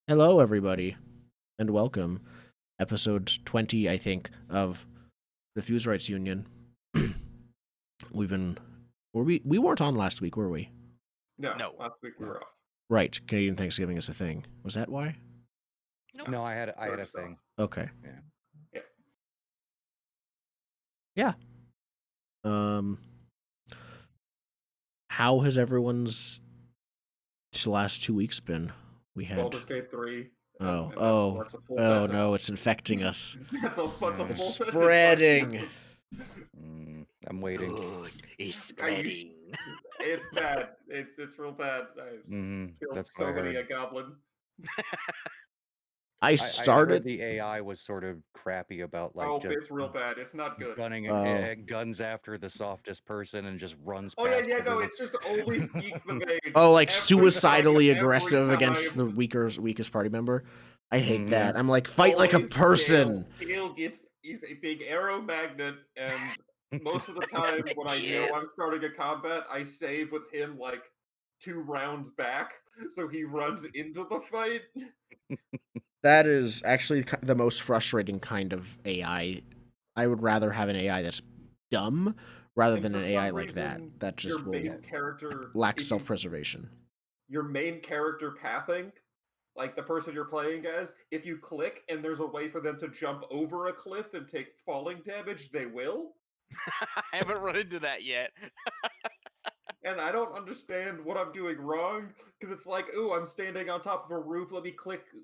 Hello, everybody, and welcome. Episode 20, I think, of the Fusewrights Union. We've been. We weren't on last week, were we? No, No. last week we were off. Right. Canadian Thanksgiving is a thing. Was that why? Nope. No, I had a First off. thing. Okay. Yeah. Yeah. How has everyone's last 2 weeks been? We had. Baldur's Gate 3. Oh, and oh, that's a full oh sentence. no! It's infecting us. That's a full It's sentence. spreading. I'm waiting. Good. It's spreading. It's bad. It's real bad. I killed That's so what I many heard. a goblin. I I started. heard the AI was sort of crappy about just It's real bad. It's not good. gunning Oh. guns after the softest person and just runs Oh yeah, past yeah, no, everyone. it's just always geek the main. Oh, like Every suicidally time, every aggressive against the time. weakest party member. I hate Mhm. that. I'm like, fight like a Always person. Gale is a big arrow magnet, and most of the time when I know I'm Yes. starting a combat, I save with him like 2 rounds back, so he runs into the fight. That is actually the most frustrating kind of AI. I would rather have an AI that's dumb rather And than for an some AI like that. reason, That just your will main character lack if you- self-preservation. Your main character pathing, like the person you're playing as, if you click and there's a way for them to jump over a cliff and take falling damage, they will. I haven't run into that yet. And I don't understand what I'm doing wrong, because it's like, ooh, I'm standing on top of a roof, let me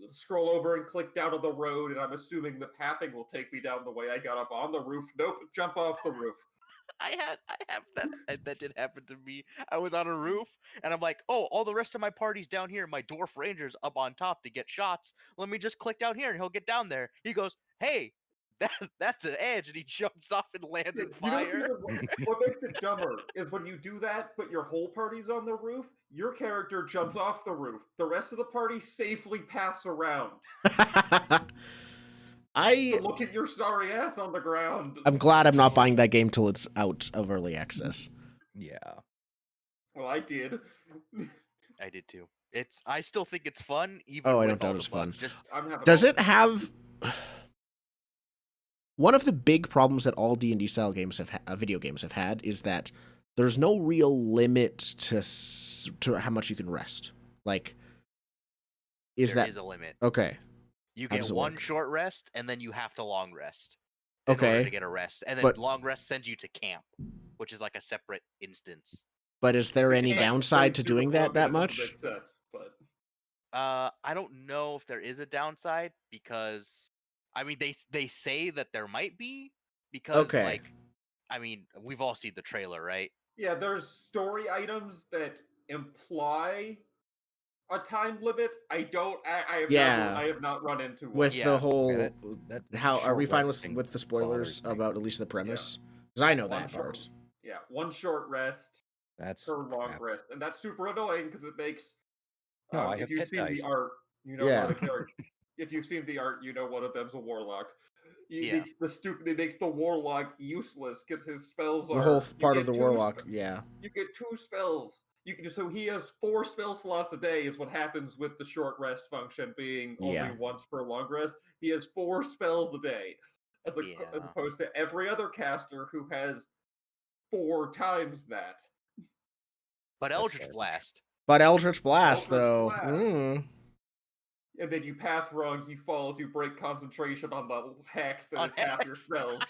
scroll over and click down on the road, and I'm assuming the pathing will take me down the way I got up on the roof. Nope, jump off the roof. I have that. That did happen to me. I was on a roof, and I'm like, oh, all the rest of my party's down here. My dwarf ranger's up on top to get shots. Let me just click down here, and he'll get down there. He goes, hey, that's an edge, and he jumps off and lands in You know fire. what makes it dumber is when you do that, but your whole party's on the roof, your character jumps off the roof. The rest of the party safely paths around. So look at your sorry ass on the ground. I'm glad I'm not buying that game till it's out of early access. Yeah. Well, I did. I did too. I still think it's fun, even Oh, I with don't all doubt the it's bugs. fun. Just I'm having Does all it the- have one of the big problems that all D&D style games video games have had is that there's no real limit to how much you can rest. Like, there is a limit. okay? You How get does it one work? short rest, and then you have to long rest in order Okay, to get a rest. And then but- long rest sends you to camp, which is like a separate instance. but is there any It's like downside to straight doing the that plug, and it much? doesn't make sense, but I don't know if there is a downside because, I mean, they say that there might be because, Okay. like, I mean, we've all seen the trailer, right? yeah, there's story items that imply a time limit. I have not run into one. With Yeah. the whole Yeah, that how are we short fine resting with the spoilers bothers me. about at least the premise? Because I know One that short- part. Yeah, one short rest That's per long crap. rest, and that's super annoying because it makes. No, I if have you've pit seen dice. the art, you know Yeah. one of the characters. If you've seen the art, you know one of them's a warlock. Yeah. It makes the warlock useless because his spells The are whole you part of get the two warlock, spe- yeah. You get 2 spells. So he has 4 spell slots a day. Is what happens with the short rest function being only Yeah. once per long rest. He has 4 spells a day, as Yeah. opposed to every other caster who has 4 times that. But That's Eldritch garbage. Blast. But Eldritch Blast, Eldritch though. Blast. And then you path wrong, he falls, you break concentration on the hex that On is half your hex. spells.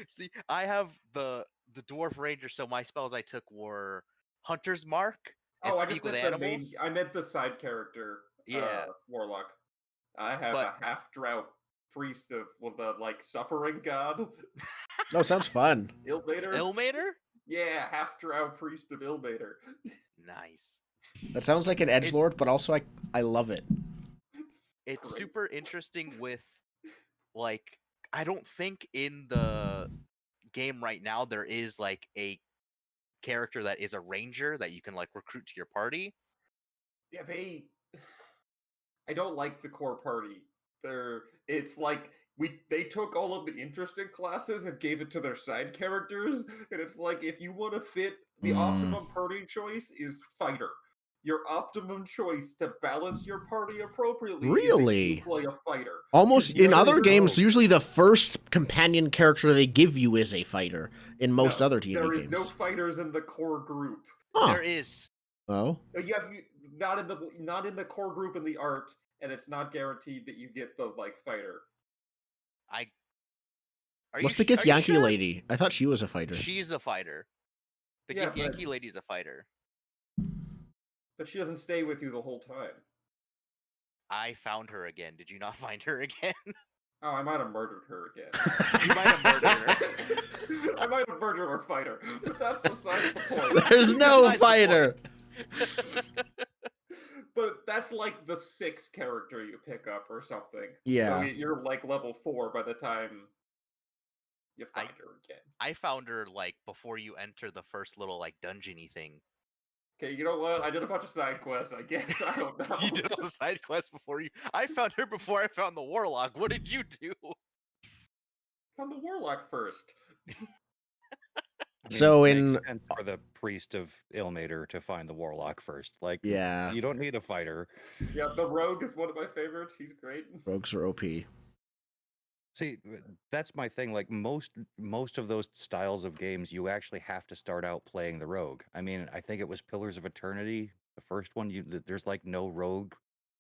See, I have the dwarf ranger, so my spells I took were Hunter's Mark and I Speak just with meant Animals. I meant the side character, Yeah. warlock. I have But- a half drought priest of the suffering god. Oh, sounds fun. Ilmater? Ilmater? Yeah, half drought priest of Ilmater. Nice. That sounds like an edgelord, but also I love it. It's Great. super interesting with, like, I don't think in the game right now there is like a character that is a ranger that you can like recruit to your party. Yeah, I don't like the core party. It's like they took all of the interesting classes and gave it to their side characters, and it's like if you want to fit the optimum party choice is fighter. your optimum choice to balance your party appropriately is Really? that you play a fighter. Almost in Because other there is games, no- usually the first companion character they give you is a fighter. In most no, other D&D there is games. no fighters in the core group. Huh. There is. Oh. Not in the core group in the art, and it's not guaranteed that you get the fighter. What's the Are you Githyanki sure? lady? I thought she was a fighter. She's a fighter. The Yeah, Githyanki lady's a fighter. But she doesn't stay with you the whole time. I found her again. Did you not find her again? Oh, I might have murdered her again. You might have murdered her. I might have murdered our fighter, but that's besides the point. There's no Besides the fighter. But that's like the 6th character you pick up or something. Yeah. So you're like level 4 by the time you find her again. I found her like before you enter the first little like dungeon-y thing. Okay, you know what? I did a bunch of side quests, I guess. I don't know. You did all the side quests before you. I found her before I found the warlock. What did you do? Found the warlock first. So it in makes sense for the priest of Ilmater to find the warlock first. Like, Yeah. you don't need a fighter. Yeah, the rogue is one of my favorites. He's great. rogues are OP. See, that's my thing. Like most of those styles of games, you actually have to start out playing the rogue. I mean, I think it was Pillars of Eternity, the first one. There's like no rogue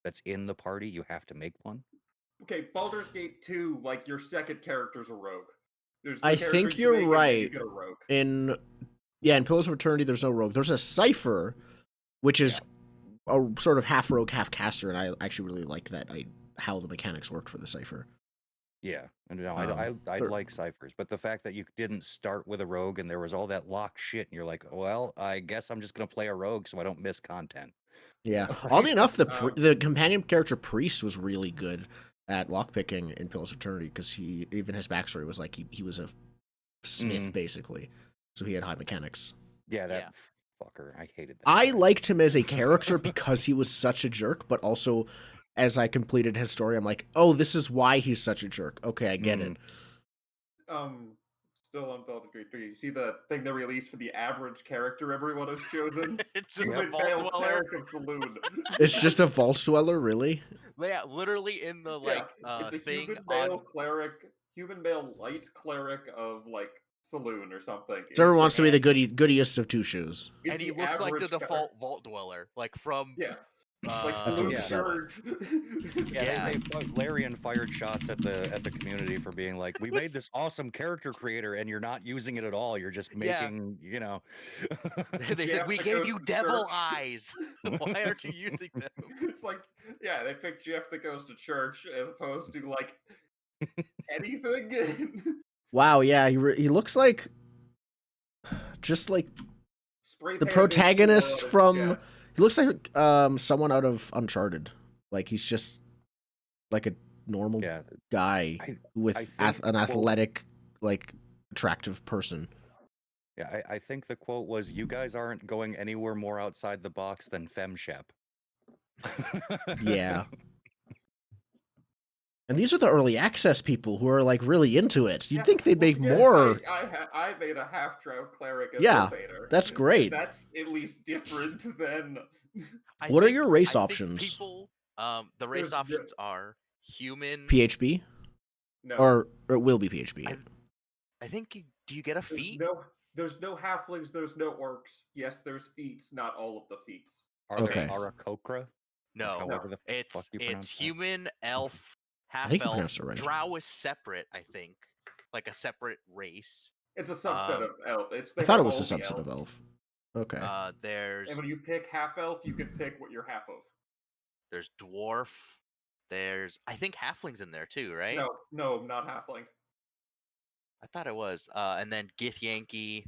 that's in the party. You have to make one. Okay, Baldur's Gate 2, like your second character's a rogue. There's the I character think you you're make and then you right. get a rogue. In Pillars of Eternity, there's no rogue. There's a cipher, which is a sort of half rogue, half caster, and I actually really like that. How the mechanics worked for the cipher. Yeah, and no, I they're- like ciphers, but the fact that you didn't start with a rogue and there was all that locked shit, and you're like, well, I guess I'm just gonna play a rogue so I don't miss content. Yeah. Oddly enough, Um, the companion character priest was really good at lockpicking in Pillars of Eternity because even his backstory was like he was a smith basically, so he had high mechanics. Yeah, that Yeah. fucker. I hated that. I guy. liked him as a character because he was such a jerk, but also as I completed his story, I'm like, oh, this is why he's such a jerk. Okay, I get it. Still on Baldur's Gate 3. You see the thing they released for the average character everyone has chosen? It's just a Human vault male dweller. cleric of Saloon. It's just a vault dweller, really? Yeah, literally in the it's a thing human male on. cleric, human male light cleric of Saloon or something. So everyone wants to be the goodiest of two shoes. It's And he the looks like the average default vault dweller, like from Yeah. That's Saloon what you said. nerds. Yeah, Larian fired shots at the community for being like, we made this awesome character creator and you're not using it at all. You're just making, They said Jeff we that gave goes you to devil church." eyes. Why aren't you using them? It's like, yeah, they picked Jeff that goes to church as opposed to anything. Wow, yeah, he looks like just like Spray the painted protagonist blood, from. yeah. He looks like someone out of Uncharted. Like he's just like a normal yeah. guy with I think an the quote- athletic, like attractive person. Yeah, I think the quote was, "You guys aren't going anywhere more outside the box than FemShep." Yeah. And these are the early access people who are like really into it. You'd Yeah, think they'd once make again, more. I made a half-drow cleric as Yeah, Ilmater. that's great. That's at least different than. What are your race options? People, the race There's options are human. PHB No. or it will be PHB. I think. Do you get a feat? There's no halflings. There's no orcs. Yes, there's feats. Not all of the feats. Are Okay. there Arakokra? No, However the fuck it's you pronounce that. human, elf, half think you elf. pronounced it right. Drow is separate, I think, like a separate race. It's a subset of elf. I They thought have it was a all the subset of elves. elf. Okay. There's And when you pick half elf, you can pick what you're half of. there's dwarf. There's I think halflings in there too, right? No, not halfling. I thought it was. And then Githyanki.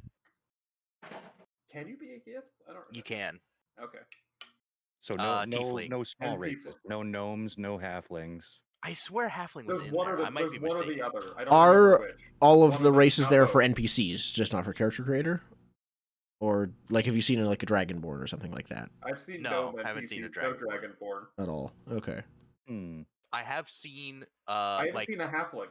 Can you be a gift? I don't. Remember. You can. Okay. So tiefling. no small And races, tiefling. no gnomes, no halflings. I swear halfling was There's in one there. or the, I might there's be one or mistaken. the other. I don't Are remember which. all of One the them, races not there for both. NPCs, just not for character creator? Or like have you seen like a Dragonborn or something like that I've seen No, gnome haven't seen a NPCs, no Dragonborn. Dragonborn. at all? Okay. I have seen I haven't like seen a halfling.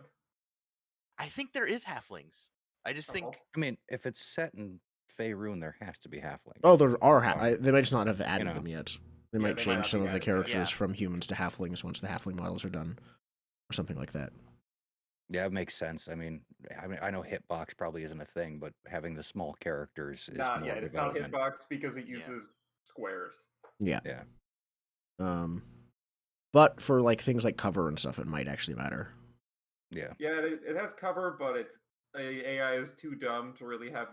I think there is halflings. I just think Oh. I mean, if it's set in Faerun, there has to be halflings. Oh, there are. Wow. They might just not have added know. them yet. They Yeah, might they might change not some be of the added yet. characters Yeah. from humans to halflings once the halfling models are done, or something like that. Yeah, it makes sense. I mean, I know hitbox probably isn't a thing, but having the small characters is Not more yet. It's not development. hitbox because it Yeah. uses squares. Yeah. Yeah. But for like things like cover and stuff, it might actually matter. Yeah. Yeah, it has cover, but it's AI is too dumb to really have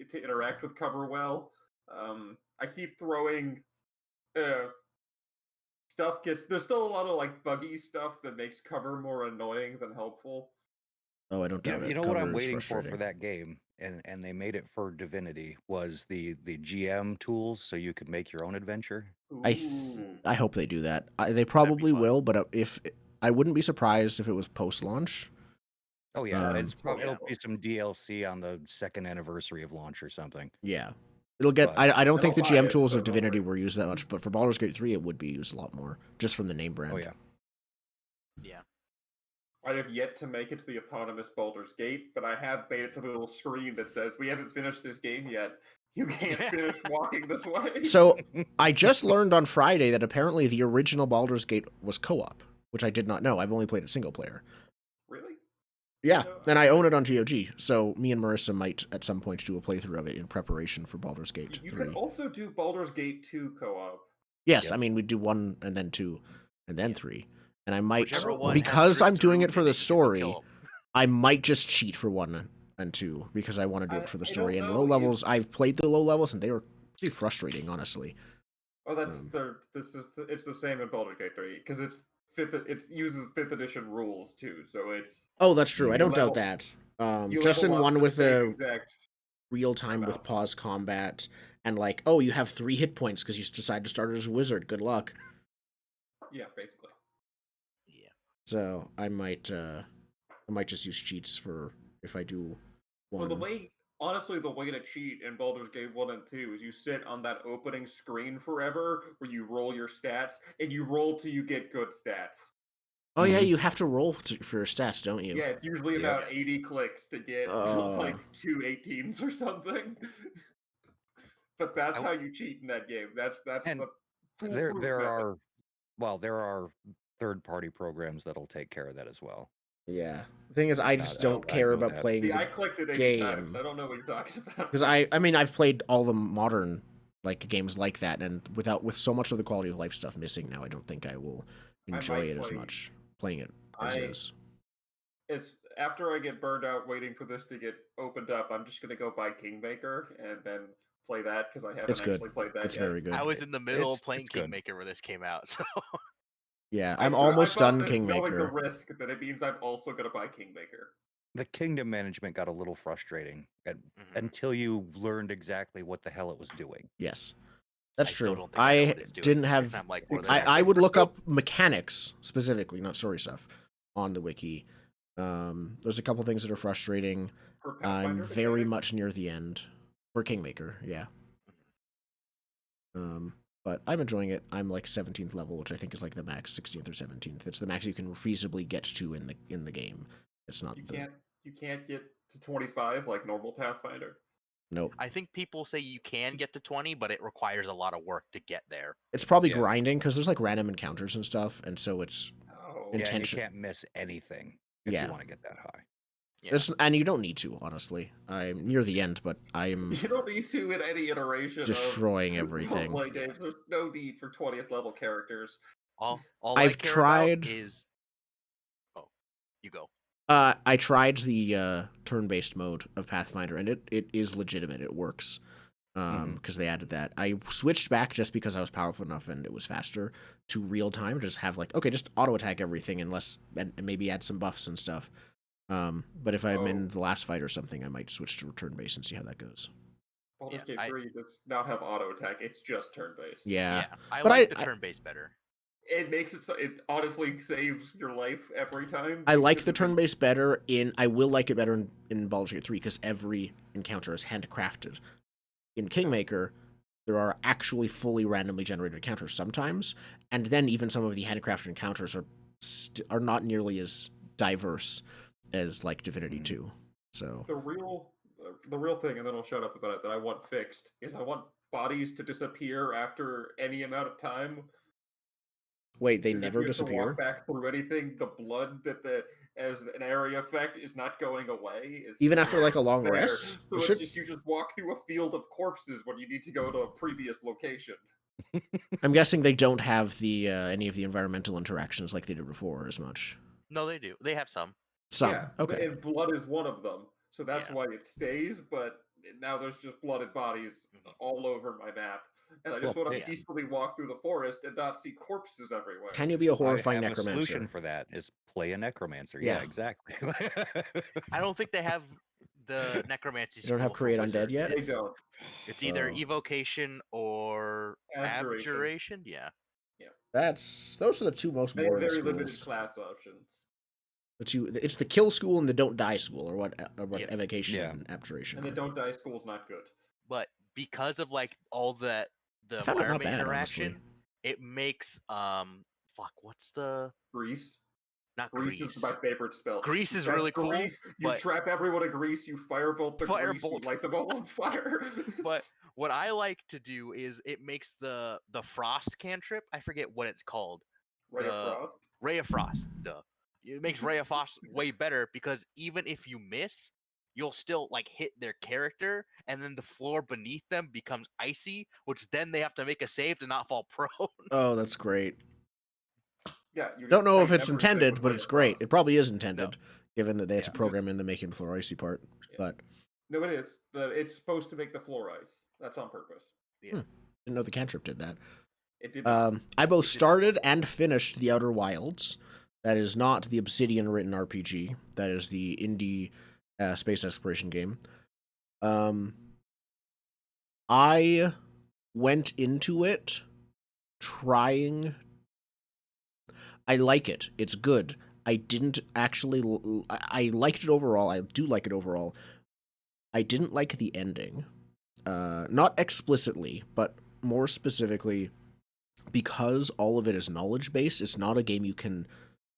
to interact with cover well. I keep throwing stuff gets. There's still a lot of like buggy stuff that makes cover more annoying than helpful. Oh, I don't doubt it. You know what Cover I'm is waiting for frustrating. that game, and they made it for Divinity, was the GM tools so you could make your own adventure. Ooh. I hope they do that. They probably fun. will, but if I wouldn't be surprised if it was post-launch. Oh yeah, Um, it'll be some DLC on the 2nd anniversary of launch or something. Yeah, it'll get. But- I don't think the And I'll buy GM it, tools so of don't Divinity worry. were used that much, but for Baldur's Gate 3, it would be used a lot more, just from the name brand. Oh yeah. Yeah. I have yet to make it to the eponymous Baldur's Gate, but I have made it to the little screen that says, "We haven't finished this game yet. You can't finish walking this way." So I just learned on Friday that apparently the original Baldur's Gate was co-op, which I did not know. I've only played it single player. Really? Yeah, No, and I own it on GOG, so me and Marissa might at some point do a playthrough of it in preparation for Baldur's Gate You 3. could also do Baldur's Gate 2 co-op. Yes, Yep. I mean we do 1 and then 2 and then 3, and I might Whichever one because has I'm doing Driftroot it for in the it, you can go story. kill 'em. I might just cheat for 1 and 2 because I want to do it for the I story. don't And know low if- levels, I've played the low levels and they were pretty frustrating, honestly. Oh, that's Um, it's the same in Baldur's Gate 3 because it uses 5th edition rules too, so it's Oh, that's true. I You don't level- doubt that. you Just in level up 1 the with same the exact real time with amount. pause combat and like, oh, you have 3 hit points because you decide to start as a wizard. Good luck. Yeah, basically. Yeah. So I might just use cheats for if I do 1. Well, honestly, the way to cheat in Baldur's Gate 1 and 2 is you sit on that opening screen forever where you roll your stats, and you roll till you get good stats. Oh yeah, Mhm. you have to roll for your stats, don't you? Yeah, it's usually Yep. about 80 clicks to get like 2 18s or something. But that's how you cheat in that game. That's And the There foolproof there method. there are third-party programs that'll take care of that as well. Yeah. The thing is, I just don't I care know about that. playing See, I the clicked it 80 game times. I don't know what you're talking about. because I mean I've played all the modern like games like that, and with so much of the quality of life stuff missing now, I don't think I will enjoy might it as play- much playing it as is. It's after I get burned out waiting for this to get opened up, I'm just gonna go buy Kingmaker and then play that because I haven't It's good. actually played that It's yet. very good. I was in the middle It's- of playing it's good. Kingmaker where this came out, so Yeah, I I'm bought almost done this knowing the Kingmaker. risk that it means I'm also gonna buy Kingmaker. The kingdom management got a little frustrating Mhm. until you learned exactly what the hell it was doing. Yes, that's I still true. don't think I know I what it's doing. didn't have. I'm like, what are they Exactly. I would For look no- up mechanics specifically, not story stuff, on the wiki. There's a couple things that are frustrating. For I'm Pathfinder very mechanics. much near the end for Kingmaker. Yeah. But I'm enjoying it. I'm like 17th level, which I think is like the max, 16th or 17th. It's the max you can feasibly get to in the game. It's not. You can't get to 25 like normal Pathfinder. Nope. I think people say you can get to 20, but it requires a lot of work to get there. It's probably Yeah. grinding because there's like random encounters and stuff, and so it's Oh, Yeah, and you Intention- can't miss anything if Yeah. you want to get that high. Yeah. and you don't need to. Honestly, I'm near the end, but I'm you don't need to in any iteration destroying of everything. roleplay games. There's no need for 20th level characters. All I've I care tried- about is. Oh, you go. I tried the turn-based mode of Pathfinder, and it is legitimate. It works because they added that. I switched back just because I was powerful enough and it was faster to real time. Just have like just auto attack everything and maybe add some buffs and stuff. But if I'm in the last fight or something, I might switch to turn-based and see how that goes. Baldur's Yeah, Gate 3 does not have auto attack. It's just turn based. Yeah, I but like the I- turn-based better. It makes it so it honestly saves your life every time. I like because the it makes- turn-based better. I will like it better in Baldur's Gate 3 because every encounter is handcrafted. In Kingmaker, there are actually fully randomly generated encounters sometimes, and then even some of the handcrafted encounters are not nearly as diverse as like Divinity 2. So The real the real thing, and then I'll shut up about it, that I want fixed, is I want bodies to disappear after any amount of time. Wait, they Because if never you have to disappear? walk back through anything, the blood as an area effect is not going away. It's Even just after like a long there. rest? So It it's should- just you just walk through a field of corpses when you need to go to a previous location. I'm guessing they don't have the any of the environmental interactions like they did before as much. No, they do. They have some. Some. Yeah, Okay. and blood is one of them. So that's Yeah. why it stays, but now there's just blooded bodies Mhm. all over my map. And I just Well, want to yeah. peacefully walk through the forest and not see corpses everywhere. Can you be a I horrifying have a solution necromancer? for that is play a necromancer. Yeah. Yeah, exactly. I don't think they have the necromancy. They don't have school for create undead wizards. yet? They It's, don't. it's either Oh. evocation or Abjuration. abjuration. Yeah. Those are the two most They have boring very limited schools. class options. It's the kill school and the don't die school, or what Yeah. evocation Yeah. and abjuration. And the are. don't die school's not good. But because of like all the I found it not environment bad, interaction, honestly. it makes what's the Grease. not Grease grease. is my favorite spell. Grease You is cast really cool, Grease, you but trap everyone in grease, you firebolt the grease, you Firebolt. light them all on fire. but what I like to do is it makes the frost cantrip. I forget what it's called. Ray of the Frost. Ray of Frost. Duh. It makes Ray of Frost way better because even if you miss, you'll still like hit their character, and then the floor beneath them becomes icy, which then they have to make a save to not fall prone. Oh, that's great. Yeah, you Don't just know if paint it's everything intended, with but Ray it's of great. Frost. It probably is intended, given that they had to Yeah, program in the making the floor icy part. Yeah. But No, it is. It's supposed to make the floor ice. That's on purpose. Yeah. didn't know the cantrip did that. It did not. I both It did started and finished The Outer Wilds. That is not the Obsidian written RPG. That is the indie space exploration game. I went into it trying. I like it. It's good. I didn't actually. I liked it overall. I do like it overall. I didn't like the ending. Not explicitly, but more specifically, because all of it is knowledge based. It's not a game you can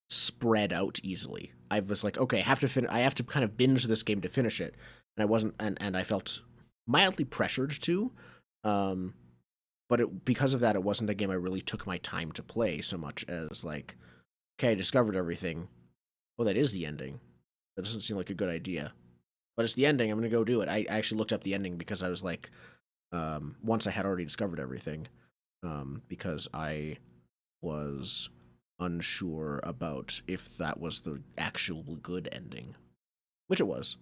spread out easily. I was like, okay, I have to kind of binge this game to finish it, and I wasn't, and I felt mildly pressured to. But because of that, it wasn't a game I really took my time to play so much as like, okay, I discovered everything. Oh, that is the ending. That doesn't seem like a good idea, but it's the ending. I'm gonna go do it. I actually looked up the ending because I was like, once I had already discovered everything, because I was unsure about if that was the actual good ending, which it was.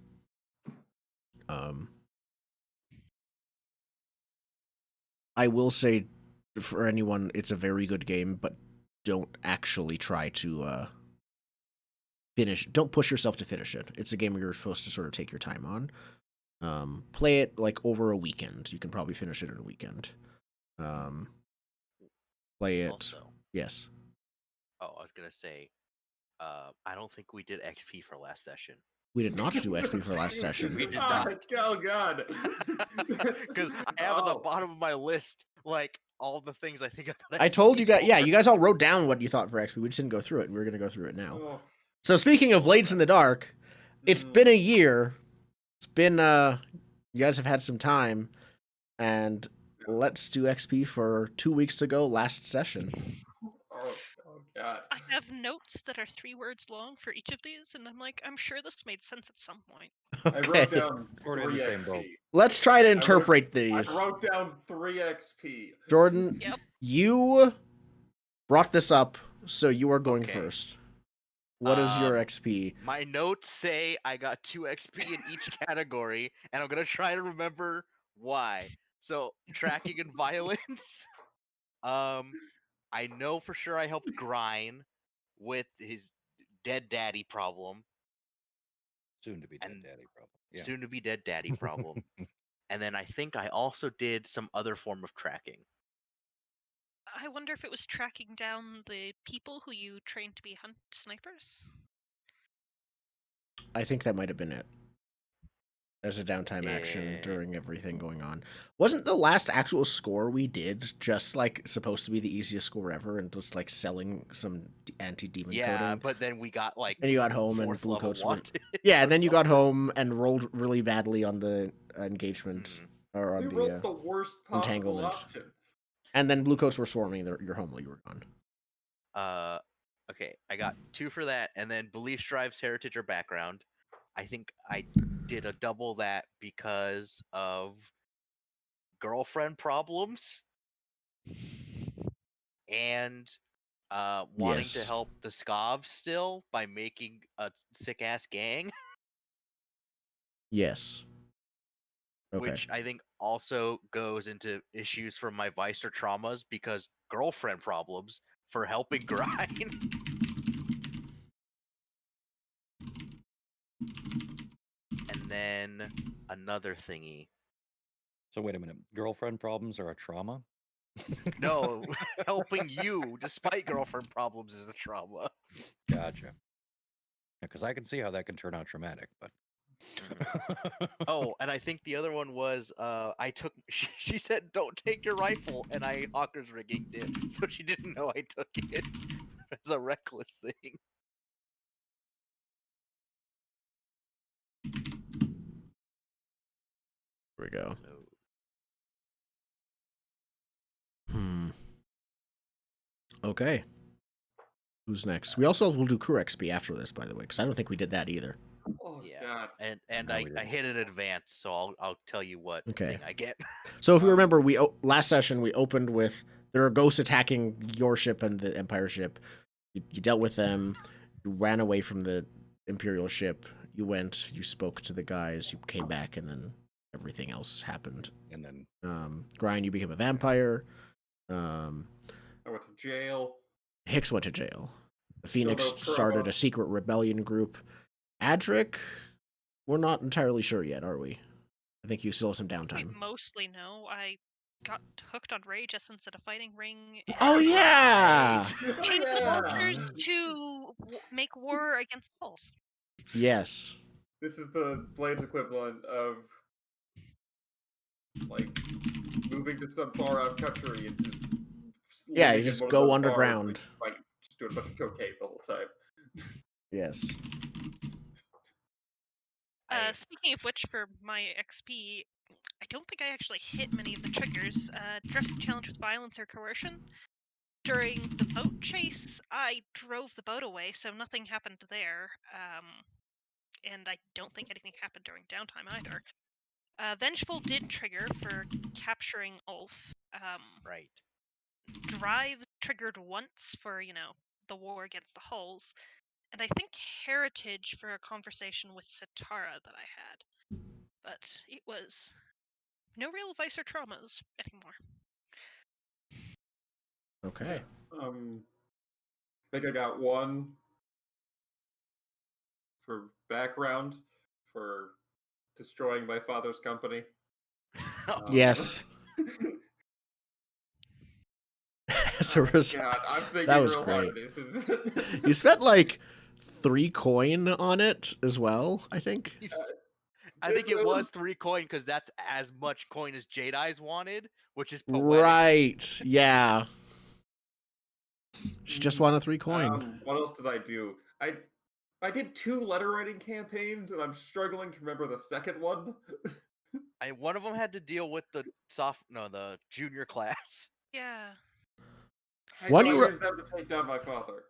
I will say, for anyone, it's a very good game, but don't actually try to finish. Don't push yourself to finish it. It's a game where you're supposed to sort of take your time on. Play it like over a weekend. You can probably finish it in a weekend. Play it. Also, Yes. I was gonna say, I don't think we did XP for last session. We did not do XP for last session. We did Ah, not. Oh God. Because I have at the Oh. bottom of my list like all the things I think I got. I told XP you guys. Yeah, for. you guys all wrote down what you thought for XP. We just didn't go through it. We were going to go through it now. Oh. So speaking of Blades in the Dark, it's been a year. It's been you guys have had some time, and let's do XP for 2 weeks ago, last session. Oh God. I have notes that are 3 words long for each of these, and I'm like, I'm sure this made sense at some point. I wrote Okay, down We're in 3 the same boat. XP. let's try to interpret I these. wrote down 3 XP. Jordan, Yep. you brought this up, so you are going Okay. first. What is your Um, XP? My notes say I got 2 XP in each category, and I'm gonna try to remember why. So tracking and violence. I know for sure I helped Grind with his dead daddy problem, Soon to be dead And daddy problem. Yeah. soon to be dead daddy problem. And then I think I also did some other form of tracking. I wonder if it was tracking down the people who you trained to be hunt snipers. I think that might have been it. as a downtime action Yeah. during everything going on. Wasn't the last actual score we did just like supposed to be the easiest score ever and just like selling some anti-demon Yeah, coding? but then we got like And you got home and fourth blue level coats were wanted. yeah, or and then you got something. home and rolled really badly on the engagement or We on rolled the the worst possible entanglement. option. And then blue coats were swarming your home while you were gone. Okay, I got 2 for that, and then beliefs, drives, heritage, or background. I think I did a double that because of girlfriend problems and wanting to Yes. help the Scavs still by making a sick ass gang, Yes. Okay. which I think also goes into issues from my vice or traumas because girlfriend problems for helping grind. And then another thingy. So wait a minute. Girlfriend problems are a trauma? No, helping you despite girlfriend problems is a trauma. Gotcha. Because I can see how that can turn out traumatic, but Oh, and I think the other one was I took she said don't take your rifle and I hawker's rigging it, so she didn't know I took it as a reckless thing. Here we go. So Okay. Who's next? We also will do crew XP after this, by the way, because I don't think we did that either. Oh yeah. God. And No, I we didn't. hit in advance, so I'll tell you what Okay. thing I get. So if you remember, we last session we opened with there are ghosts attacking your ship and the Empire ship. You dealt with them. You ran away from the Imperial ship. You went. You spoke to the guys. You came back, and then everything else happened. and then Grind, you became a vampire. I went to jail. Hicks went to jail. The Still Phoenix no started trauma. a secret rebellion group. Adric, we're not entirely sure yet, are we? I think you still have some We downtime. mostly know. I got hooked on Rageous instead of fighting Ring. And Oh yeah, paid the Yeah. vultures to make war against Pulse. yes. This is the Blades equivalent of like moving to some far out country and just Yeah, living you in just one of go those bars underground. where you fight, just doing a bunch of cocaine the whole time. Yes. Speaking of which, for my XP, I don't think I actually hit many of the triggers. Dressing challenge with violence or coercion. During the boat chase, I drove the boat away, so nothing happened there. And I don't think anything happened during downtime either. Vengeful did trigger for capturing Ulf. Right. Drive triggered once for, the war against the hulls. And I think Heritage for a conversation with Sitara that I had. But it was no real vice or traumas anymore. Okay. I think I got one for background for destroying my father's company. Yes. As a result, God, I'm thinking that was real great. hard. This is You spent like 3 coin on it as well, I think. I think it was 3 coin because that's as much coin as Jade Eyes wanted, which is poetic. Right. Yeah. She just wanted 3 coin. What else did I do? I did 2 letter writing campaigns, and I'm struggling to remember the second one. One of them had to deal with the the junior class. Yeah. I One know I you used them to take down my father.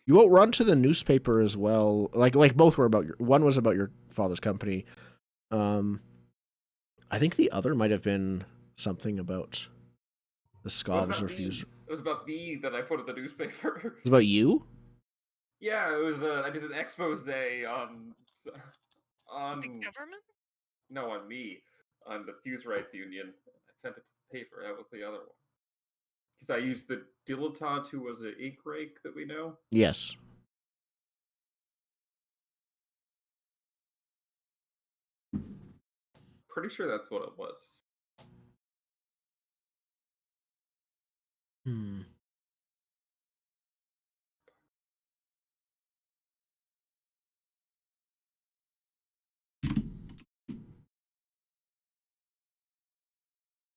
You won't run to the newspaper as well. Like both were about one was about your father's company. I think the other might have been something about the Scavs refuse. It was about me that I put in the newspaper. It was about you? Yeah, it was. I did an expose on The government? no, on me, on the Fusewrights union. I sent it to the paper. That was the other one. Because I used the dilettante who was an ink rake that we know. Yes. Pretty sure that's what it was.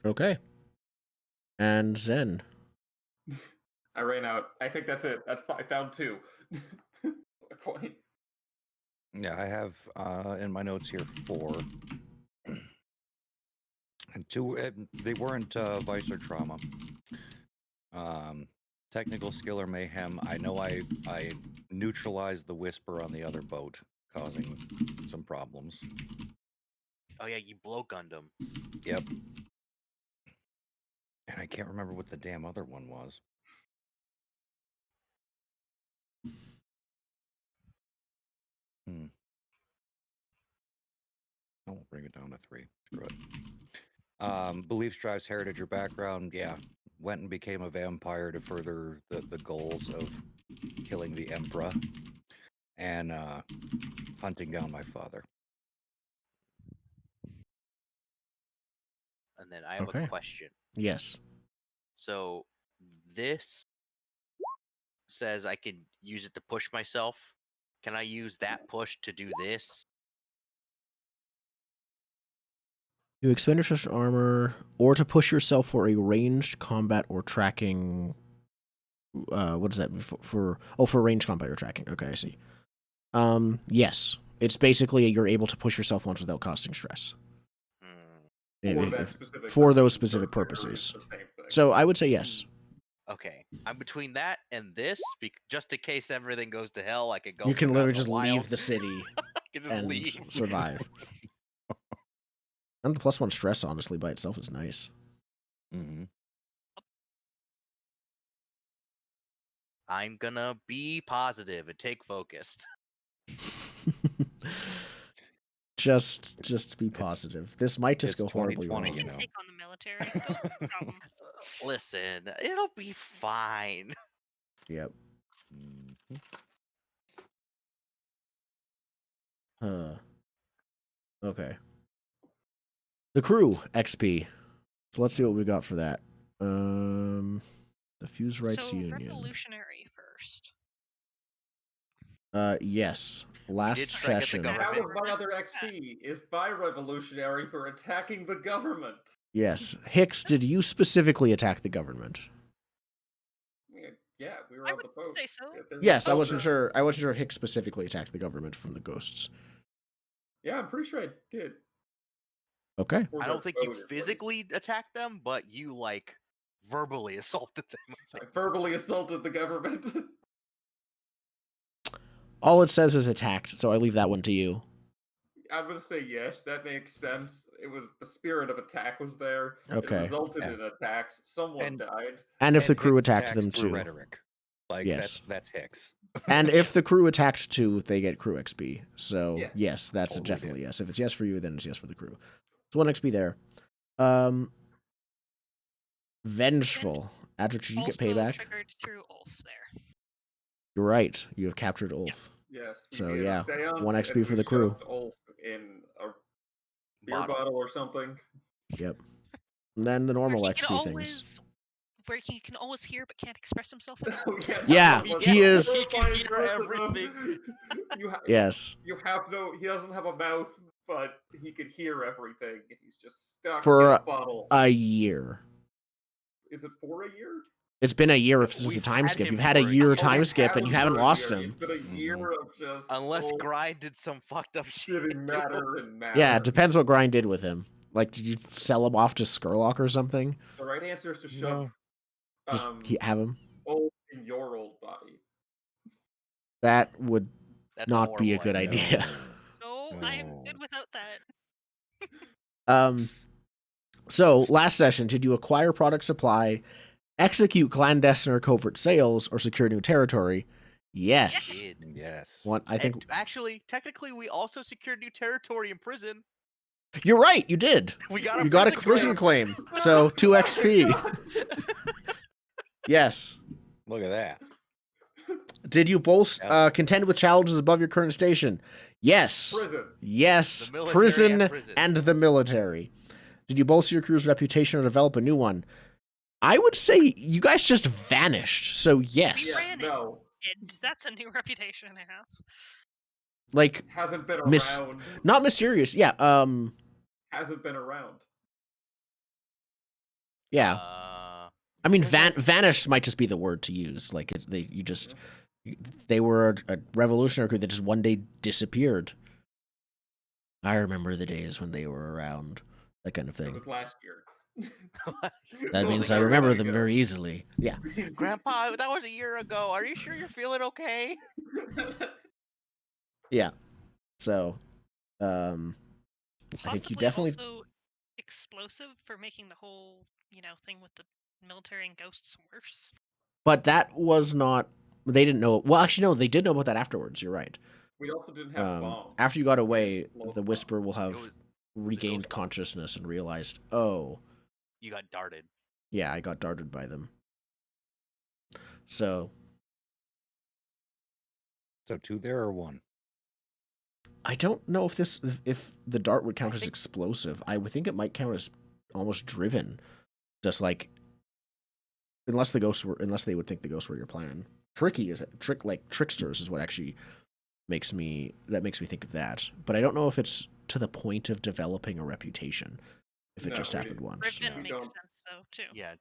Okay. And Zen. I ran out. I think that's it. I found 2. My point. Yeah, I have in my notes here 4. And 2, they weren't vice or trauma. Technical skill or mayhem. I know I neutralized the whisper on the other boat, causing some problems. Oh yeah, you blow gunned him. Yep. And I can't remember what the damn other one was. I'll bring it down to 3. Screw it. Beliefs, drives, heritage, or background. Yeah. Went and became a vampire to further the goals of killing the Emperor and hunting down my father. And then I have Okay. a question. Yes. So this says I can use it to push myself. Can I use that push to do this? You expend your special armor or to push yourself for a ranged combat or tracking. What is that for ranged combat or tracking? Okay, I see. Yes, it's basically you're able to push yourself once without costing stress. For those specific purposes. So I would say yes. See, okay, I'm between that and this, just in case everything goes to hell. I could go. You can out literally in the just wild. leave the city I can just and leave. survive. And the +1 stress, honestly, by itself is nice. Mm-hmm. I'm gonna be positive and take focused. just be positive. This might just go horribly wrong. I can take on the military. No problem. Listen, it'll be fine. Yep. Okay. The crew XP. So let's see what we got for that. The Fusewrights Union. Revolutionary first. Yes. Last session. That was my other XP. Is by revolutionary for attacking the government. Yes. Hicks, did you specifically attack the government? Yeah, we were on the boat. Say so. Yes, I wasn't sure. I wasn't sure if Hicks specifically attacked the government from the ghosts. Yeah, I'm pretty sure I did. Okay. I don't think you physically attacked them, but you verbally assaulted them. I verbally assaulted the government. All it says is attacked, so I leave that one to you. I'm gonna say yes. That makes sense. It was the spirit of attack was there. Okay. It resulted in attacks. Someone died. And if the crew attacked them too. Rhetoric. Yes. That's Hicks. And if the crew attacked too, they get crew XP. So yes, that's totally definitely yes. If it's yes for you, then it's yes for the crew. So 1 XP there. Vengeful. Adric, did you get payback? Triggered through Ulf there. You're right. You have captured Ulf. Yes. So yeah, 1 XP for the crew. Ulf in a beer bottle or something. Yep. And then the normal XP things. Where he can always hear but can't express himself. Yeah, he is. He can hear everything. Yes. You have he doesn't have a mouth, but he can hear everything. He's just stuck for in a bottle. A year. Is it for a year? It's been a year since the time skip. You've had a year time skip, and you haven't lost him. It's been a year of just unless Grind did some fucked up shit. Matter. Yeah, it depends what Grind did with him. Like, did you sell him off to Skurlock or something? The right answer is to shove. Just have him. Old in your old body. That would not be a good idea. No, I'm good without that. So last session, did you acquire product supply, execute clandestine or covert sales, or secure new territory? Yes. Yes. I think actually, technically, we also secured new territory in prison. You're right. You did. We got a prison claim. So 2 XP. Yes. Look at that. Did you both contend with challenges above your current station? Yes. Prison. Yes. Prison and the military. Did you bolster your crew's reputation or develop a new one? I would say you guys just vanished. So yes. No. That's a new reputation I have. Like hasn't been around. Not mysterious. Yeah. Hasn't been around. Yeah. I mean, there's vanish might just be the word to use. Like they were a revolutionary crew that just one day disappeared. I remember the days when they were around, that kind of That thing. was last year. That It was means a I year remember ago. them very easily. Yeah. Grandpa, that was a year ago. Are you sure you're feeling okay? Yeah. So, I think you Possibly definitely. also explosive for making the whole, thing with the military and ghosts worse. But that was not. They didn't know. Well, actually, no, they did know about that afterwards. You're right. We also didn't have bombs. After you got away, Blow the the Whisper bomb. will have was regained ghost bomb. consciousness and realized, oh, You got darted. yeah, I got darted by them. So So 2 there or 1? I don't know if the dart would count as explosive. I would think it might count as almost driven, just like unless they would think the ghosts were your plan. Tricksters is what actually makes me think of that. But I don't know if it's to the point of developing a reputation. If it just happened once. Riven We makes don't- sense though too. Yeah.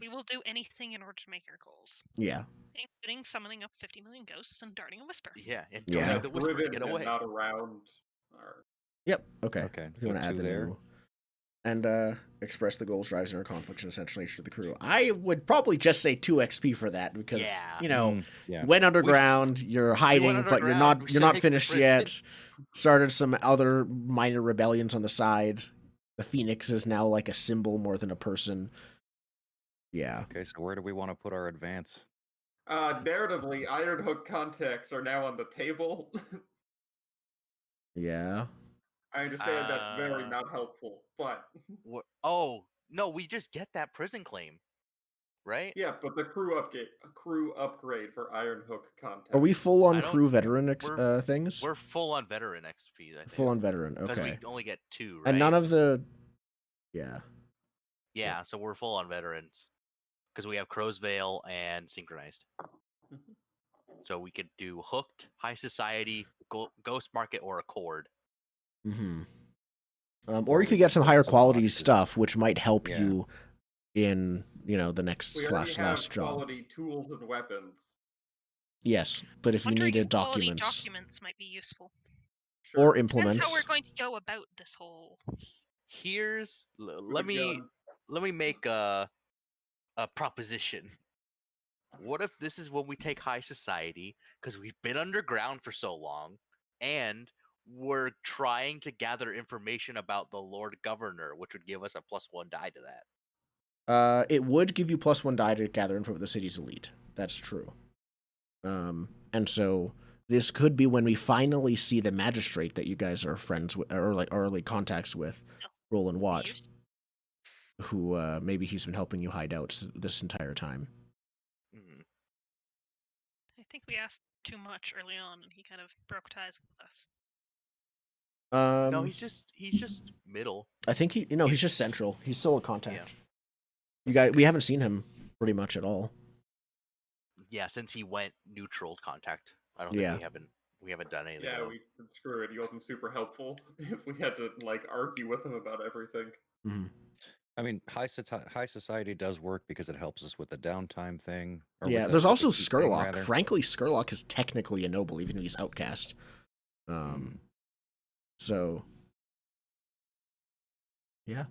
We will do anything in order to make our goals, Yeah. including summoning up 50 million ghosts and darting a whisper. Yeah. And Yeah. telling the Whisper to Riven get and away. not around. Are... Yep. Okay. Okay, If you want to so add 2 the there. new and express the goals, drives, inner conflicts, and essential nature of the crew. I would probably just say 2 XP for that because Yeah. you went underground, you're hiding, but you're underground, we not sent Hicks to finished prison. yet. Started some other minor rebellions on the side. The Phoenix is now like a symbol more than a person. Yeah. Okay, so where do we want to put our advance? Narratively, Iron Hook contacts are now on the table. Yeah. I understand that's very not helpful, but Oh, no, we just get that prison claim, right? yeah, but the crew upgrade for Iron Hook contacts. Are we full on I don't- crew veteran we're- things? We're full on veteran XP, I think. Full on veteran. Because Okay. we only get 2, right? And none of the. Yeah. Yeah, so we're full on veterans. Because we have Crow's Veil and Synchronized. So we could do Hooked, High Society, Ghost Market, or Accord. Mm-hmm. Or Or you we could get could some put higher some quality boxes. stuff, which might help Yeah. you in the next We already have last job. quality tools and weapons. Yes, but if you Wondering needed if quality documents documents might be useful. Sure. or Depends how implements, we're going to go about this whole. Here's let With a me gun. make a proposition. What if this is when we take High Society because we've been underground for so long and we're trying to gather information about the Lord Governor, which would give us a +1 die to that. it would give you +1 die to gather info with the city's elite. That's true. And so this could be when we finally see the magistrate that you guys are friends with, or like contacts with, Roland Watt, who maybe he's been helping you hide out this entire time. Mhm. I think we asked too much early on, and he kind of broke ties with us. No, he's just middle. I think he's just central. He's still a contact. Yeah. We haven't seen him pretty much at all. Yeah, since he went neutral contact, I don't think we haven't done anything. Yeah, with him. we said, screw it. He wasn't super helpful. If we had to argue with him about everything. Mm-hmm. I mean, high society does work because it helps us with the downtime thing. Yeah, there's also Skurlock. Frankly, Skurlock is technically a noble, even if he's outcast. So, yeah.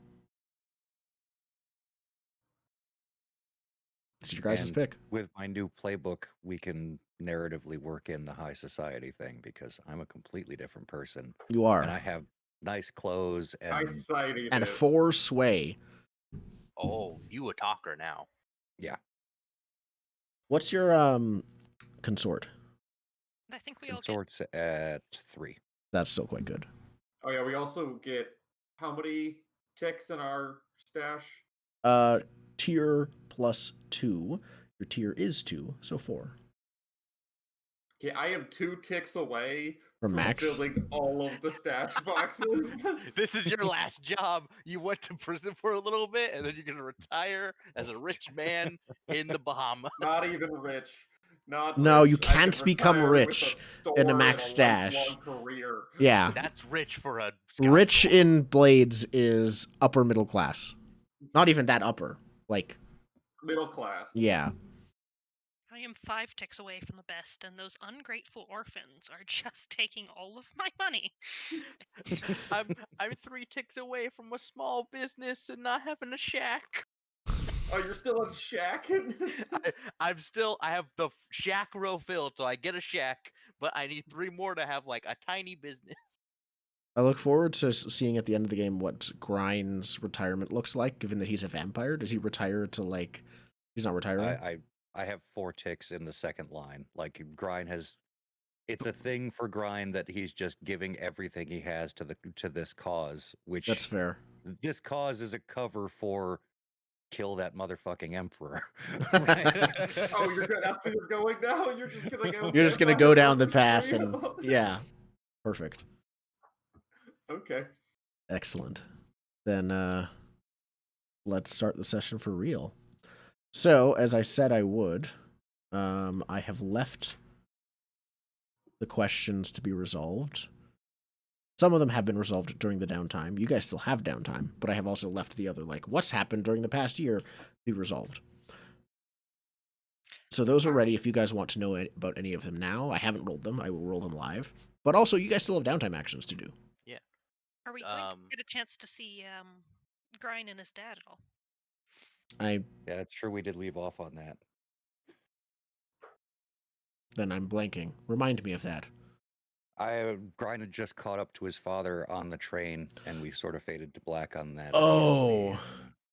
It's your guys' pick. With my new playbook, we can narratively work in the high society thing because I'm a completely different person. You are. And I have nice clothes High and society and 4 sway. Oh, you a talker now. Yeah. What's your consort? I think we all get. Consort's at 3. That's still quite good. Oh yeah, we also get how many ticks in our stash? Tier +2. Your tier is 2, so 4. Okay, I am 2 ticks away From max? filling all of the stash boxes. This is your last job. You went to prison for a little bit, and then you're gonna retire as a rich man in the Bahamas. Not even rich. No, rich. you I can't could become retire with rich store in a and max stash. lifelong Career. Yeah. That's rich for a scoundrel. Rich in Blades is upper middle class. Not even that upper. Like, Middle class. yeah. I am 5 ticks away from the best, and those ungrateful orphans are just taking all of my money. I'm 3 ticks away from a small business and not having a shack. Oh, you're still at shack? I have the shack row filled, so I get a shack, but I need 3 more to have like a tiny business. I look forward to seeing at the end of the game what Grind's retirement looks like, given that he's a vampire. Does he retire to, like... He's not retiring? I have 4 ticks in the second line. Like, Grind has... It's a thing for Grind that he's just giving everything he has to this cause, which... That's fair. This cause is a cover for kill that motherfucking emperor. Oh, you're good. After you're going now, you're just gonna go. You're just gonna go down the path and... Yeah. Perfect. Okay. Excellent. Then, let's start the session for real. So, as I said I would, I have left the questions to be resolved. Some of them have been resolved during the downtime. You guys still have downtime, but I have also left the other, like, what's happened during the past year, be resolved. So those are ready if you guys want to know about any of them now. I haven't rolled them. I will roll them live. But also, you guys still have downtime actions to do. Are we going to get a chance to see Grind and his dad at all? Yeah, it's true. We did leave off on that. Then I'm blanking. Remind me of that. Grind had just caught up to his father on the train, and we sort of faded to black on that. Oh,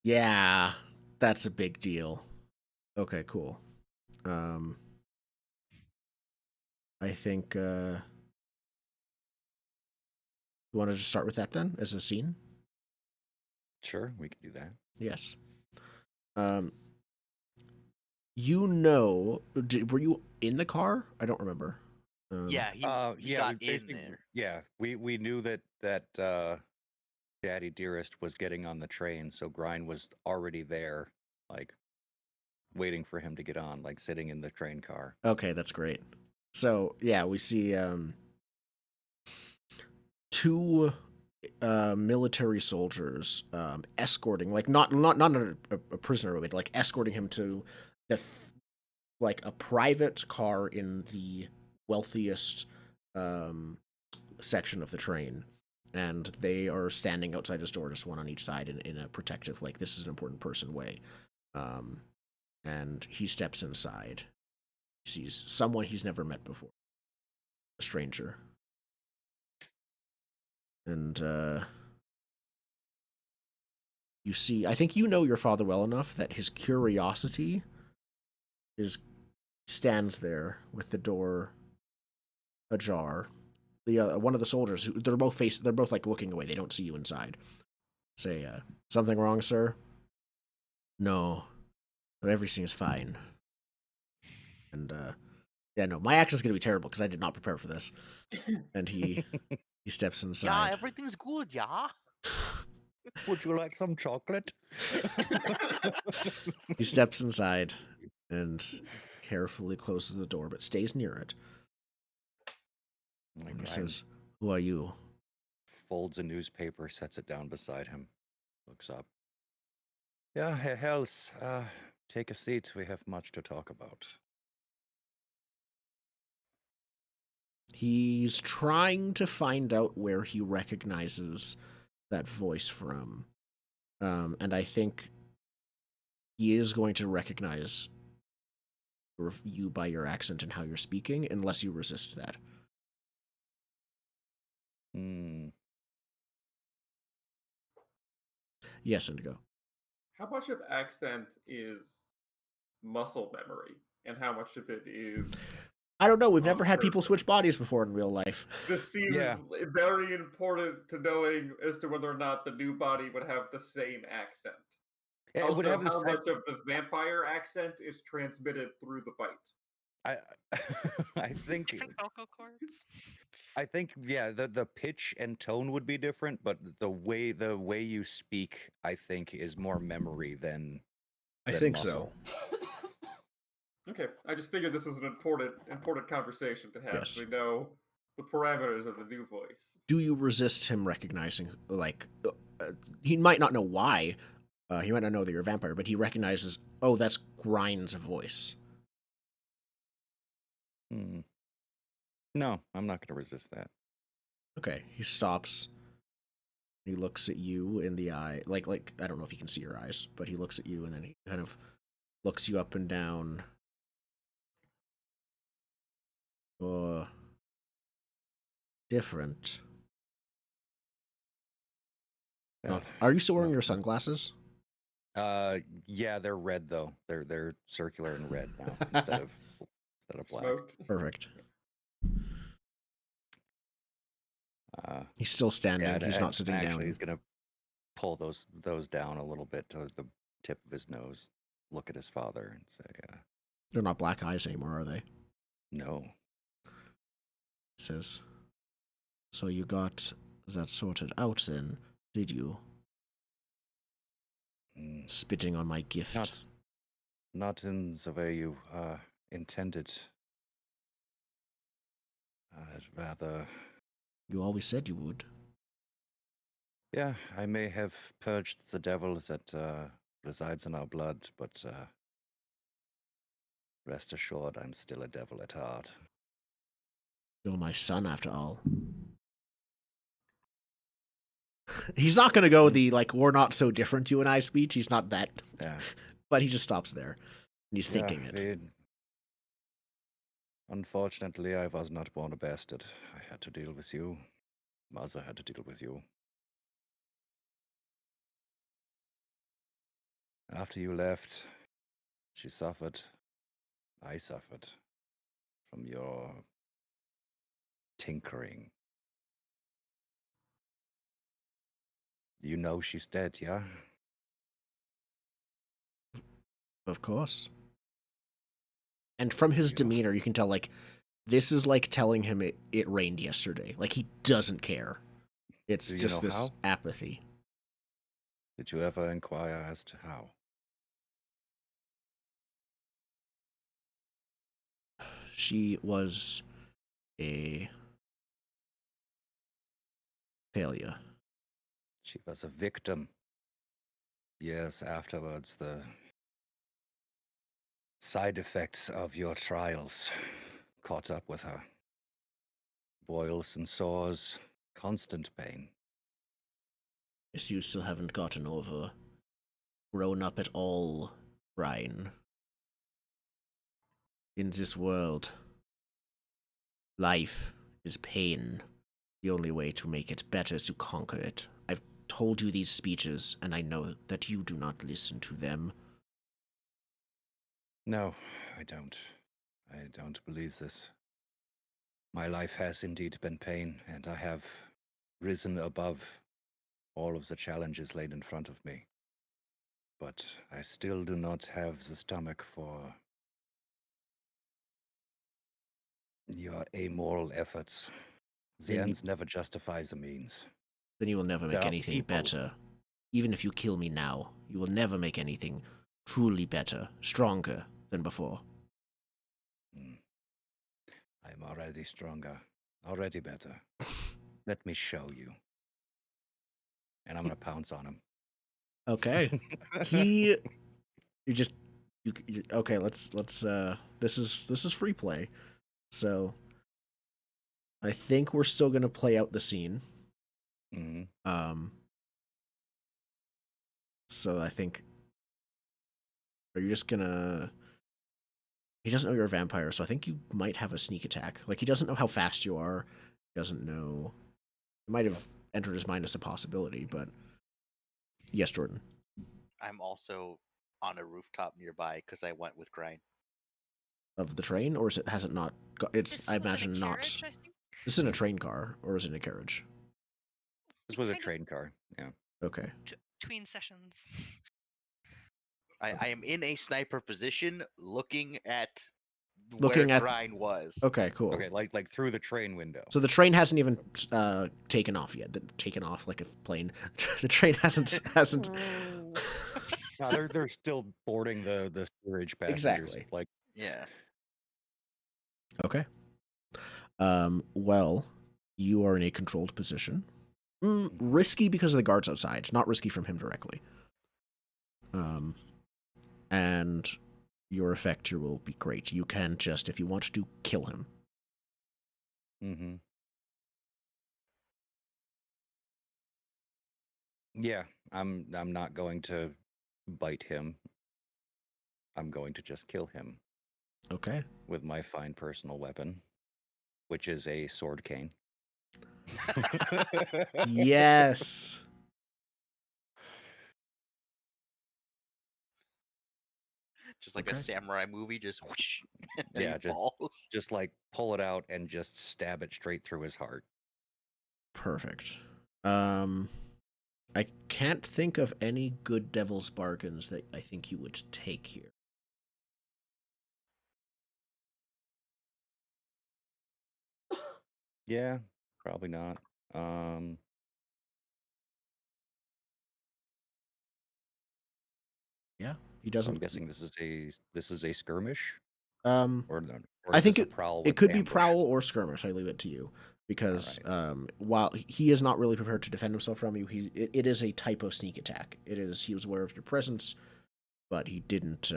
yeah. That's a big deal. Okay, cool. I think, you want to just start with that then, as a scene? Sure, we can do that. Yes. You know, were you in the car? I don't remember. Yeah, he got in there. Yeah, we knew that Daddy Dearest was getting on the train, so Grind was already there, like waiting for him to get on, like sitting in the train car. Okay, that's great. So yeah, we see 2 military soldiers escorting, like not a prisoner, but like escorting him to the like a private car in the wealthiest section of the train, and they are standing outside his door, just one on each side, in a protective, like, this is an important person way. And he steps inside. He sees someone he's never met before, a stranger. And you see, I think you know your father well enough that his curiosity stands there with the door ajar. The one of the soldiers, they're both like looking away. They don't see you inside. Say, something wrong, sir? No, but everything is fine. And yeah, no, my accent's gonna be terrible because I did not prepare for this. And he steps inside. Yeah, everything's good, yeah. Would you like some chocolate? He steps inside and carefully closes the door, but stays near it. And he says, "Who are you?" Folds a newspaper, sets it down beside him, looks up. Yeah, Herr Hels, take a seat. We have much to talk about. He's trying to find out where he recognizes that voice from. And I think he is going to recognize you by your accent and how you're speaking, unless you resist that. Yes, Indigo. How much of accent is muscle memory, and how much of it is... I don't know. We've never had people switch bodies before in real life. This seems very important to knowing as to whether or not the new body would have the same accent. It also, would have how much of the vampire accent is transmitted through the bite? I think different vocal cords. I think the pitch and tone would be different, but the way you speak, I think, is more memory than I think muscle. so. Okay, I just figured this was an important conversation to have. Yes. So we know the parameters of the new voice. Do you resist him recognizing, like, he might not know why, He might not know that you're a vampire, but he recognizes, oh, that's Grind's voice. No, I'm not going to resist that. Okay, he stops. He looks at you in the eye, like I don't know if he can see your eyes, but he looks at you and then he kind of looks you up and down. Different. Are you still wearing your sunglasses? Yeah, they're red though. They're circular and red now instead of black. Smoked. Perfect. He's still standing. Yeah, he's not sitting actually, down. he's gonna pull those down a little bit to the tip of his nose. Look at his father and say, They're not black eyes anymore, are they? "No." He says, so you got that sorted out then, did you? Spitting on my gift. Not in the way you intended. Rather. You always said you would. Yeah, I may have purged the devil that resides in our blood, but rest assured, I'm still a devil at heart. You're my son, after all. He's not going to go the, like, we're not so different, you and I speech. He's not that. Yeah. But he just stops there. And he's thinking it. Unfortunately, I was not born a bastard. I had to deal with you. Mother had to deal with you. After you left, she suffered. I suffered from your tinkering. You know she's dead, yeah? Of course. And from his demeanor, you can tell, like, this is like telling him it rained yesterday. Like, he doesn't care. It's just this apathy. Did you ever inquire as to how? She was a failure. She was a victim. Years afterwards, the side effects of your trials caught up with her. Boils and sores, constant pain. Guess you still haven't gotten over grown up at all, Ryan. In this world, life is pain. The only way to make it better is to conquer it. I've told you these speeches, and I know that you do not listen to them. No, I don't. I don't believe this. My life has indeed been pain, and I have risen above all of the challenges laid in front of me. But I still do not have the stomach for your amoral efforts. The ends never justify the means. Then you will never make anything better. Even if you kill me now, you will never make anything truly better, stronger than before. I'm already stronger, already better. Let me show you. And I'm gonna pounce on him. Okay. Okay, let's this is free play. So I think we're still gonna play out the scene. So I think, are you just gonna, he doesn't know you're a vampire, so I think you might have a sneak attack. Like, he doesn't know how fast you are. He doesn't know, it might have entered his mind as a possibility, but yes, Jordan. I'm also on a rooftop nearby because I went with Grind. Of the train, or has it not got, it's, I imagine not. Carriage, I think? This is in a train car, or is it in a carriage? This was a train car, yeah. Okay. Between sessions. I am in a sniper position looking at Looking where at Grind was. Okay, cool. Okay, like through the train window. So the train hasn't even taken off yet. Taken off like a plane. The train hasn't. No, they're still boarding the steerage passengers. Exactly. Like, yeah. Okay. Well, you are in a controlled position. Risky because of the guards outside. Not risky from him directly. And your effect here will be great. You can just, if you want to, kill him. Mm-hmm. Yeah, I'm not going to bite him. I'm going to just kill him Okay. with my fine personal weapon, which is a sword cane. Yes. Just like a Okay. samurai movie, just whoosh, and Yeah, he falls. just like pull it out and just stab it straight through his heart. Perfect. I can't think of any good devil's bargains that I think you would take here. Yeah, probably not. Yeah, he So I'm doesn't. guessing this is a skirmish, Um, or I is think this a prowl it with could be ambush? prowl or skirmish. I leave it to you because while he is not really prepared to defend himself from you, it is a type of sneak attack. He was aware of your presence, but he didn't.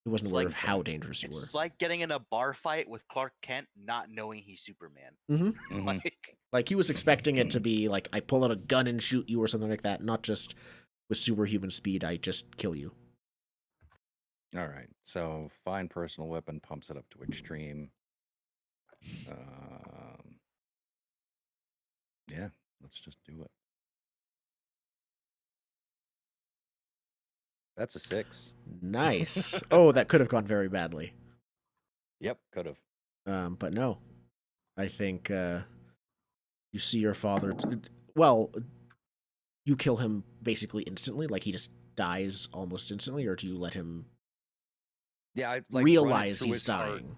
He wasn't It's aware like of how dangerous you were. It's like getting in a bar fight with Clark Kent, not knowing he's Superman. Mm-hmm. Mhm. Like he was expecting it to be like I pull out a gun and shoot you or something like that, not just with superhuman speed. I just kill you. All right. So fine personal weapon pumps it up to extreme. Yeah, let's just do it. That's a 6. Nice. Oh, that could have gone very badly. Yep, could have. But no. I think you see your father. Well, you kill him basically instantly, like he just dies almost instantly, or do you let him Yeah, I like run it realize through he's his heart. dying?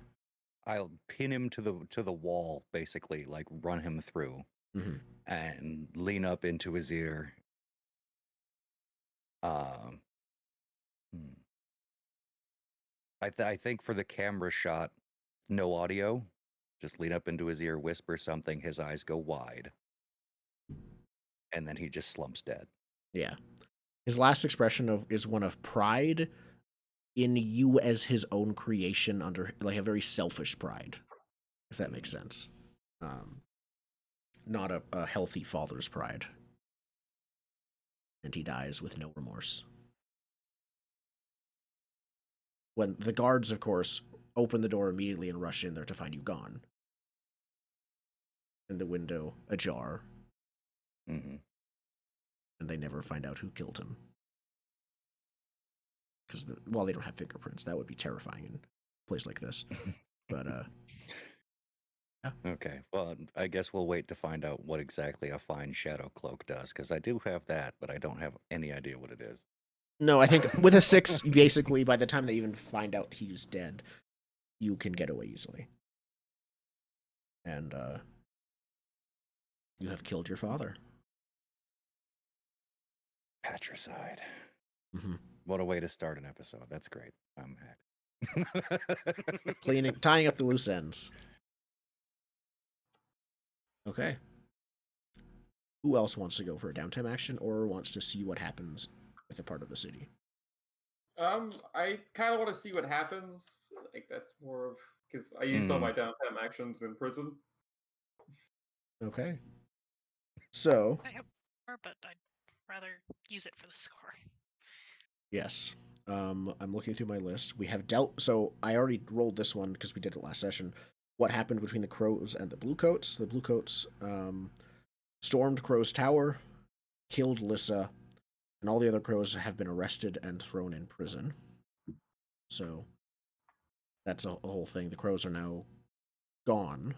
I'll pin him to the wall, basically, like run him through, Mm-hmm. and lean up into his ear. Um, hmm. I think for the camera shot, no audio. Just lean up into his ear, whisper something. His eyes go wide, and then he just slumps dead. Yeah. His last expression is one of pride in you as his own creation, under like a very selfish pride, if that makes sense. Not a healthy father's pride. And he dies with no remorse. When the guards, of course, open the door immediately and rush in there to find you gone. And the window ajar. Mm-hmm. And they never find out who killed him. Because, well, they don't have fingerprints. That would be terrifying in a place like this. But, yeah. Okay, well, I guess we'll wait to find out what exactly a fine shadow cloak does, because I do have that, but I don't have any idea what it is. No, I think with a 6, basically, by the time they even find out he's dead, you can get away easily. And, you have killed your father. Patricide. Mm-hmm. What a way to start an episode. That's great. I'm happy. Tying up the loose ends. Okay. Who else wants to go for a downtime action or wants to see what happens with a part of the city? I kind of want to see what happens. Like that's more of because I used all my downtime actions in prison. Okay. So I have more, but I'd rather use it for the score. yes. I'm looking through my list. We have dealt. So I already rolled this one because we did it last session. What happened between the Crows and the Bluecoats? The Bluecoats stormed Crow's tower, killed Lissa, and all the other Crows have been arrested and thrown in prison. So that's a whole thing. The Crows are now gone.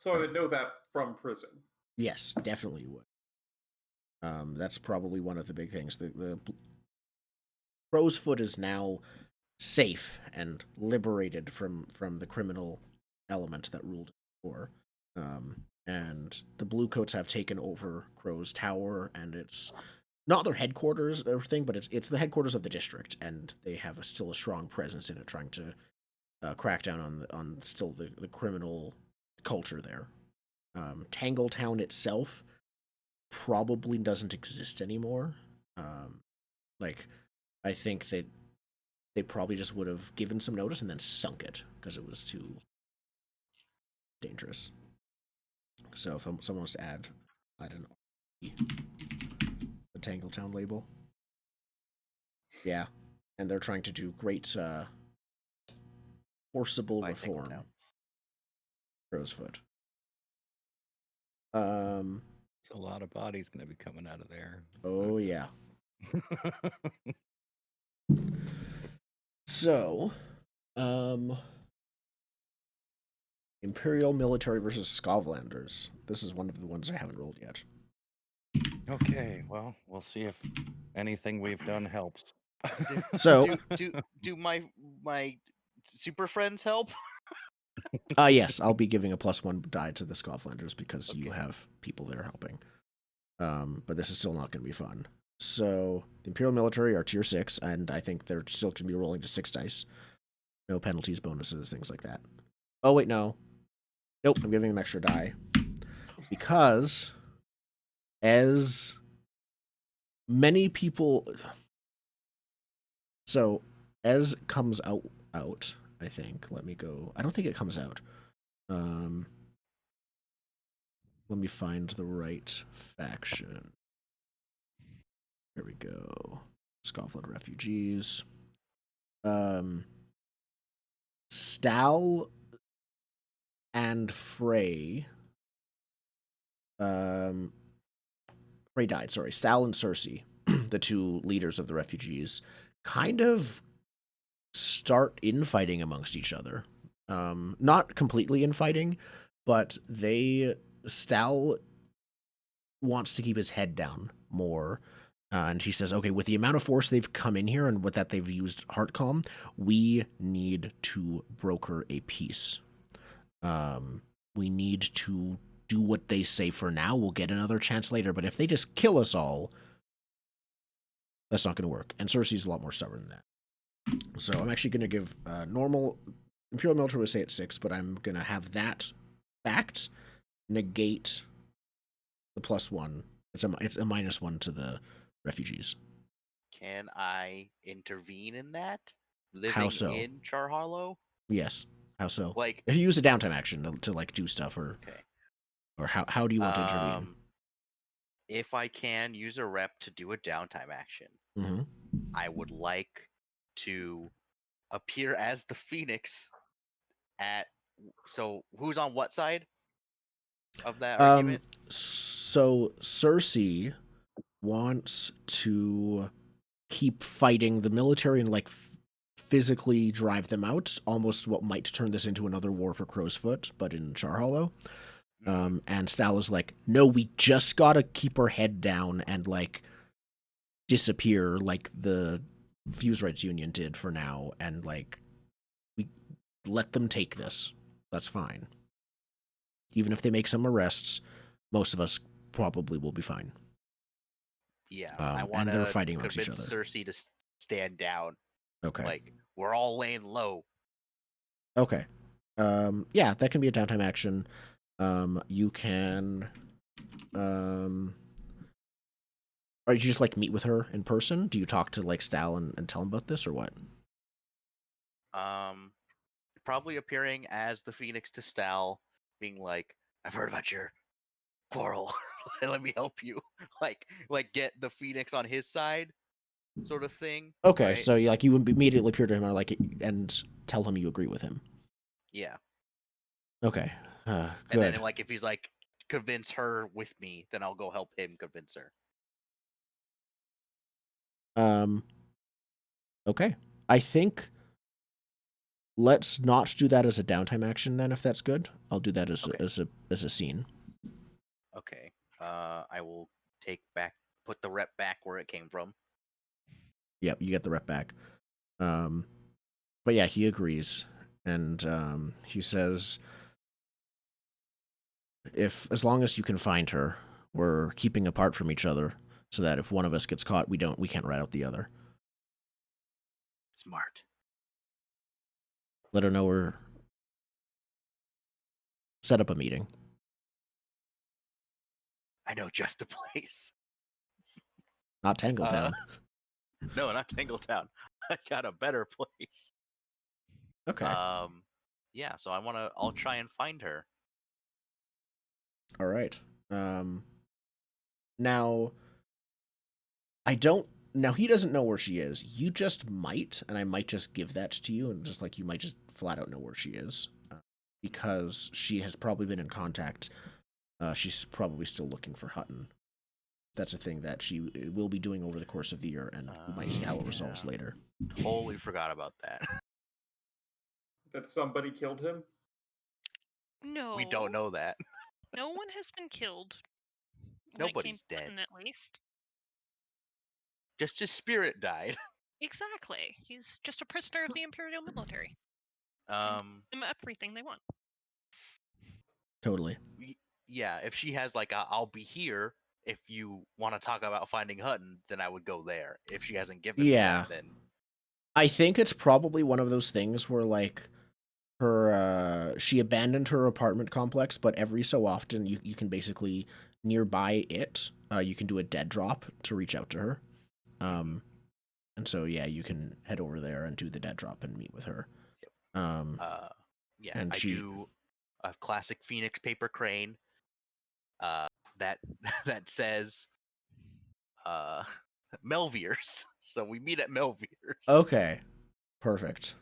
So I would know that from prison. Yes, definitely would. That's probably one of the big things. The Crow's Foot is now safe and liberated from the criminal element that ruled before. And the Bluecoats have taken over Crow's Tower, and it's not their headquarters or thing, but it's the headquarters of the district, and they have still a strong presence in it, trying to crack down on still the criminal culture there. Tangletown itself probably doesn't exist anymore. Like, I think that they probably just would have given some notice and then sunk it because it was too dangerous. So if someone wants to add, I don't know, the Tangletown label. Yeah, and they're trying to do great forcible By reform. Tangletown. Rosefoot. It's a lot of bodies going to be coming out of there. Oh yeah. So, Imperial military versus Skovlanders. This is one of the ones I haven't rolled yet. Okay, well, we'll see if anything we've done helps. So, do my super friends help? yes, I'll be giving a +1 die to the Skovlanders because you Okay. have people there helping. But this is still not going to be fun. So, the Imperial military are tier 6, and I think they're still going to be rolling to 6 dice. No penalties, bonuses, things like that. Oh, wait, no. Nope, I'm giving them extra die. Because, as many people... So, as comes out, I think. Let me go... I don't think it comes out. Let me find the right faction. Here we go. Scotland refugees. Stal and Frey. Frey died, sorry. Stal and Cersei, the two leaders of the refugees, kind of start infighting amongst each other. Not completely infighting, but Stal wants to keep his head down more. And he says, okay, with the amount of force they've come in here and with that they've used Heartcom, we need to broker a peace. We need to do what they say for now. We'll get another chance later, but if they just kill us all, that's not going to work. And Cersei's a lot more stubborn than that. So I'm actually going to give normal... Imperial military would say it's 6, but I'm going to have that fact negate the +1. It's a -1 to the refugees. Can I intervene in that? How Living so? in Char Hollow? Yes. How so? Like, if you use a downtime action to like do stuff, or okay. or how do you want to intervene? If I can use a rep to do a downtime action, Mm-hmm. I would like to appear as the Phoenix at. So who's on what side of that argument? So Cersei wants to keep fighting the military and like physically drive them out, almost what might turn this into another war for Crowsfoot, but in Char Hollow. And Stal is like, no, we just gotta keep our head down and like disappear like the Fusewrights Union did for now, and like we let them take this. That's fine. Even if they make some arrests, most of us probably will be fine. Yeah, I want and they're to fighting amongst each convince other. Cersei to stand down. Okay. Like, we're all laying low. Okay. Yeah, that can be a downtime action. You can, or you just like meet with her in person? Do you talk to like Stal and tell him about this, or what? Probably appearing as the Phoenix to Stal, being like, I've heard about your quarrel. Let me help you. Like get the Phoenix on his side, sort of thing. Okay, right? so you immediately appear to him and tell him you agree with him. Yeah. Okay. Good. And then like if he's like, convince her with me, then I'll go help him convince her. Okay. I think let's not do that as a downtime action then, if that's good. I'll do that as a scene. Okay. I will put the rep back where it came from. Yep, you get the rep back. But yeah, he agrees, and he says, as long as you can find her, we're keeping apart from each other, so that if one of us gets caught, we can't rat out the other. Smart. Let her know we're set up a meeting. I know just the place. Not Tangletown. No, not Tangletown. I got a better place. Okay. Yeah, so I'll try and find her. All right. Now, I don't. Now he doesn't know where she is. You just might, and I might just give that to you, and just like you might just flat out know where she is, because she has probably been in contact. She's probably still looking for Hutton. That's a thing that she will be doing over the course of the year, and we might see how it resolves Yeah. later. Totally forgot about that. That somebody killed him? No. We don't know that. No one has been killed. When it came Nobody's to dead. Hutton, at least. Just his spirit died. Exactly. He's just a prisoner of the Imperial military. Um, And everything they want. Totally. yeah, if she has like a I'll be here if you want to talk about finding Hutton, then I would go there. If she hasn't given me Yeah. that, then I think it's probably one of those things where like her she abandoned her apartment complex, but every so often you can basically nearby it, you can do a dead drop to reach out to her. And so yeah, you can head over there and do the dead drop and meet with her. yeah, and I she do a classic Phoenix paper crane that that says Melvier's. So we meet at Melvier's. Okay. Perfect.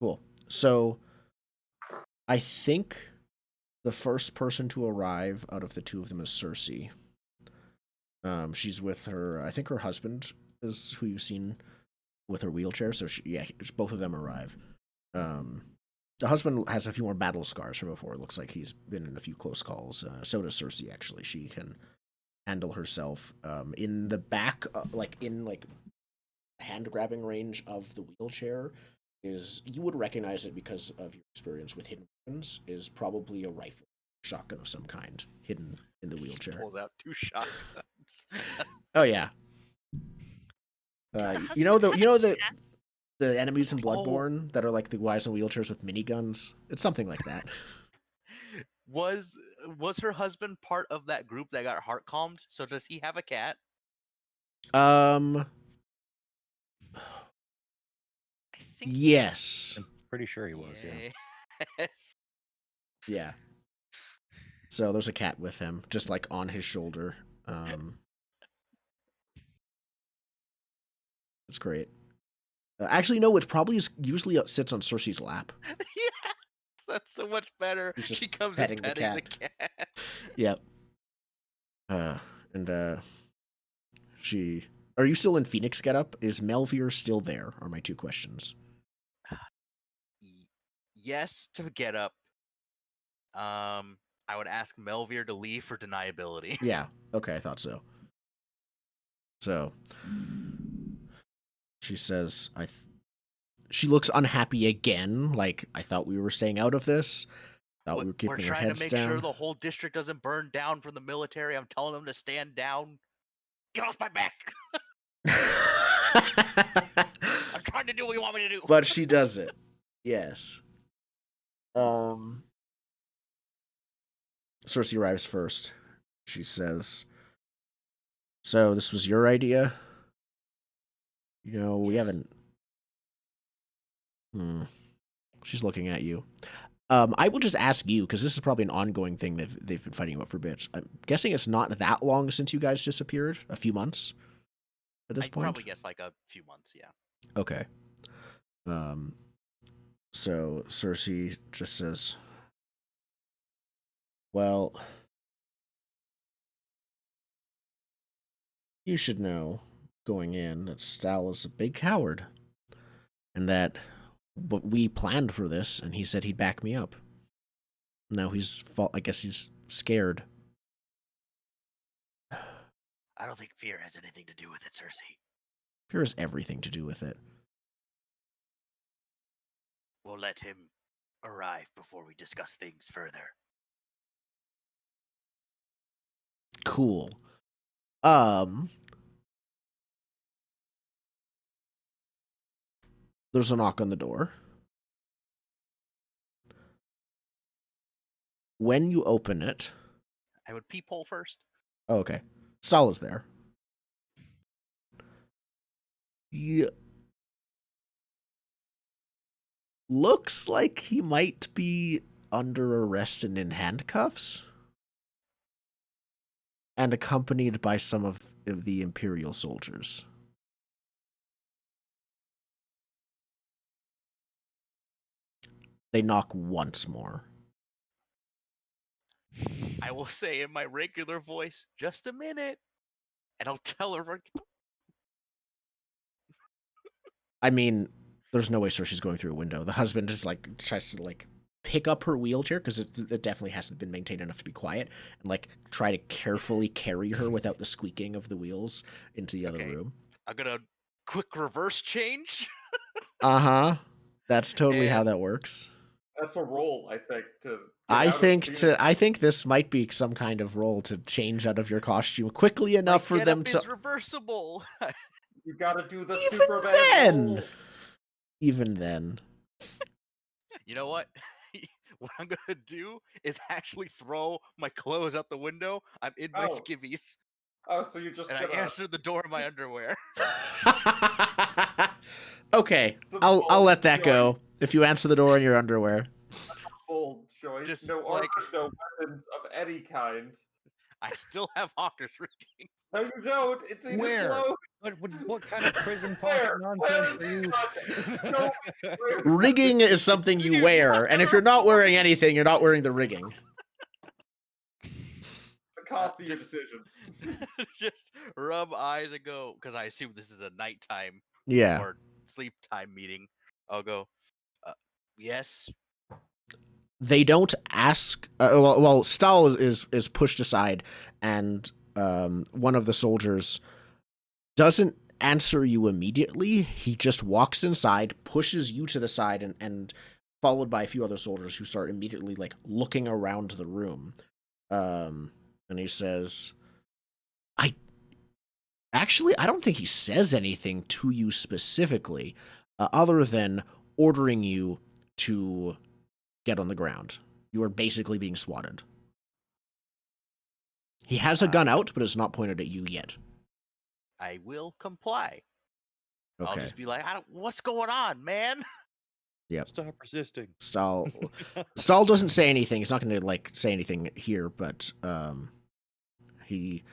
Cool. So I think the first person to arrive out of the two of them is Cersei. She's with her. I think her husband is who you've seen with her wheelchair. So both of them arrive. The husband has a few more battle scars from before. It looks like he's been in a few close calls. So does Cersei. Actually, she can handle herself. In the back, in hand grabbing range of the wheelchair, is you would recognize it because of your experience with hidden weapons. Is probably a rifle, shotgun of some kind, hidden in the wheelchair. She pulls out 2 shotguns. Oh yeah. You know the enemies in Bloodborne that are like the guys in wheelchairs with miniguns. It's something like that. Was her husband part of that group that got heart calmed? So does he have a cat? I think Yes. I'm pretty sure he was. Yeah. Yes. Yeah. So there's a cat with him, just like on his shoulder. It's great. Actually, no, it probably usually sits on Cersei's lap. Yes, that's so much better. He's just She comes petting in the petting the cat. Yep. And she. Are you still in Phoenix getup? Is Melvier still there? Are my two questions. Yes, to get up. I would ask Melvier to leave for deniability. Yeah. Okay, I thought so. So she says, she looks unhappy again. Like, I thought we were staying out of this. Thought we were keeping our trying heads to make down. sure the whole district doesn't burn down from the military. I'm telling them to stand down. Get off my back. I'm trying to do what you want me to do. But she does it. Yes. Cersei arrives first. She says, "So this was your idea? You know, we Yes. haven't." She's looking at you. I will just ask you, because this is probably an ongoing thing they've been fighting about for bits. I'm guessing it's not that long since you guys disappeared. A few months at this I'd point. probably guess like a few months. Yeah. Okay. So Cersei just says, "Well, you should know going in that Stal is a big coward, and that we planned for this, and he said he'd back me up. Now I guess he's scared." I don't think fear has anything to do with it, Cersei. Fear has everything to do with it. We'll let him arrive before we discuss things further. Cool. There's a knock on the door. When you open it, I would peephole first. oh, okay, Stahl is there. He looks like he might be under arrest and in handcuffs, and accompanied by some of the Imperial soldiers. They knock once more. I will say in my regular voice, just a minute. And I'll tell her. I mean, there's no way Cersei's going through a window. The husband just like tries to like pick up her wheelchair because it definitely hasn't been maintained enough to be quiet, and like try to carefully carry her without the squeaking of the wheels into the other room. I'm gonna quick reverse change. Uh-huh. That's totally how And- that works. That's a roll, I think. I think this might be some kind of role to change out of your costume quickly enough for them to. Is reversible. You gotta do the Even Superman then! roll. Even then. You know what? What I'm gonna do is actually throw my clothes out the window. I'm in my Oh. skivvies, Oh, so you're just and gonna I answer the door in my underwear. Okay, The I'll bold let that choice. go. If you answer the door in your underwear. bold choice. Just, No armor, like- no weapons of any kind. I still have hawker's rigging. No, you don't. It's in Where? your clothes. What kind of prison pocket Where? nonsense Where are you? No, Rigging is something you wear, and if you're not wearing anything, you're not wearing the rigging. the cost of your Just- decision. Just rub eyes and go, because I assume this is a nighttime Yeah. or sleep time meeting. I'll go, yes. They don't ask. Well, Stahl is pushed aside, and one of the soldiers doesn't answer you immediately. He just walks inside, pushes you to the side, and followed by a few other soldiers who start immediately like looking around the room. And he says, I don't think he says anything to you specifically, other than ordering you to get on the ground. You are basically being swatted. He has a gun out, but it's not pointed at you yet. I will comply. I'll Okay. just be like, what's going on, man? Stop resisting. Stahl doesn't say anything. He's not going to like say anything here, but he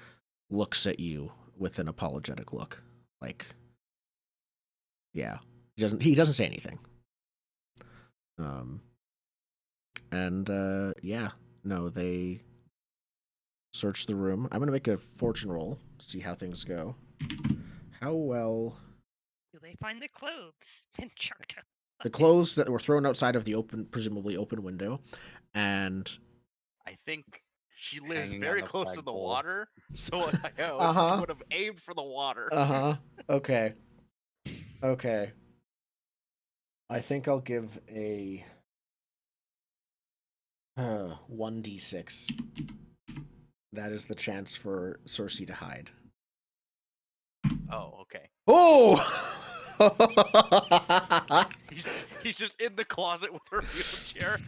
looks at you with an apologetic look. Like, yeah, he doesn't say anything. Yeah, no, they search the room. I'm gonna make a fortune roll to see how things go. How well Do they find the clothes and chucked up? the clothes that were thrown outside of the presumably open window, and I think she lives Hanging very on a close to the flagpole. water, so I Uh-huh. would have aimed for the water. Okay. I think I'll give a 1d6. That is the chance for Cersei to hide. Oh, okay. Oh! He's just in the closet with her wheelchair.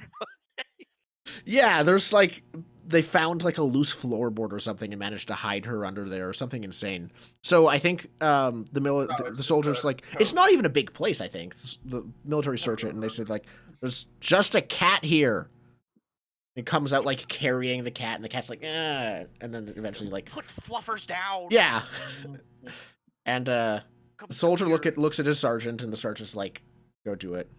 Yeah, there's like they found like a loose floorboard or something and managed to hide her under there or something insane. So I think the soldiers like it's not even a big place. I think the military search it and they said like there's just a cat here. It comes out like carrying the cat and the cat's like and then eventually like Put fluffers down. yeah. And Come the soldier here. looks at his sergeant and the sergeant's like go do it.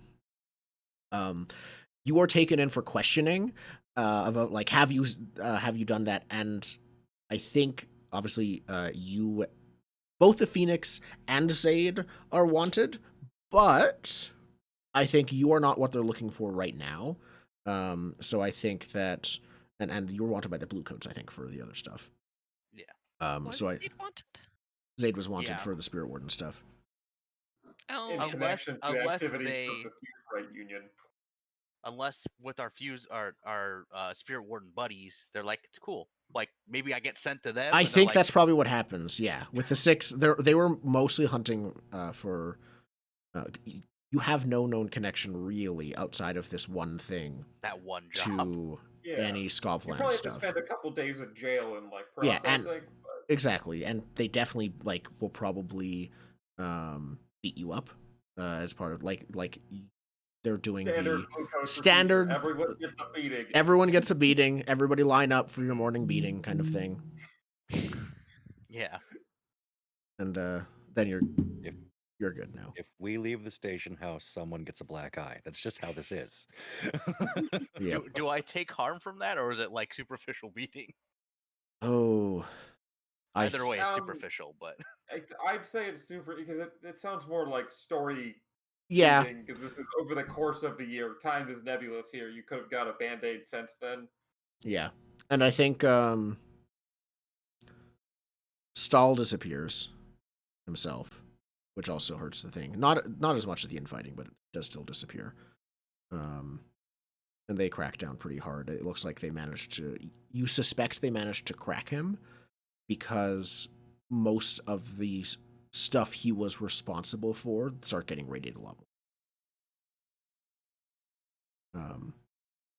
You are taken in for questioning about like have you done that, and I think obviously you both the Phoenix and Zaid are wanted, but I think you are not what they're looking for right now. So I think that and you were wanted by the Bluecoats, I think, for the other stuff. Yeah. Was So it wanted? Zaid was wanted Yeah. for the Spirit Warden stuff. Oh, In Unless- connection to unless activities they- of the Fusewright Union. Unless with our Spirit Warden buddies, they're like, it's cool. Like maybe I get sent to them. I and they're think like, that's probably what happens. Yeah, with the 6, they were mostly hunting for. You have no known connection really outside of this one thing that one job. to any You Scotland probably have to stuff. spend a couple days in jail and like Yeah, processing. and exactly, and they definitely like will probably beat you up as part of like they're doing Standard the code procedure. standard. Everyone gets a beating. Everyone gets a beating. Everybody line up for your morning beating, kind of thing. Yeah. And then If you're good now. if we leave the station house, someone gets a black eye. That's just how this is. Yeah. Do I take harm from that, or is it like superficial beating? Oh, Either way, it's Um, superficial. But I'd say it's super because it sounds more like story yeah, beating because this is over the course of the year. Time is nebulous here. You could have got a band-aid since then. yeah, and I think Stahl disappears himself, which also hurts the thing. Not as much as the infighting, but it does still disappear. And they crack down pretty hard. It looks like they managed to. You suspect they managed to crack him because most of the stuff he was responsible for start getting radiated a lot more.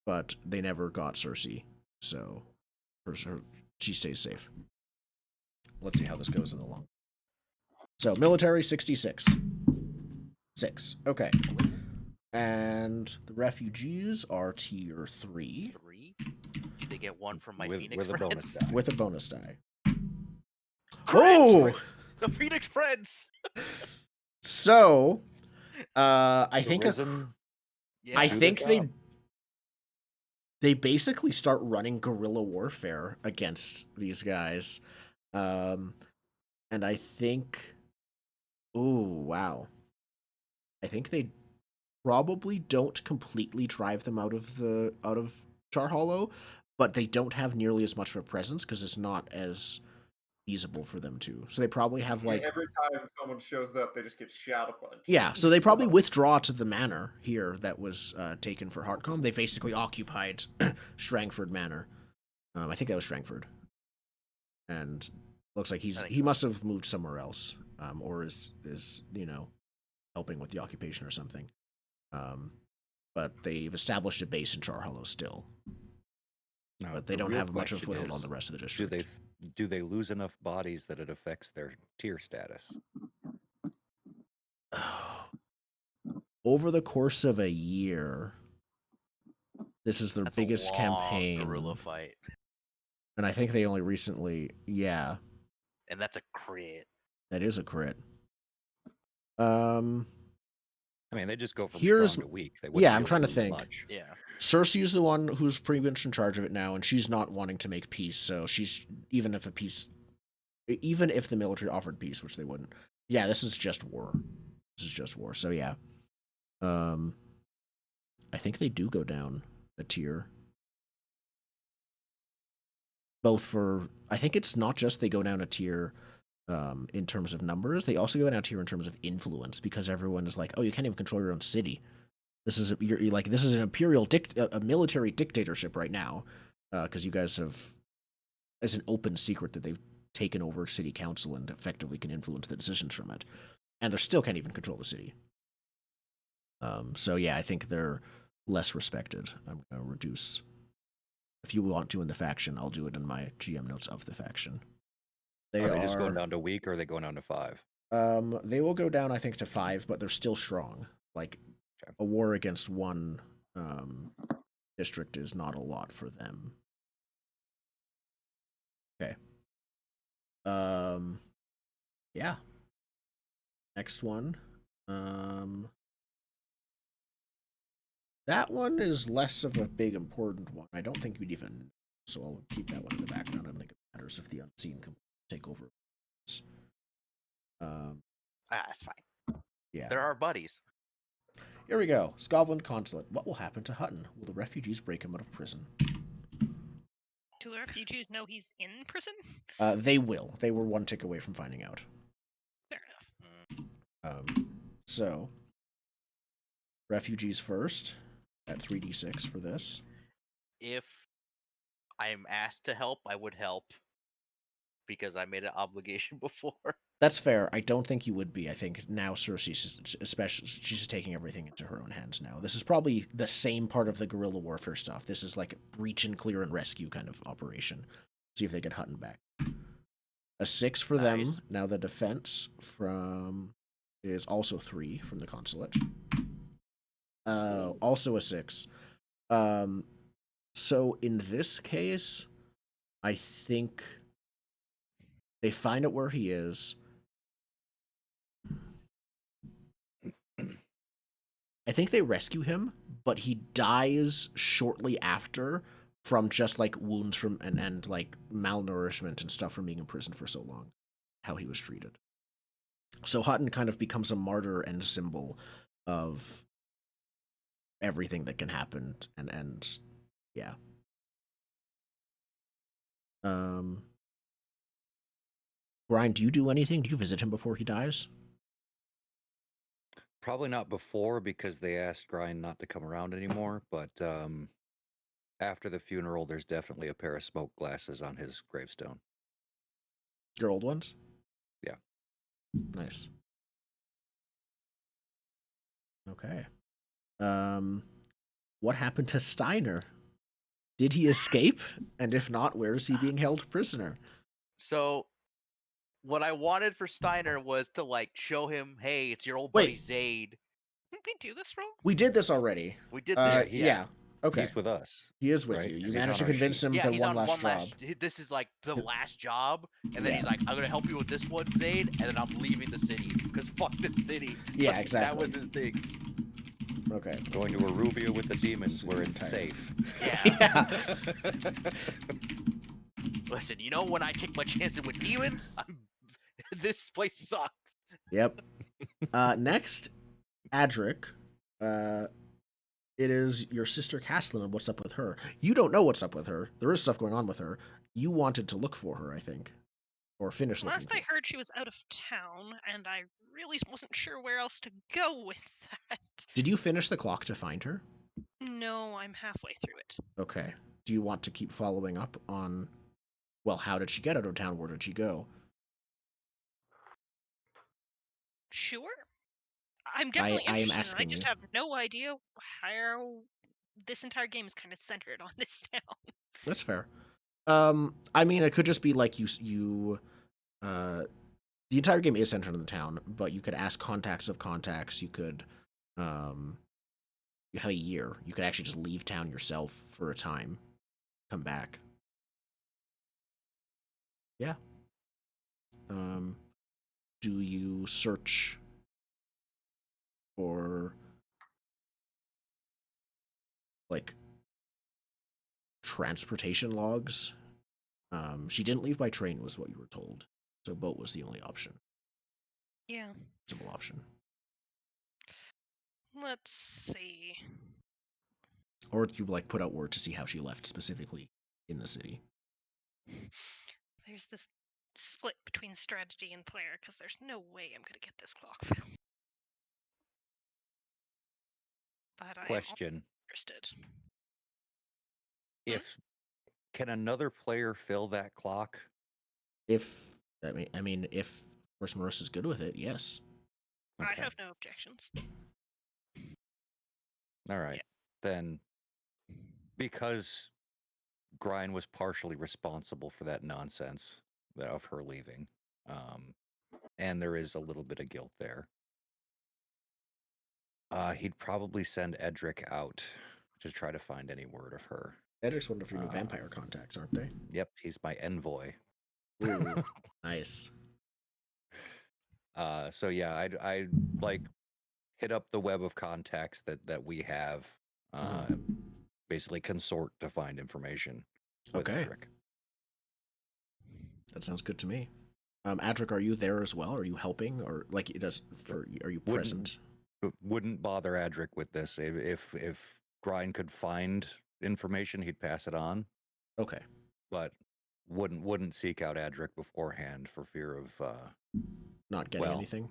But they never got Cersei, so she stays safe. Let's see how this goes in the long. So military 66. 6. Okay. And the refugees are tier 3. 3. Did they get one from my with, Phoenix with a friends? bonus die. With a bonus die. Crit! Oh! The Phoenix friends. So, I think Risen, Yeah. I do their think job. they basically start running guerrilla warfare against these guys. And I think oh, wow. I think they probably don't completely drive them out of Char Hollow, but they don't have nearly as much of a presence because it's not as feasible for them to. So they probably have like Every time someone shows up, they just get shot a bunch. yeah. So they probably withdraw to the manor here that was taken for Heartcom. They basically occupied Strangford Manor. I think that was Strangford, and looks like he must have moved somewhere else, or is helping with the occupation or something. But they've established a base in Char Hollow still. No, But they the don't real have much of a question foothold on is, the rest of the district. do they lose enough bodies that it affects their tier status? Over the course of a year, this is their That's biggest a long campaign. guerrilla fight, And I think they only recently, yeah, and that's a crit. that is a crit. I mean, they just go from Here's- strong to weak. They yeah, wouldn't I'm really trying to lose think. much. Yeah. Cersei's the one who's pretty much in charge of it now, and she's not wanting to make peace. So she's even if the military offered peace, which they wouldn't. Yeah, this is just war. So yeah, I think they do go down a tier. Both for, I think it's not just they go down a tier in terms of numbers. They also go down a tier in terms of influence because everyone is like, oh, you can't even control your own city. This is you're like this is an imperial a military dictatorship right now because you guys have, it's an open secret that they've taken over city council and effectively can influence the decisions from it, and they still can't even control the city. So yeah, I think they're less respected. I'm gonna reduce. If you want to in the faction, I'll do it in my GM notes of the faction. Are they just going down to weak, or are they going down to 5? They will go down, I think, to 5, but they're still strong. Like a war against one district is not a lot for them. Okay. Yeah. Next one. That one is less of a big important one. I don't think you'd even. So I'll keep that one in the background. I don't think it matters if the unseen can take over. That's fine. Yeah. They're our buddies. Here we go. Scotland Consulate. What will happen to Hutton? Will the refugees break him out of prison? Do the refugees know he's in prison? They will. They were one tick away from finding out. Fair enough. So, refugees first at 3d6 for this. If I'm asked to help, I would help. because I made an obligation before. That's fair. I don't think you would be. I think now Cersei's, especially, she's taking everything into her own hands now. This is probably the same part of the guerrilla warfare stuff. This is like breach and clear and rescue kind of operation. See if they get Hutton back. A 6 for them. Nice. Now the defense from is also 3 from the consulate. Also a 6. So in this case, I think they find out where he is. I think they rescue him, but he dies shortly after from just like wounds from and like malnourishment and stuff from being imprisoned for so long. How he was treated. So Hutton kind of becomes a martyr and symbol of everything that can happen and yeah. Brian, do you do anything? Do you visit him before he dies? Probably not before because they asked Grind not to come around anymore, but after the funeral, there's definitely a pair of smoke glasses on his gravestone. Your old ones? Yeah. Nice. Okay. What happened to Steiner? Did he escape? And if not, where is he being held prisoner? So what I wanted for Steiner was to like show him, hey, it's your old Wait. buddy Zaid. Didn't we do this roll? We did this already. We did Uh, this. yeah. Okay. He's with us. He is with right? you. You He's managed to on our convince sheet. him Yeah, to he's one on last one job. last. This is like the last job, and then Yeah. he's like, "I'm gonna help you with this one, Zaid," and then I'm leaving the city because fuck this city. Yeah, Like, exactly. That was his thing. Okay. Going to Aruvia with the demons where it's safe. Yeah. Yeah. Listen, you know when I take my chances with demons, this place sucks. Yep. Next, Adric. It is your sister Caslin and what's up with her. You don't know what's up with her. There is stuff going on with her. You wanted to look for her, I think. Or finish looking Last for I her. heard, she was out of town, and I really wasn't sure where else to go with that. Did you finish the clock to find her? No, I'm halfway through it. Okay. Do you want to keep following up on, well, how did she get out of town? Where did she go? Sure. I'm definitely I am interested, and I asking just you. have no idea how this entire game is kind of centered on this town. That's fair. I mean, it could just be like the entire game is centered on the town, but you could ask contacts of contacts. You could, you have a year. You could actually just leave town yourself for a time, come back. Yeah. Do you search for like transportation logs? She didn't leave by train, was what you were told. So boat was the only option. Yeah. Simple option. Let's see. Or you like put out word to see how she left specifically in the city. There's this split between strategy and player, because there's no way I'm going to get this clock filled. But I am Question. interested. If can another player fill that clock? If if of course Marissa's good with it, yes. I Okay. have no objections. All right. Then because Grind was partially responsible for that nonsense of her leaving. And there is a little bit of guilt there. He'd probably send Edric out to try to find any word of her. Edric's one of your new vampire contacts, aren't they? Yep, he's my envoy. Ooh, nice. So yeah, I'd like hit up the web of contacts that we have. Basically consort to find information with Okay. Edric. That sounds good to me. Adric, are you there as well? Are you helping, or like it does for? Are you present? Wouldn't bother Adric with this. If Grind could find information, he'd pass it on. Okay. But wouldn't seek out Adric beforehand for fear of Not getting anything.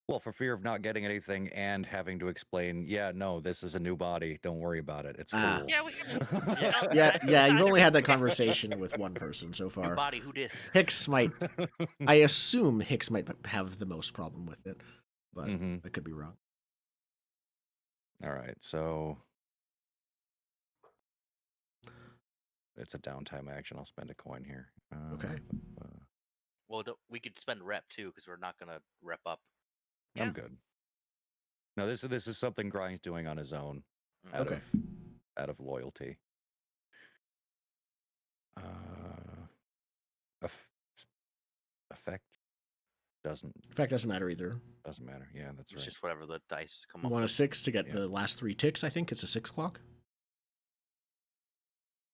Well, for fear of not getting anything and having to explain, yeah, no, this is a new body. Don't worry about it. It's Ah. cool. Yeah, we haven't Yeah. dealt with Yeah, that yeah. You've side of only had that it. conversation with one person so New far. body, who dis? Hicks might. I assume Hicks might have the most problem with it, but Mhm. I could be wrong. All right, so it's a downtime action. I'll spend a coin here. Okay. Well, we could spend rep too because we're not gonna rep up. Yeah. I'm good. No, this is something Grind's doing on his own, out Okay. of loyalty. Effect doesn't Effect doesn't matter either. matter. Yeah, that's It's right. just whatever the dice come You up want a with. 6 to get Yeah. the last 3 ticks, I think. It's a 6 o'clock.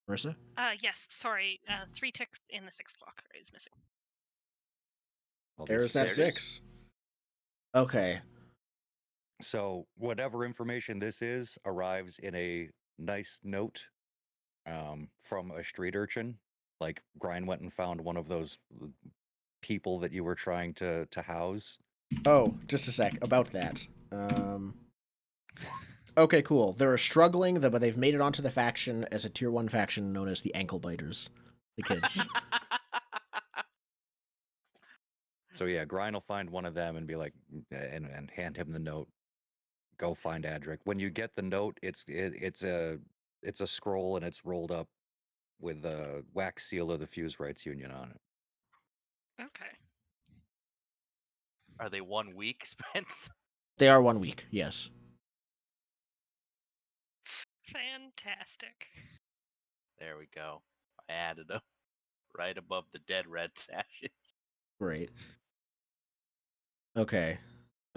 Marissa? Yes, sorry. 3 ticks in the 6 o'clock is missing. I'll do There's that There it is. 6. Okay. So whatever information this is arrives in a nice note from a street urchin. Like Grind went and found one of those people that you were trying to house. Oh, just a sec. About that. Okay, cool. They're struggling, but they've made it onto the faction as a tier 1 faction known as the Ankle Biters. The kids. So yeah, Grind will find one of them and be like, and hand him the note. Go find Adric. When you get the note, it's a scroll and it's rolled up with the wax seal of the Fusewrights Union on it. Okay. Are they 1 week, Spence? They are 1 week, yes. Fantastic. There we go. I added them right above the dead red sashes. Great. Okay.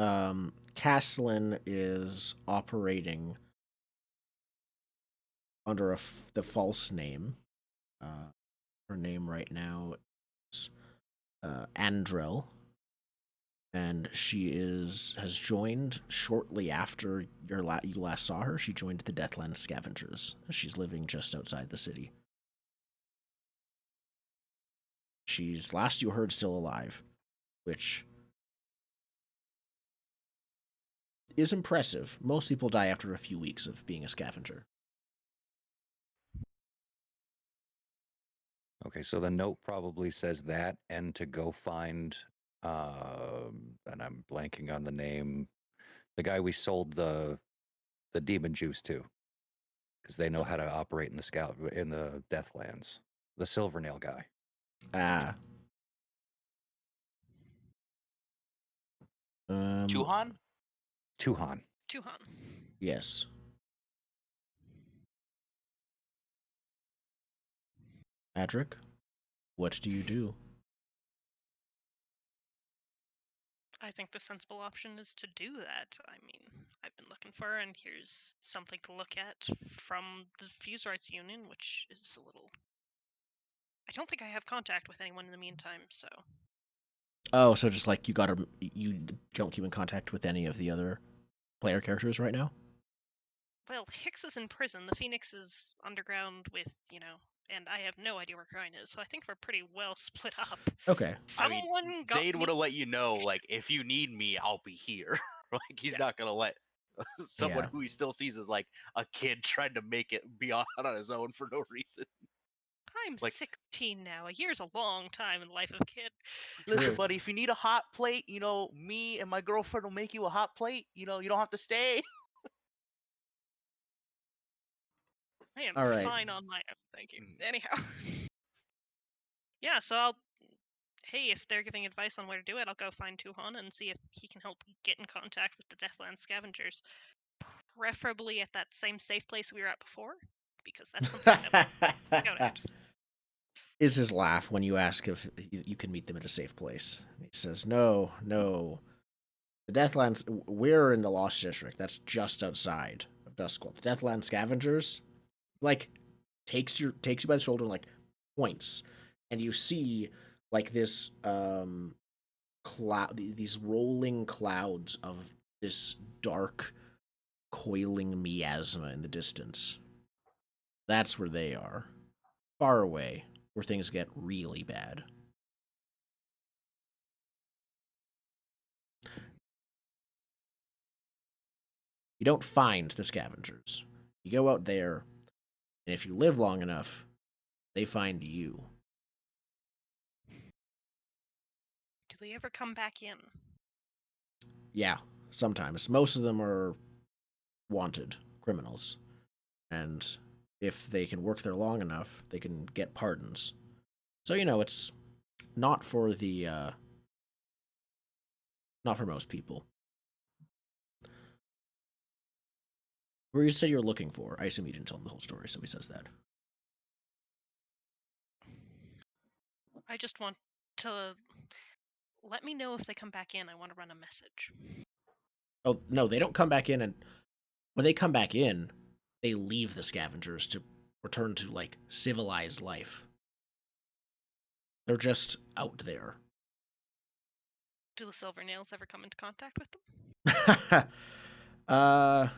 Caslin is operating under the false name. Her name right now is Andrel, and she has joined shortly after you last saw her. She joined the Deathland Scavengers. She's living just outside the city. She's last you heard still alive, which is impressive. Most people die after a few weeks of being a scavenger. Okay, so the note probably says that, and to go find, and I'm blanking on the name, the guy we sold the demon juice to, because they know how to operate in the Deathlands. The Silvernail guy. Ah. Chuhan? Tuhan. Chuhan. Yes. Adric, what do you do? I think the sensible option is to do that. I mean, I've been looking for her, and here's something to look at from the Fusewrights Union, which is a little. I don't think I have contact with anyone in the meantime, so. Oh, so just like you don't keep in contact with any of the other player characters right now? Well, Hicks is in prison. The Phoenix is underground with, and I have no idea where Grine is, so I think we're pretty well split up. Okay. I mean, Someone got Zayd me. would have let you know, like, if you need me, I'll be here. Like, he's not gonna let someone Yeah. who he still sees as like a kid trying to make it be on his own for no reason. I'm like- 16 now. A year's a long time in the life of a kid. Listen, True. buddy, if you need a hot plate, me and my girlfriend will make you a hot plate. You don't have to stay. I am All right. fine on my own, thank you. Anyhow. Yeah, so hey, if they're giving advice on where to do it, I'll go find Tuhan and see if he can help get in contact with the Deathland Scavengers. Preferably at that same safe place we were at before, because that's something that go ahead. Is his laugh when you ask if you can meet them at a safe place. He says, No. The Deathlands, we're in the Lost District. That's just outside of Duskwall. The Deathland Scavengers, like, takes you by the shoulder and, like, points. And you see, like, this these rolling clouds of this dark, coiling miasma in the distance. That's where they are. Far away, where things get really bad. You don't find the scavengers. You go out there, and if you live long enough, they find you. Do they ever come back in? Yeah, sometimes. Most of them are wanted criminals. And if they can work there long enough, they can get pardons. So, it's not for not for most people. Where you say you're looking for? I assume you didn't tell him the whole story, so he says that. I just want to let me know if they come back in. I want to run a message. Oh, no, they don't come back in, and when they come back in, they leave the scavengers to return to, civilized life. They're just out there. Do the Silver Nails ever come into contact with them?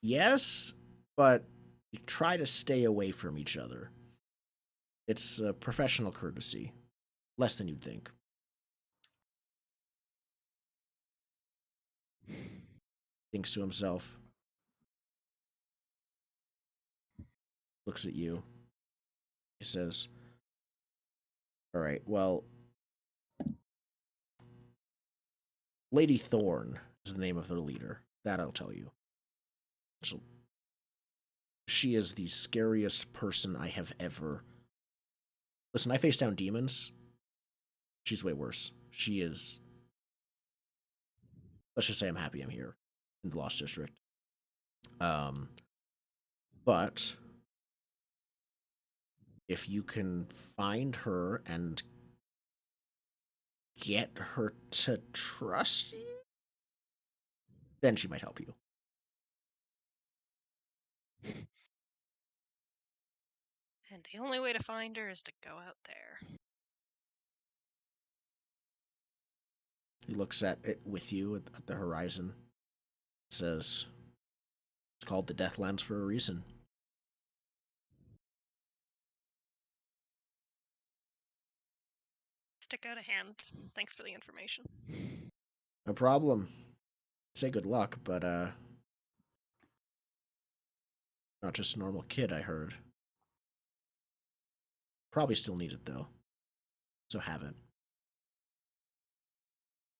Yes, but you try to stay away from each other. It's a professional courtesy. Less than you'd think. Thinks to himself. Looks at you. He says, all right, well, Lady Thorn is the name of their leader. That I'll tell you. So, she is the scariest person I have ever... Listen, I face down demons. She's way worse. She is... Let's just say I'm happy I'm here in the Lost District. But if you can find her and get her to trust you, then she might help you. And the only way to find her is to go out there. He looks at it with you at the horizon. Says, it's called the Deathlands for a reason. Stick out a hand. Thanks for the information. No problem. Say good luck, but not just a normal kid, I heard. Probably still need it though. So have it.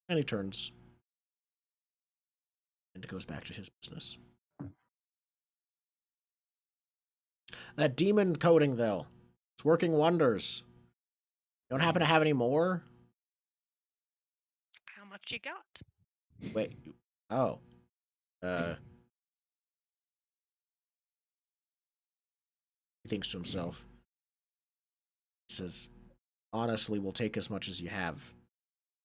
And he turns and goes back to his business. That demon coating though, it's working wonders. You don't happen to have any more? How much you got? Wait. Oh. He thinks to himself. He says, honestly, we'll take as much as you have.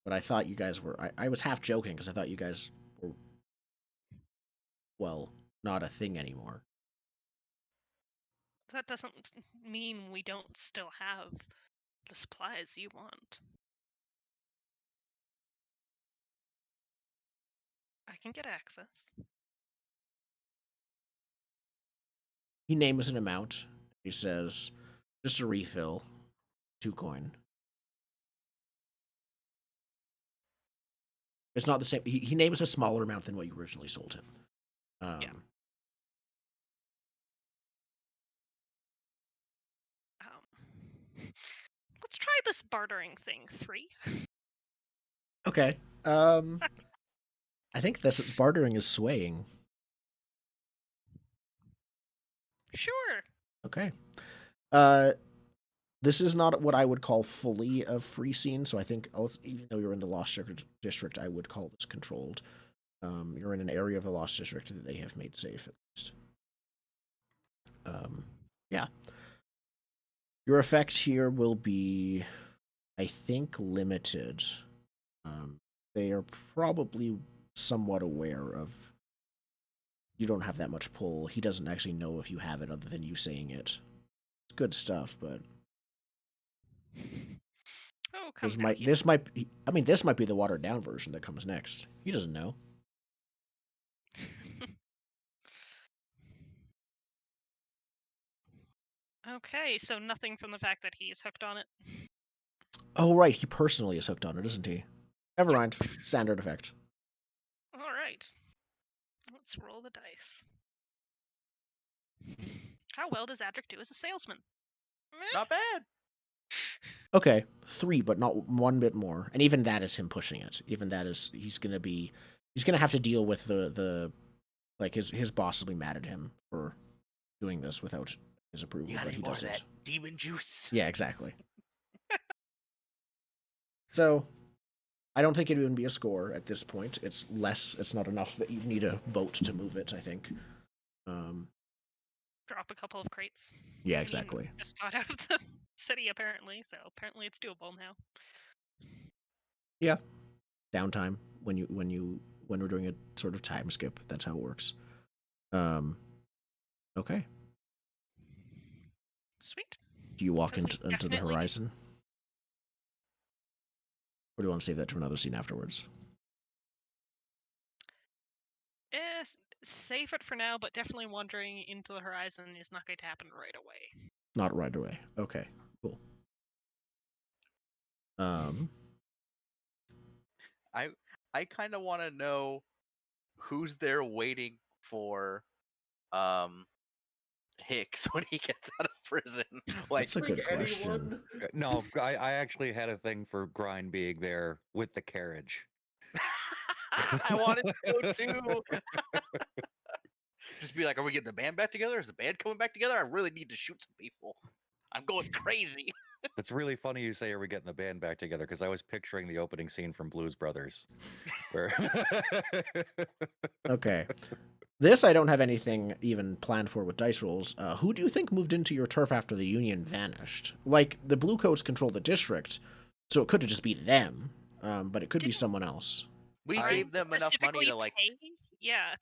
But I thought you guys were... I was half joking because I thought you guys were... Well, not a thing anymore. That doesn't mean we don't still have the supplies you want. I can get access. He names an amount. He says, just a refill. 2 coin. It's not the same. He names a smaller amount than what you originally sold him. Yeah. Let's try this bartering thing. 3. Okay. I think this bartering is swaying. Sure. Okay. This is not what I would call fully a free scene, so I think even though you're in the Lost District, I would call this controlled. You're in an area of the Lost District that they have made safe, at least. Yeah. Your effect here will be, I think, limited. They are probably somewhat aware of you don't have that much pull. He doesn't actually know if you have it other than you saying it. It's good stuff, but Oh, come this back. this might be the watered down version that comes next. He doesn't know. Okay, so nothing from the fact that he's hooked on it. Oh right, he personally is hooked on it, isn't he? Never mind. Standard effect. All right. Let's roll the dice. How well does Adric do as a salesman? Meh. Not bad. Okay, 3, but not one bit more. And even that is him pushing it. Even that is he's gonna have to deal with the like his boss will be mad at him for doing this without his approval, You got but any he more of does that it. demon juice? Yeah, exactly. So I don't think it'd even be a score at this point. It's not enough that you need a boat to move it, I think. Drop a couple of crates. Yeah, I mean, exactly. just got out of the city apparently, so apparently it's doable now. Yeah. Downtime when we're doing a sort of time skip. That's how it works. Okay. Sweet. Do you walk Because we into the definitely- horizon? Or do you want to save that to another scene afterwards? Save it for now, but definitely wandering into the horizon is not going to happen right away. Not right away. Okay, cool. I kind of want to know who's there waiting for Hicks when he gets out of prison. Like, That's a good question. Anyone? No, I actually had a thing for Grind being there with the carriage. I wanted to go too. Just be like, are we getting the band back together? Is the band coming back together? I really need to shoot some people. I'm going crazy. It's really funny you say, "Are we getting the band back together?" Because I was picturing the opening scene from Blues Brothers. Where Okay. This I don't have anything even planned for with dice rolls. Who do you think moved into your turf after the Union vanished? Like, the Bluecoats control the district, so it could have just be them, but it could be someone else. We I- gave them enough money Specifically to like. pay,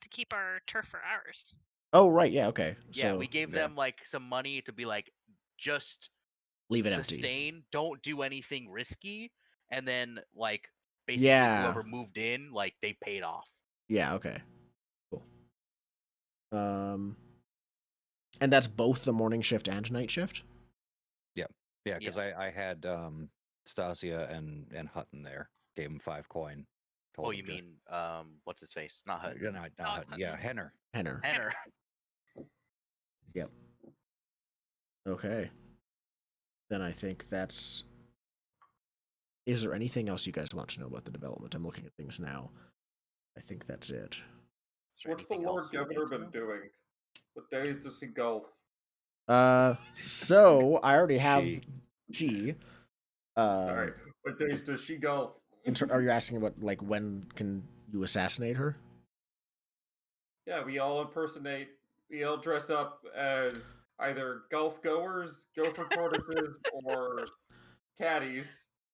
to keep our turf for ours. Oh, right, yeah, okay. Yeah, So we gave yeah. them like some money to be like, just leave it empty. sustain, don't do anything risky, and then like basically Yeah. whoever moved in, like they paid off. Yeah, okay. Cool. And that's both the morning shift and night shift? Yeah, because I had Stasia and Hutton there. Gave him 5 coin. Told Oh, him you to- mean what's his face? Not Hutton. Yeah, not Hutton. Yeah, Henner. Henner. Henner. Yep. Okay. Then I think that's... Is there anything else you guys want to know about the development? I'm looking at things now. I think that's it. Is there What's the anything Lord else you Governor need to been know? doing? What days does he golf? So I already have She. Sorry, what days does she golf? Are you asking about like when can you assassinate her? Yeah, we all impersonate. We all dress up as either golf goers, gopher tortoises, or caddies.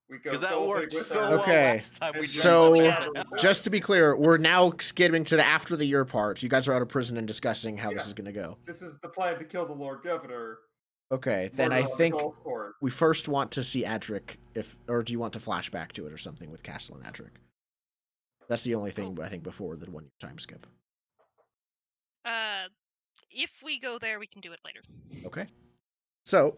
We go Because that golfing worked with so her. well Okay, last time we so did Yeah. that. just to be clear, we're now skimming to the after the year part. You guys are out of prison and discussing how this Yeah. is going to go. This is the plan to kill the Lord Governor. Okay, then murder I on the think golf course. we first want to see Adric, or do you want to flash back to it or something with Castle and Adric? That's the only thing I think before the 1 year time skip. If we go there, we can do it later. Okay. So,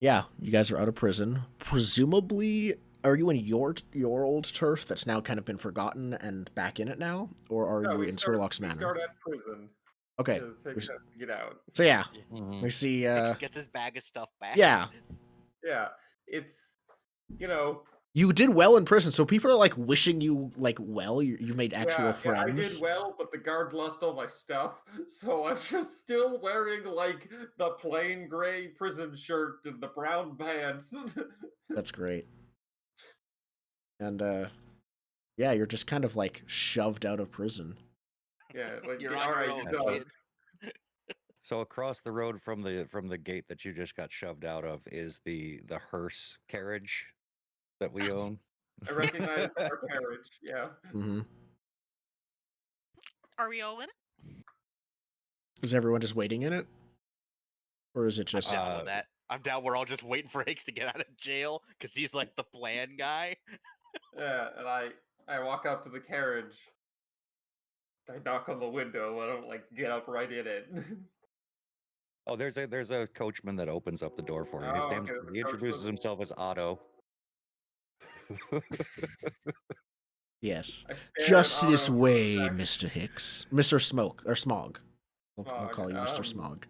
yeah, you guys are out of prison. Presumably, are you in your old turf that's now kind of been forgotten and back in it now, or are No, you we in start- Sherlock's We Manor? start at prison. Okay. Because Hicks has to get out. So yeah, Mhm. we see. Hicks gets his bag of stuff back. Yeah, Yeah, it's you did well in prison, so people are like wishing you like well. You made actual yeah, friends. I did well, but the guard lost all my stuff, so I'm just still wearing like the plain gray prison shirt and the brown pants. That's great. And yeah, you're just kind of like shoved out of prison. Yeah, like You're on all your right, own, you're done. kid. So across the road from the gate that you just got shoved out of is the hearse carriage that we own. I recognize our carriage. Yeah. Mm-hmm. Are we all in it? Is everyone just waiting in it, or is it I'm just? down with that. I'm down. We're all just waiting for Hicks to get out of jail because he's like the plan guy. Yeah, and I walk up to the carriage. I knock on the window. I don't like get up right in it. Oh, there's a coachman that opens up the door for you. Oh, okay, the He introduces coachman. himself as Otto. Yes. I stare Just at this Otto way, back- Mr. Hicks. Mr. Smoke or Smog. I'll Smog, call you Mr. Smog.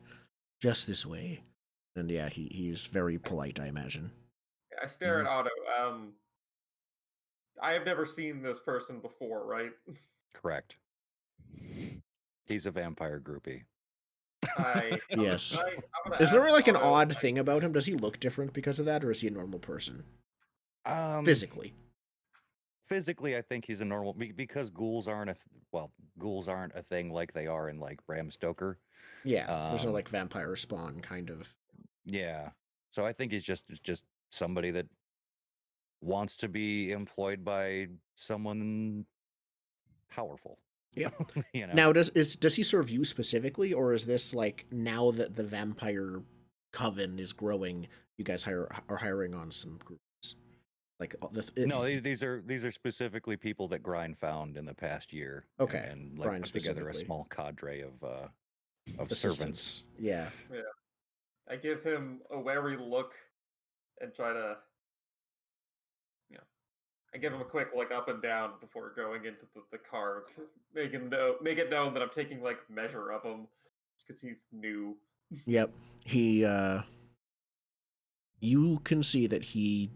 Just this way. And yeah, he's very polite, I imagine. I stare at Otto. I have never seen this person before, right? Correct. He's a vampire groupie. Yes. I'm gonna Is there ask like an Otto, odd thing about him? Does he look different because of that, or is he a normal person? Physically. Physically, I think he's a normal because ghouls aren't ghouls aren't a thing like they are in like Bram Stoker. Yeah. There's no like vampire spawn kind of. Yeah. So I think he's just somebody that wants to be employed by someone powerful. Yeah. You know. Now, does he serve you specifically, or is this like now that the vampire coven is growing, you guys are hiring on some groups? Like No, these are specifically people that Grind found in the past year. Okay, and like Grind put together a specifically. small cadre of servants. Assistants. Yeah. Yeah. I give him a wary look and try to, I give him a quick look up and down before going into the car, make it known that I'm taking like measure of him, because he's new. Yep. You can see that he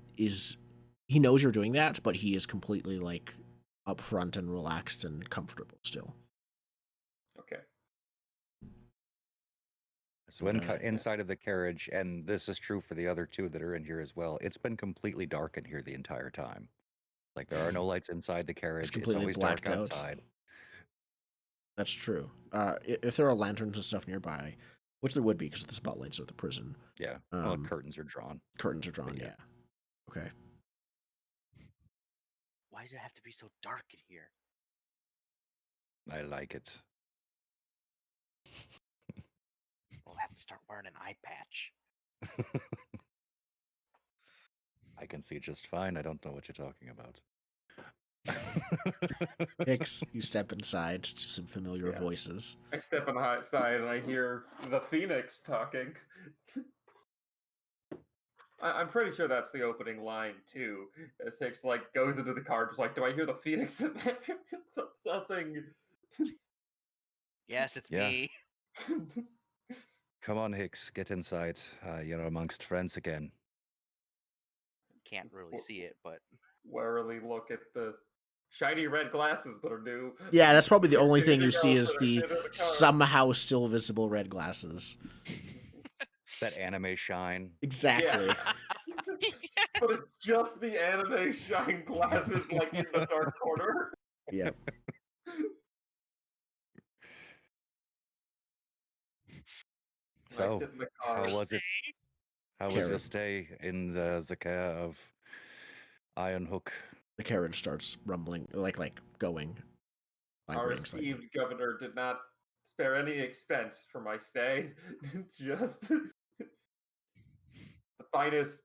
knows you're doing that, but he is completely like upfront and relaxed and comfortable still. Okay. So inside of the carriage, and this is true for the other two that are in here as well, it's been completely dark in here the entire time. Like there are no lights inside the carriage. completely always blacked dark out. outside. That's true. If there are lanterns and stuff nearby, which there would be because of the spotlights of the prison. Yeah. Well, curtains are drawn. Curtains are drawn, yeah. yeah. Okay. Why does it have to be so dark in here? I like it. We'll have to start wearing an eye patch. I can see just fine. I don't know what you're talking about. Hicks, you step inside to some familiar voices. I step inside and I hear the Phoenix talking. I'm pretty sure that's the opening line too. As Hicks like goes into the car, just like, do I hear the Phoenix in there? Something. Yes, it's Yeah. me. Come on, Hicks, get inside. You're amongst friends again. Can't really see it, but Warily look at the shiny red glasses that are new. Yeah, that's probably the only thing you see is Into the car. somehow still visible red glasses. That anime shine. Exactly. Yeah. But it's just the anime shine glasses, like in the dark corner. Yep. So, sit in the car. how was it? How was your stay in the care of Iron Hook? The carriage starts rumbling, like going. Our esteemed governor did not spare any expense for my stay. Just the finest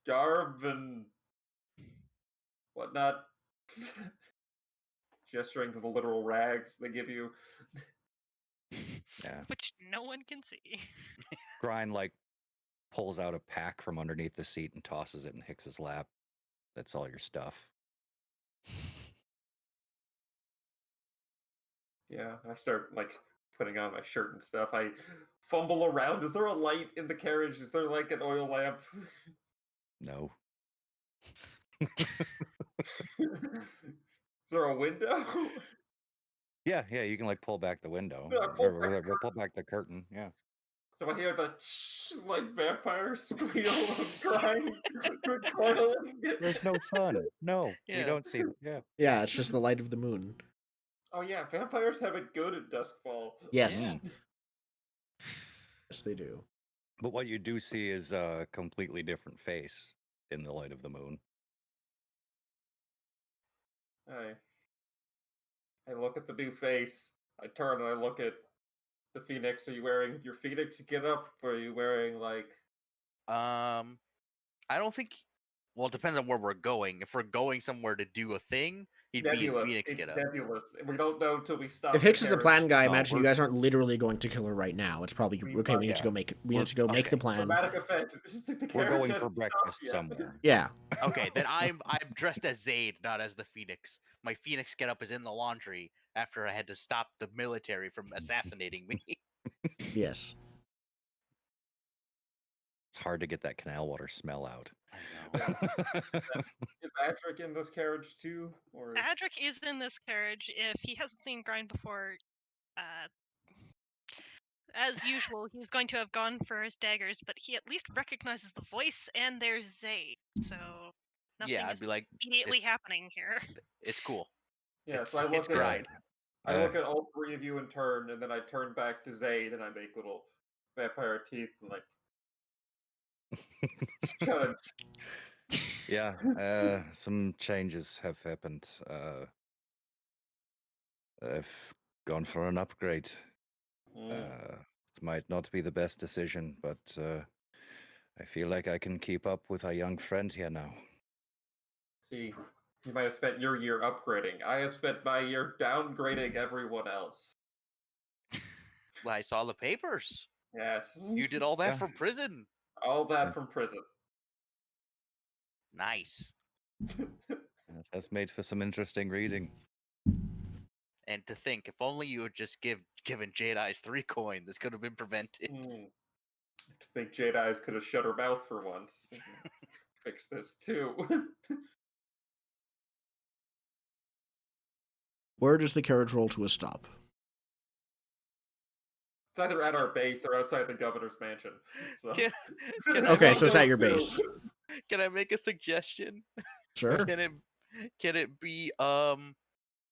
garb and whatnot. Gesturing to the literal rags they give you. Yeah. Which no one can see. Grind like pulls out a pack from underneath the seat and tosses it in Hicks's lap. That's all your stuff. Yeah, I start like putting on my shirt and stuff. I fumble around. Is there a light in the carriage? Is there like an oil lamp? No. Is there a window? Yeah, you can like pull back the window. Yeah, Or pull back the curtain. Yeah. So I hear the like vampire squeal of grind recoiling. There's no sun. No, Yeah. you don't see. Yeah. Yeah, it's just the light of the moon. Oh yeah, vampires have it good at duskfall. Yes. Mm. Yes, they do. But what you do see is a completely different face in the light of the moon. I look at the new face. I turn and I look at the Phoenix. Are you wearing your Phoenix get up, or are you wearing like? I don't think Well, it depends on where we're going. If we're going somewhere to do a thing, he'd be in Nebulous. Phoenix It's get up. nebulous. We don't know until we stop. If Hicks is the plan guy, No, imagine you we're- guys aren't literally going to kill her right now. It's probably okay. We need to Yeah. go make. We We're- need to go make okay. the plan. Dramatic effect. The We're carriage going for hasn't stopped breakfast yet. somewhere. Yeah. Okay, then I'm dressed as Zayd, not as the Phoenix. My Phoenix getup is in the laundry after I had to stop the military from assassinating me. Yes. It's hard to get that canal water smell out. I know. Is Adric in this carriage too, or is... Adric is in this carriage. If he hasn't seen Grind before, as usual, he's going to have gone for his daggers, but he at least recognizes the voice, and there's Zayd, so nothing Yeah, I'd is be like, immediately it's- happening here. it's cool. Yeah, It's, so I it's look at grind. I look at all three of you in turn, and then I turn back to Zayd, and I make little vampire teeth, and like, kind of Yeah, some changes have happened. I've gone for an upgrade. It might not be the best decision, but I feel like I can keep up with our young friend here now. See, you might have spent your year upgrading. I have spent my year downgrading everyone else. Well, I saw the papers. Yes, You did all that Yeah. from prison. all that from prison. Nice. That's made for some interesting reading. And to think, if only you had just given Jade Eyes 3 coin, this could have been prevented. I think Jade Eyes could have shut her mouth for once. Fix this too. Where does the carriage roll to a stop? It's either at our base or outside the governor's mansion. So. Can- can I Okay, make so it's at your Those base. two. Can I make a suggestion? Sure. Can it be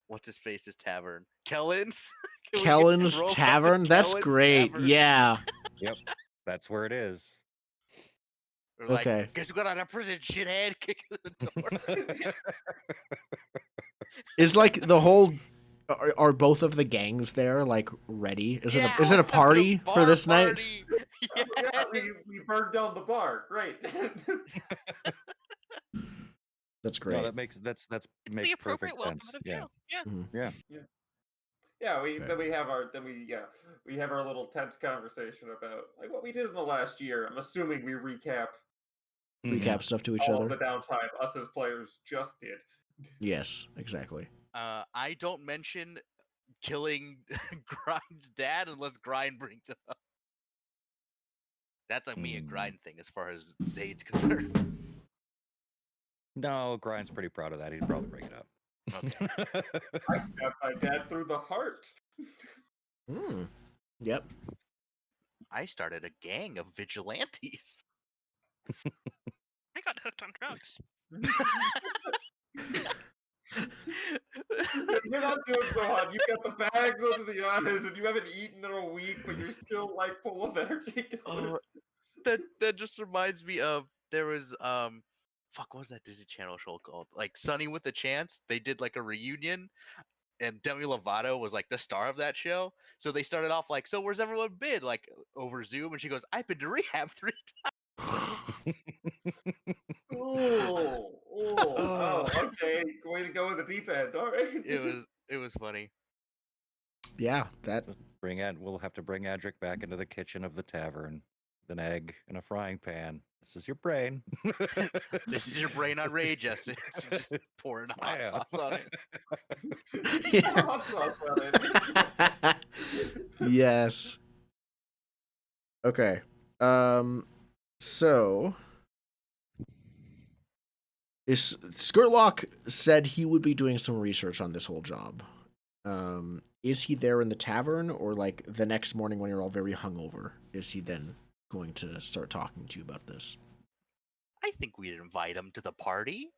what's his face's tavern? Kellen's? Can we Kellen's roll up to Tavern? That's Kellen's great. Tavern? Yeah. That's where it is. We're like, Okay. guess we got out of prison, shithead, kick in the door. Is like the whole. Are both of the gangs there, like, ready? Is it Yeah, a, is it we're a having party for bar this night? party. Yeah, we Yes. burned down the bar. Great. That's No, great. that makes It's the makes appropriate perfect welcome sense. at a Yeah. jail. Yeah. Yeah, Okay. then we have our little tense conversation about like what we did in the last year. I'm assuming we recap Mhm. Recap stuff to each all other. of the downtime us as players just did. Yes, exactly. I don't mention killing Grind's dad unless Grind brings it up. That's a me and Grind thing as far as Zayd's concerned. No, Grind's pretty proud of that. He'd probably bring it up. I stabbed my dad through the heart. Hmm. Yep. I started a gang of vigilantes. I got hooked on drugs. You're not doing so hot. You got the bags under the eyes, and you haven't eaten in a week, but you're still like full of energy. Oh, that just reminds me of there was fuck, what was that Disney Channel show called? Like Sunny with a Chance. They did like a reunion, and Demi Lovato was like the star of that show. So they started off like, "So where's everyone been?" Like over Zoom, and she goes, "I've been to rehab 3 times." Oh, okay. Way to go with the deep end. All right. It was funny. Yeah, that. We'll have to bring Adric back into the kitchen of the tavern. With an egg in a frying pan. This is your brain. This is your brain on Rage Essence. Just pouring hot Slam. sauce on it. Yeah. Hot sauce on it. Yes. Okay. So is Skirlock said he would be doing some research on this whole job. Is he there in the tavern, or like the next morning when you're all very hungover? Is he then going to start talking to you about this? I think we'd invite him to the party.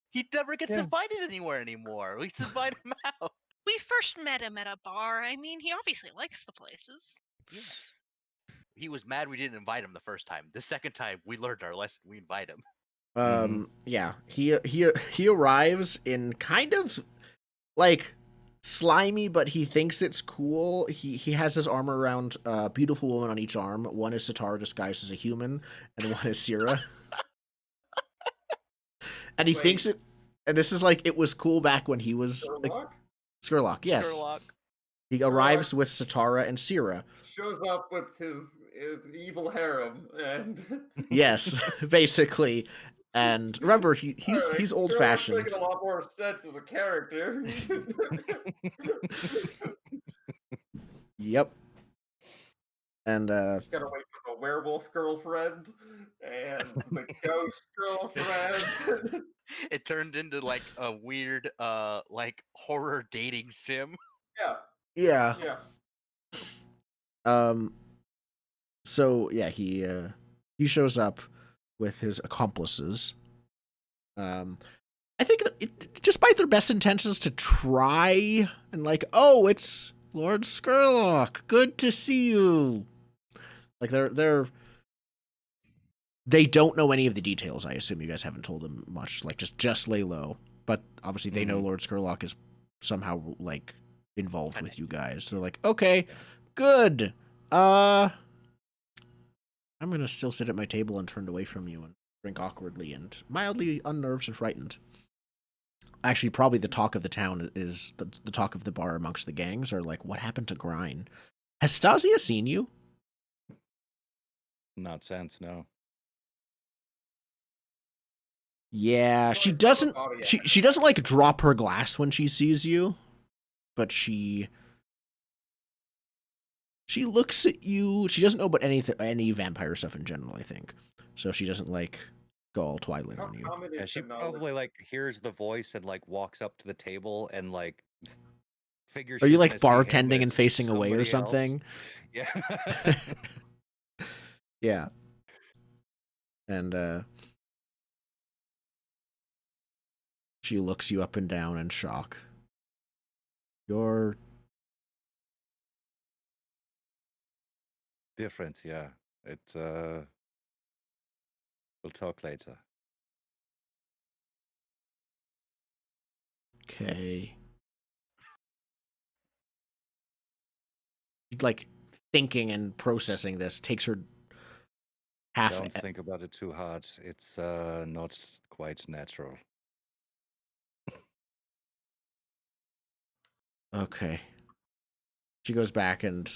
He never gets Yeah. invited anywhere anymore. We just invite him out. We first met him at a bar. I mean, he obviously likes the places. Yeah. He was mad we didn't invite him the first time. The second time, we learned our lesson. We invite him. Yeah, he arrives in kind of like slimy, but he thinks it's cool. He has his armor around a beautiful woman on each arm. One is Sitar disguised as a human, and one is Syrah. And he Wait. thinks it, and this is like, it was cool back when he was like, Sherlock Skurlock, yes. Skurlock. He Skurlock. arrives with Satara and Sira. shows up with his evil harem, and Yes, basically. And remember, he's Alright, old Sherlock's fashioned. making a lot more sense as a character. Yep. And Just gotta wait for the werewolf girlfriend and the ghost girlfriend. It turned into like a weird like horror dating sim. yeah. Yeah. So yeah, he shows up with his accomplices. I think despite their best intentions to try and like, oh, it's Lord Skurlock, good to see you. Like they don't know any of the details. I assume you guys haven't told them much. Like just lay low. But obviously they know Lord Skurlock is somehow like involved with you guys. So like, okay, good. I'm gonna still sit at my table and turned away from you and drink awkwardly and mildly unnerved and frightened. Actually, probably the talk of the town is the talk of the bar amongst the gangs are like, what happened to Grind? Has Stasia seen you? Not since, no. Yeah, she doesn't. She doesn't like drop her glass when she sees you, but she looks at you. She doesn't know about any vampire stuff in general, I think. So she doesn't like go all Twilight on you. Yeah, she probably like hears the voice and like walks up to the table and like figures. Are you she's like gonna see him, bartending but and it's facing away or somebody else. something? Yeah. Yeah. And she looks you up and down in shock. You're Different, yeah. It's we'll talk later. okay. Like thinking and processing this takes her half. Don't think about it too hard. It's not quite natural. Okay. She goes back and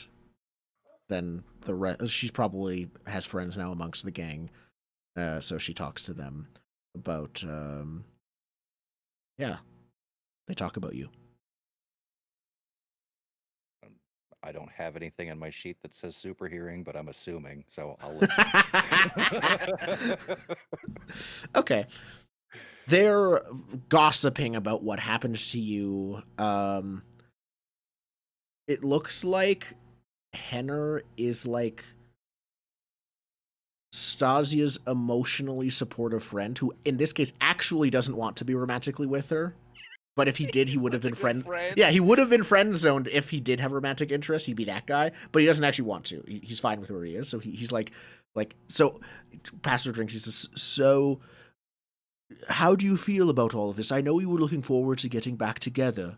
then the rest. She probably has friends now amongst the gang, so she talks to them about. Yeah, they talk about you. I don't have anything in my sheet that says super hearing, but I'm assuming, so I'll listen. Okay. They're gossiping about what happened to you. It looks like Henner is like Stasia's emotionally supportive friend who, in this case, actually doesn't want to be romantically with her. But if he did, he would have been friend. Yeah, he would have been friend zoned if he did have romantic interest. He'd be that guy, but he doesn't actually want to. He's fine with where he is. So he's like, so. Pastor drinks. He says, "So, how do you feel about all of this? I know you were looking forward to getting back together."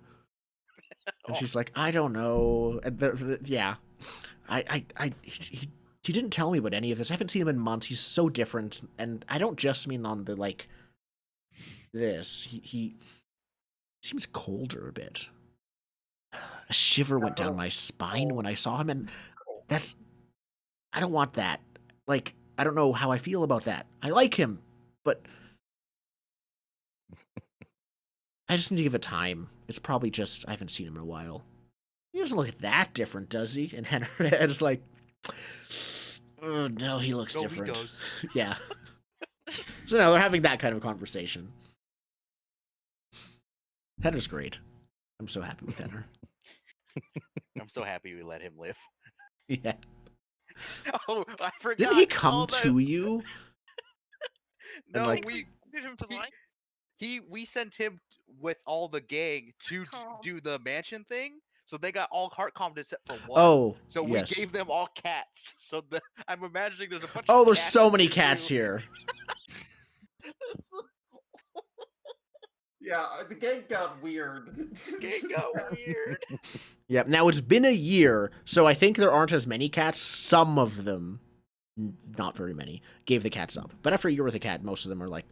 And she's like, "I don't know." And yeah, he didn't tell me about any of this. I haven't seen him in months. He's so different, and I don't just mean on the like this. He seems colder a bit. A shiver went down my spine when I saw him, and I don't want that. Like, I don't know how I feel about that. I like him, but I just need to give it time. It's probably just I haven't seen him in a while. He doesn't look that different, does he? And Henriette's like, oh, no, he looks different. He does. Yeah. So now they're having that kind of conversation. Henner's great. I'm so happy with Henner. I'm so happy we let him live. Yeah. Oh, I forgot. Didn't he come to you? No, like, we sent him with all the gang to do the mansion thing. So they got all heart calmed except for one. Oh, so we yes. gave them all cats. So I'm imagining there's a bunch. Oh, of there's cats so many cats here. Yeah, the gang got weird. Gang got weird. Yep. Now it's been a year, so I think there aren't as many cats. Some of them, not very many, gave the cats up. But after a year with a cat, most of them are like,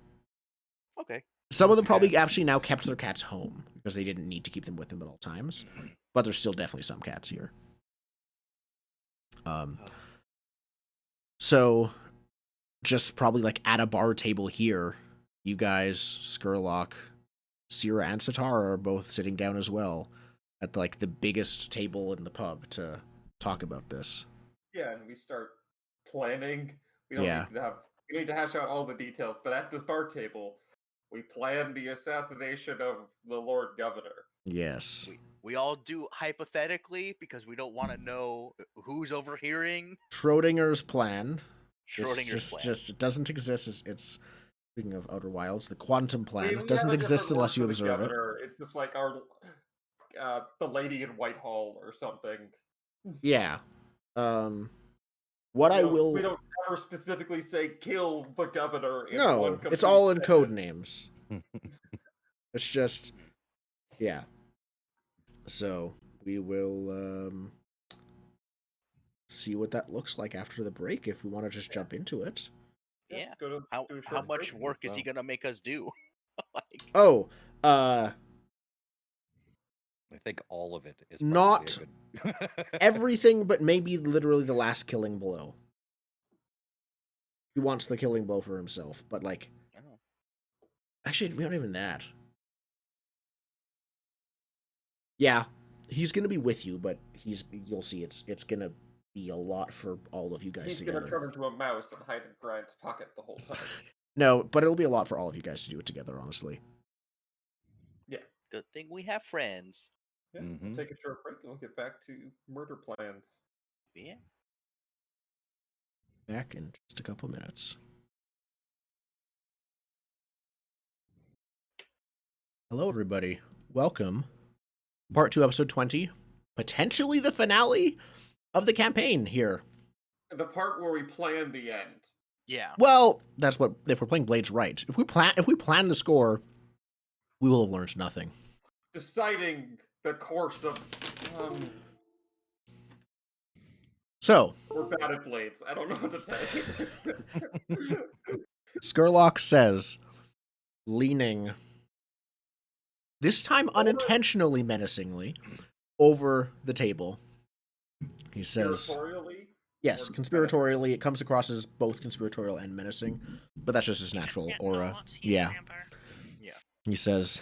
okay. Some of them probably actually now kept their cats home because they didn't need to keep them with them at all times. But there's still definitely some cats here. So just probably like at a bar table here, you guys, Skurlock, Sierra, and Satara are both sitting down as well at like the biggest table in the pub to talk about this. Yeah, and we start planning. We don't Yeah. need to have. We need to hash out all the details, but at this bar table, we plan the assassination of the Lord Governor. Yes. We all do hypothetically because we don't want to know who's overhearing. Schrodinger's plan. Schrodinger's plan. Just it doesn't exist. It's speaking of Outer Wilds, the quantum plan We have doesn't a exist different unless word you for the observe it. governor. It's just like our the lady in Whitehall or something. Yeah. What We I don't- will We don't ever specifically say kill the governor. In No, one it's complete all in code sentence. names. It's just yeah. So we will see what that looks like after the break if we want to just jump into it. Yeah. let's go to- How do a how short much break. work is he Wow. gonna make us do? Like, Oh, I think all of it is probably Not a good... everything but maybe literally the last killing blow. He wants the killing blow for himself, but like I don't know. actually not even that. Yeah, he's gonna be with you, but you'll see it's gonna be a lot for all of you guys He's together. gonna turn into a mouse and hide in Grant's pocket the whole time. No, but it'll be a lot for all of you guys to do it together, honestly. Good thing we have friends. Yeah, Mhm. we'll take a short break and we'll get back to murder plans. Yeah. Back in just a couple minutes. Hello, everybody. Welcome. Part 2, episode 20. Potentially the finale of the campaign here. The part where we plan the end. Yeah. Well, that's what if we're playing Blades right. If we plan the score, we will have learned nothing. Deciding the course of. So, We're bad at Blades. I don't know what to say. Skurlock says, leaning, this time unintentionally menacingly, over the table. He says, Conspiratorially? yes, Or conspiratorially, it comes across as both conspiratorial and menacing, but that's just his natural Yeah, aura. not, he's a Yeah. vampire. He says,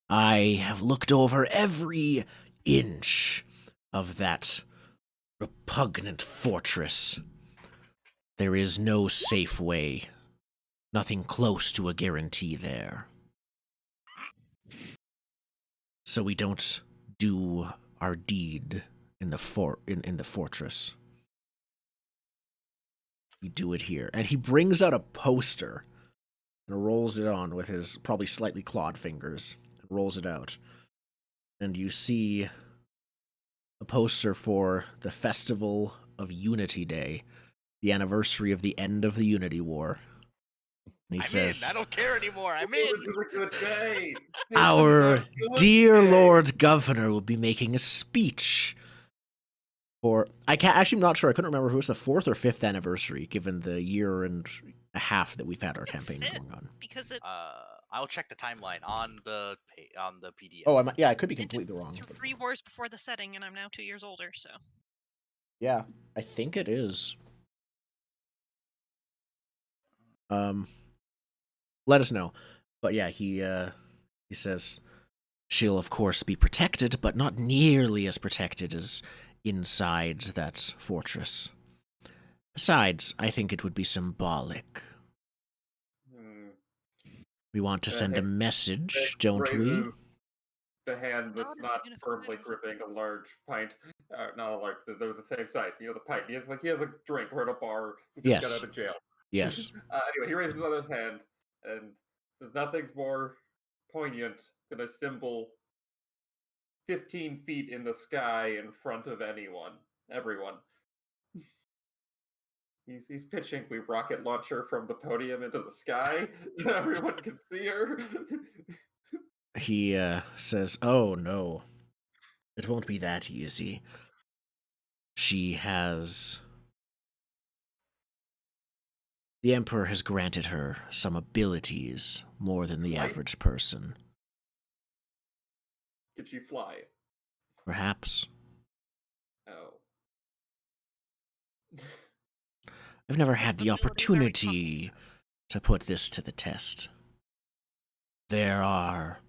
I have looked over every inch of that repugnant fortress. There is no safe way. Nothing close to a guarantee there. So we don't do our deed in the in the fortress. We do it here. And he brings out a poster and rolls it on with his probably slightly clawed fingers and rolls it out. And you see a poster for the Festival of Unity Day, the anniversary of the end of the Unity War. And he says, in. I don't care anymore. I'm in. This is a good day. This our is a good dear day. Lord Governor will be making a speech. For I'm not sure. I couldn't remember if it was the 4th or 5th anniversary, given the year and a half that we've had our It's campaign fifth. going on. Because it I'll check the timeline on the PDF. Oh, I could be it did completely wrong. but- 3 wars before the setting, and I'm now 2 years older, so. Yeah, I think it is. Let us know. But yeah, he says she'll of course be protected, but not nearly as protected as inside that fortress. Besides, I think it would be symbolic. Hmm. We want to send a message, It don't we? raises the hand that's Not as not uniform firmly as- gripping a large pint. Not a large, they're the same size. You know, the pint. He has a drink. We're at a bar. He just Yes. got out of jail. Yes. Anyway, he raises his other hand and says, "Nothing's more poignant than a symbol 15 feet in the sky in front of everyone." He's pitching. We rocket launch her from the podium into the sky so everyone can see her. He says, oh no, it won't be that easy. She has The Emperor has granted her some abilities more than the Right. average person. Can she fly? Perhaps. Oh. I've never Those had the abilities are opportunity to put this to the test. There are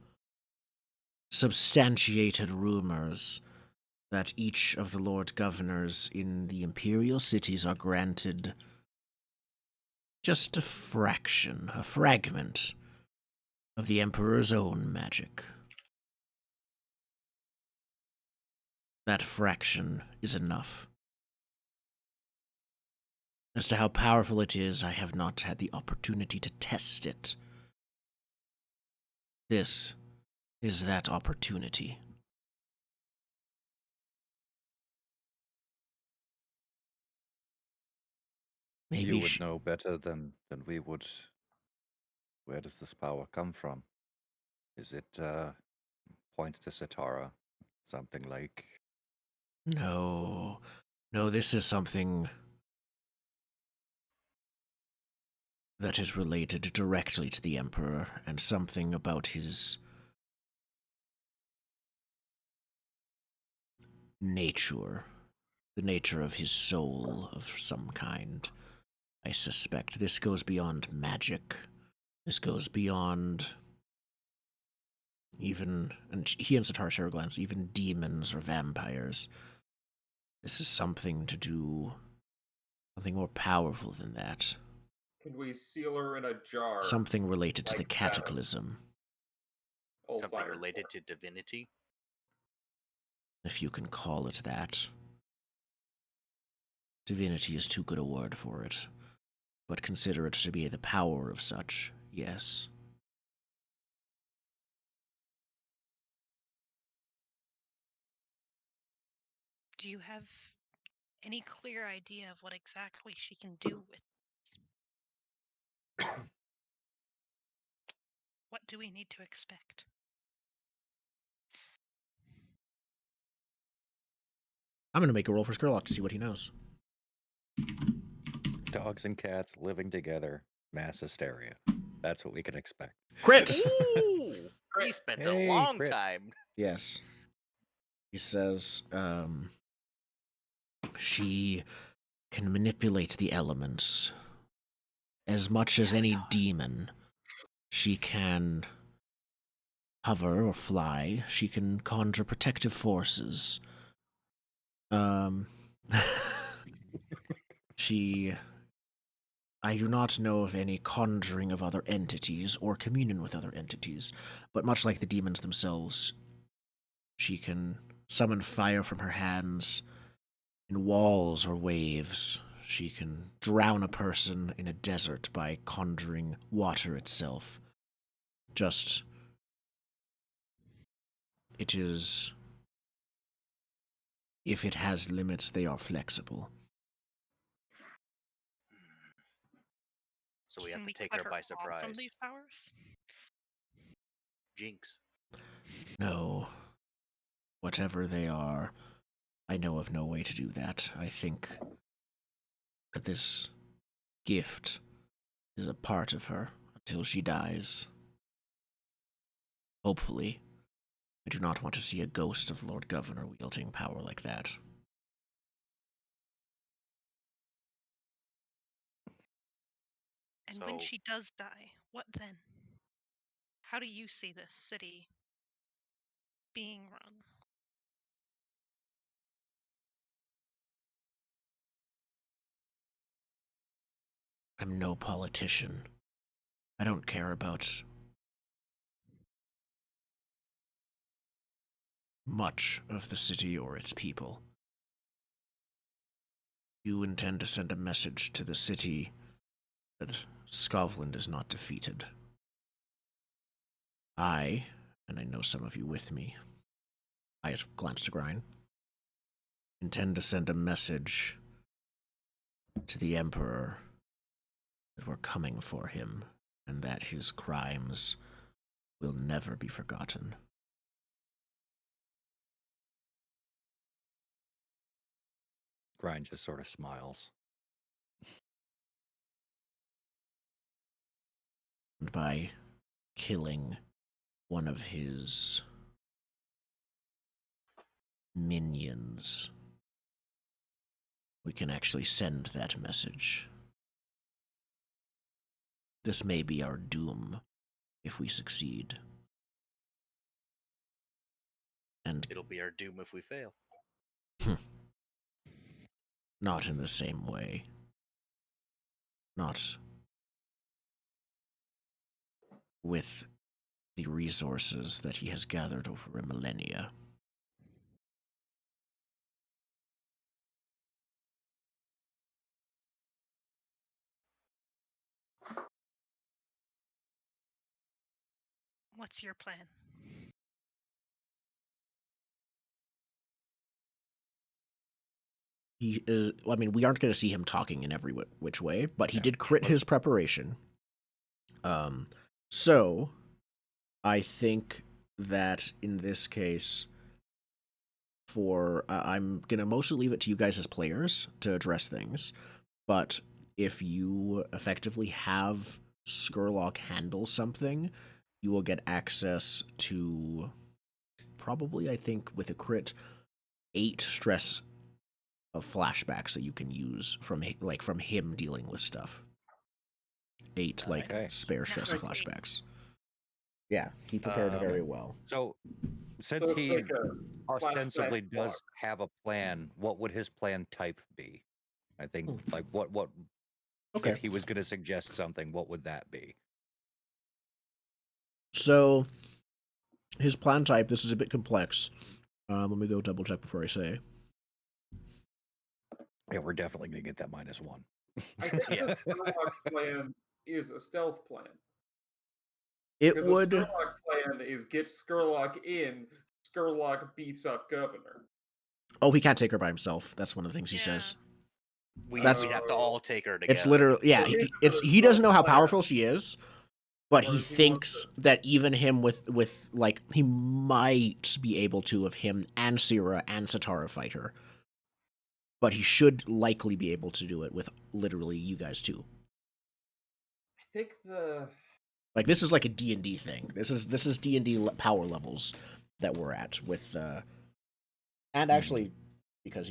substantiated rumors that each of the Lord Governors in the Imperial cities are granted just a fraction, a fragment of the Emperor's own magic. That fraction is enough. As to how powerful it is, I have not had the opportunity to test it. This is that opportunity. Maybe You would know better than we would. Where does this power come from? Is it points to Satara? Something like No. No, this is something that is related directly to the Emperor, and something about his nature. The nature of his soul of some kind. I suspect this goes beyond magic. This goes beyond even, and he and Satara share a glance, even demons or vampires. This is something to do, something more powerful than that. Can we seal her in a jar? Something related to the like that of cataclysm, old Something fire related core? to divinity. if you can call it that. Divinity is too good a word for it, but consider it to be the power of such, yes. Do you have any clear idea of what exactly she can do with this? What do we need to expect? I'm gonna make a roll for Skurlock to see what he knows. dogs and cats living together, mass hysteria. That's what we can expect. Crit! Ooh, he Crit. spent Hey, a long crit. time. Yes. He says, she can manipulate the elements as much as any demon. She can hover or fly. She can conjure protective forces. She. I do not know of any conjuring of other entities or communion with other entities, but much like the demons themselves, she can summon fire from her hands in walls or waves. She can drown a person in a desert by conjuring water itself. Just. It is. If it has limits, they are flexible. So we have Can to we take cut her by off from surprise. these powers? Jinx. No. Whatever they are, I know of no way to do that. I think that this gift is a part of her until she dies. Hopefully. I do not want to see a ghost of Lord Governor wielding power like that. And when So- she does die, what then? How do you see this city being run? I'm no politician. I don't care about much of the city or its people. You intend to send a message to the city that Scotland is not defeated. I, and I know some of you with me, I just glanced to Grine, intend to send a message to the Emperor that we're coming for him and that his crimes will never be forgotten. Grind just sort of smiles. And by killing one of his minions, we can actually send that message. This may be our doom if we succeed. And It'll be our doom if we fail. not in the same way. Not with the resources that he has gathered over a millennia. What's your plan? He is. I mean, we aren't going to see him talking in every which way, but he Yeah. did crit his preparation. So I think that in this case, I'm gonna mostly leave it to you guys as players to address things. But if you effectively have Skurlock handle something, you will get access to probably, I think, with a crit, 8 stress of flashbacks that you can use from him dealing with stuff. 8 Okay. spare stress of Nice. flashbacks. Yeah, he prepared very well. So, since So it's he like a ostensibly flashback does block. have a plan, what would his plan type be? I think, like, what Okay. if he was going to suggest something, what would that be? So, his plan type, this is a bit complex. Let me go double check before I say. Yeah, we're definitely going to get that -1. I think Yeah. the Sherlock plan is a stealth plan. It Because would. the Skurlock plan is get Skurlock in, Skurlock beats up Governor. Oh, he can't take her by himself. That's one of the things he Yeah. says. We'd That's- have to all take her together. It's literally, yeah. So it's He doesn't know how plan. powerful she is, but he Or if he thinks wants that even him with like he might be able to of him and Syrah and Satara fight her, but he should likely be able to do it with literally you guys too. I think the Like this is like a D&D thing. This is D&D power levels that we're at with and actually because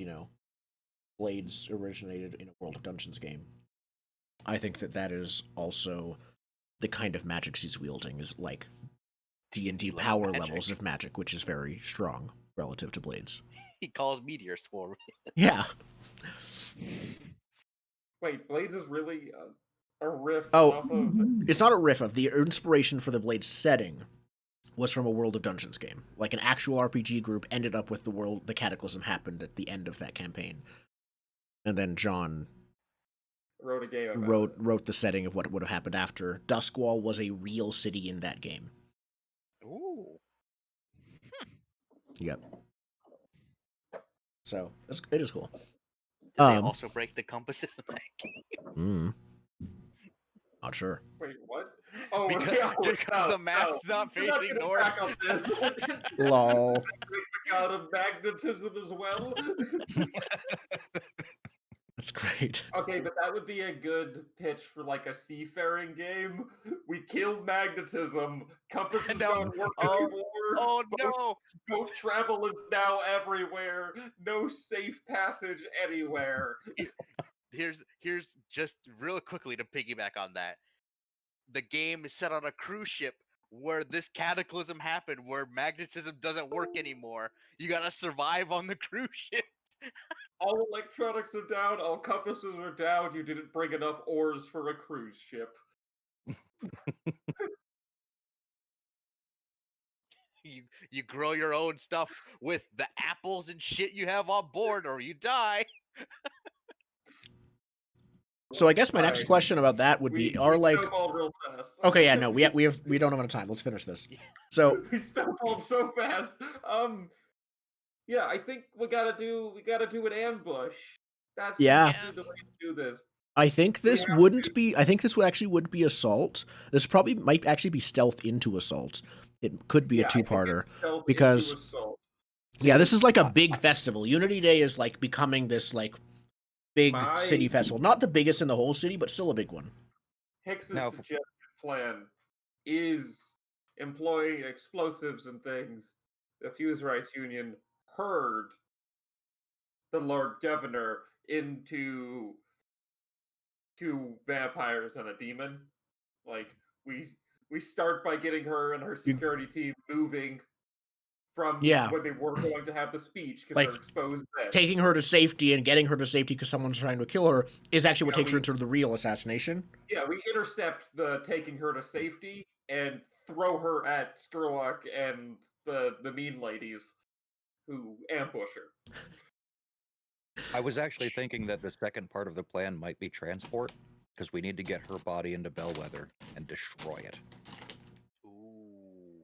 Blades originated in a World of Dungeons game. I think that is also the kind of magic he's wielding is like D&D Low power magic. levels of magic, which is very strong relative to Blades. He calls meteor swarm. Yeah. wait, Blades is really a riff Oh. off of It's not a riff of the inspiration for the Blades setting was from a World of Dungeons game. Like an actual RPG group ended up with the Cataclysm happened at the end of that campaign. And then John wrote a game about it. wrote the setting of what would have happened after. Duskwall was a real city in that game. Ooh. Yep. So it is cool. Did they also break the compasses in that game? Not sure. Wait, what? Oh, Because the map's not We're not facing gonna north. back up this. Lol. The god of magnetism as well. That's great. Okay, but that would be a good pitch for like a seafaring game. We kill magnetism. Compasses No. don't work Oh, anymore. Oh boat, no! boat travel is now everywhere. No safe passage anywhere. Here's just real quickly to piggyback on that. The game is set on a cruise ship where this cataclysm happened, where magnetism doesn't work anymore. You gotta survive on the cruise ship. All electronics are down. All compasses are down. You didn't bring enough oars for a cruise ship. You grow your own stuff with the apples and shit you have on board, or you die. So I guess my next Right. question about that would be: Are we like snowballed real fast. okay, yeah, no, we don't have enough time. Let's finish this. So We snowballed so fast. Yeah, I think we gotta do an ambush. That's Yeah. the way to do this. I think We this have wouldn't be. I think this would be assault. This probably might actually be stealth into assault. It could be Yeah, a I think two-parter. it's stealth because- into assault. Yeah, this is like a big festival. Unity Day is like becoming this like big My- city festival. Not the biggest in the whole city, but still a big one. Hix's Now- suggested plan is employing explosives and things, the Fusewrights Union heard the Lord Governor into two vampires and a demon. Like we start by getting her and her security team moving from Yeah. when they were going to have the speech because Like, they're exposed then. taking her to safety and getting her to safety because someone's trying to kill her is actually what Yeah, takes her into the real assassination. Yeah, we intercept the taking her to safety and throw her at Skurlock and the mean ladies who ambush her. I was actually thinking that the second part of the plan might be transport, because we need to get her body into Bellwether and destroy it. Ooh.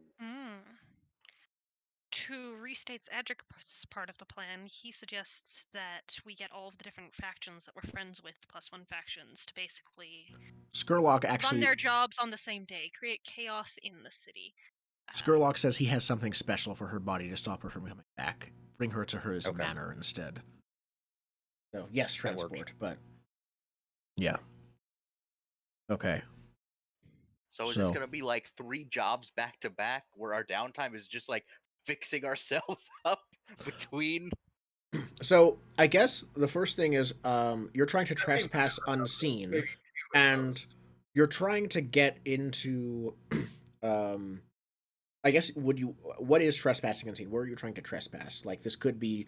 To restate Adric's part of the plan, he suggests that we get all of the different factions that we're friends with, plus one factions, to basically Skurlock run actually. their jobs on the same day, create chaos in the city. Skurlock says he has something special for her body to stop her from coming back. Bring her to his Okay. manor instead. So yes, That works. transport, but yeah. Okay. So is this gonna be like 3 jobs back to back, where our downtime is just like fixing ourselves up between? So I guess the first thing is you're trying to I think trespass maybe unseen, two and windows. you're trying to get into I guess what is trespassing unseen? Where are you trying to trespass? Like, this could be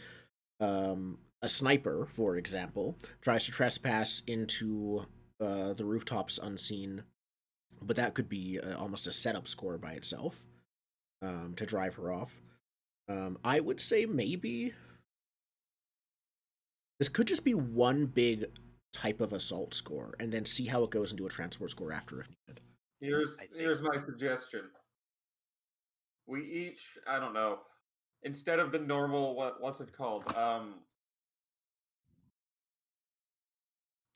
a sniper, for example, tries to trespass into the rooftops unseen, but that could be almost a setup score by itself to drive her off. I would say maybe this could just be one big type of assault score, and then see how it goes into a transport score after if needed. Here's my suggestion. We each, I don't know, instead of the normal what's it called?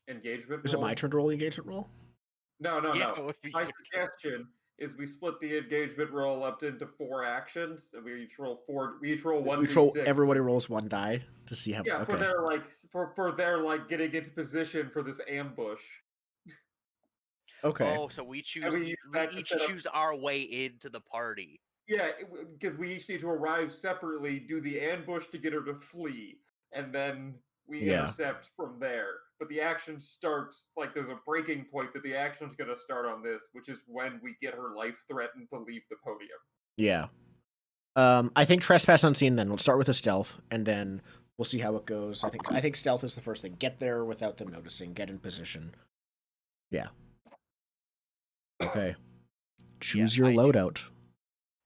Engagement Is it roll? my turn to roll the engagement roll? No. Yeah, it would be My your turn. suggestion is we split the engagement roll up into 4 actions, and we each roll 1d6. Everybody rolls one die to see how. Yeah, Okay. for their getting into position for this ambush. Okay. Oh, so we And we choose use we that to each set up. choose our way into the party. Yeah, because we each need to arrive separately, do the ambush to get her to flee, and then we Yeah. intercept from there. But the action starts, there's a breaking point that the action's going to start on this, which is when we get her life threatened to leave the podium. Yeah. I think trespass unseen. Then we'll start with a stealth, and then we'll see how it goes. I think stealth is the first thing. Get there without them noticing. Get in position. Yeah. Okay. Choose your I do. loadout.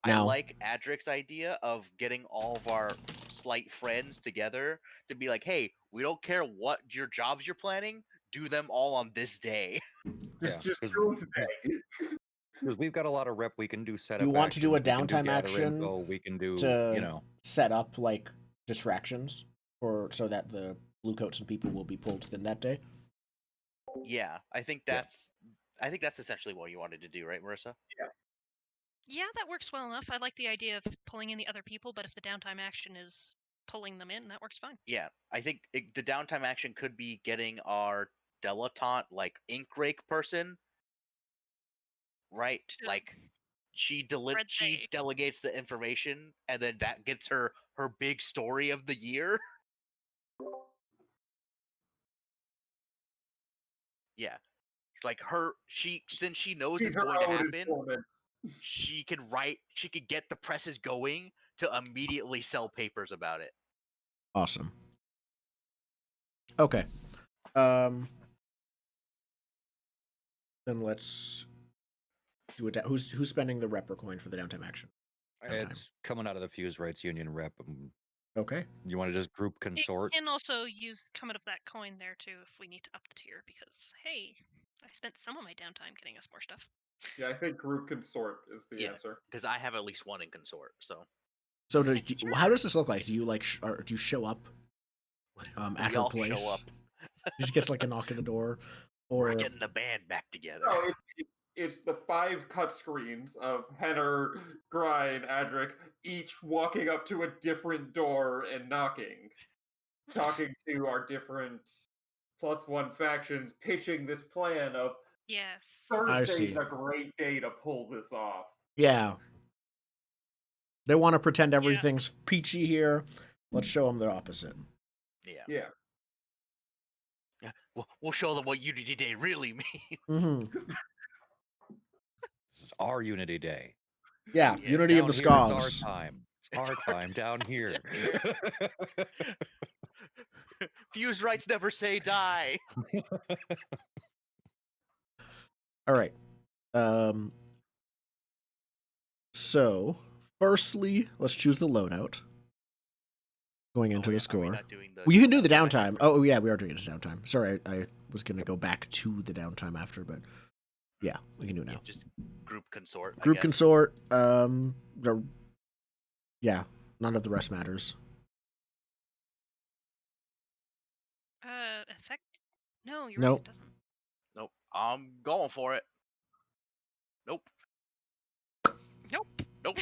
I Now, like Adric's idea of getting all of our slight friends together to be like, hey, we don't care what your jobs you're planning, do them all on this day. Just because do it today. we've got a lot of rep we can do setup you want to do a actions, we can do downtime gather action info, we can do, to set up like distractions, or so that the bluecoats and people will be pulled in that day. Yeah, I think that's essentially what you wanted to do, right, Marissa? Yeah, that works well enough. I like the idea of pulling in the other people, but if the downtime action is pulling them in, that works fine. Yeah, I think the downtime action could be getting our dilettante, like ink rake person, right? To Like she spread the delegates the information, and then that gets her big story of the year. Yeah, like since she knows She's it's her going to own happen, informant. she could get the presses going to immediately sell papers about it. Awesome. Okay. Then let's do it. Who's spending the rep or coin for the downtime action? It's coming out of the Fusewrights Union rep. Okay. You want to just group consort? It can also come out of that coin there too if we need to up the tier, because hey, I spent some of my downtime getting us more stuff. Yeah, I think group consort is the answer. Because I have at least one in consort. So how does this look like? Do you do you show up at we her all place? show up. You just get like a knock at the door, or We're getting the band back together. No, it's the 5 cut screens of Henner, Grind, Adric, each walking up to a different door and knocking, talking to our different +1 factions, pitching this plan of Yes. I see. Thursday's a great day to pull this off. Yeah. They want to pretend everything's peachy here. Let's show them the opposite. Yeah. Yeah. We'll show them what Unity Day really means. Mm-hmm. This is our Unity Day. Yeah, Yeah, Unity of Down the here, it's our Scogs. time. It's It's our our time down here. Fusewrights never say die. All right. So, firstly, let's choose the loadout. Going into the Are we score. not doing the Well, you can do the downtime downtime. after? Oh, yeah, we are doing it as downtime. Sorry, I was going to go back to the downtime after, but yeah, we can do it now. Yeah, just group consort. I Group guess. consort. Yeah, none of the rest matters. Effect? No, you're Nope. right. It doesn't. Nope. I'm going for it. Nope. Nope. Nope.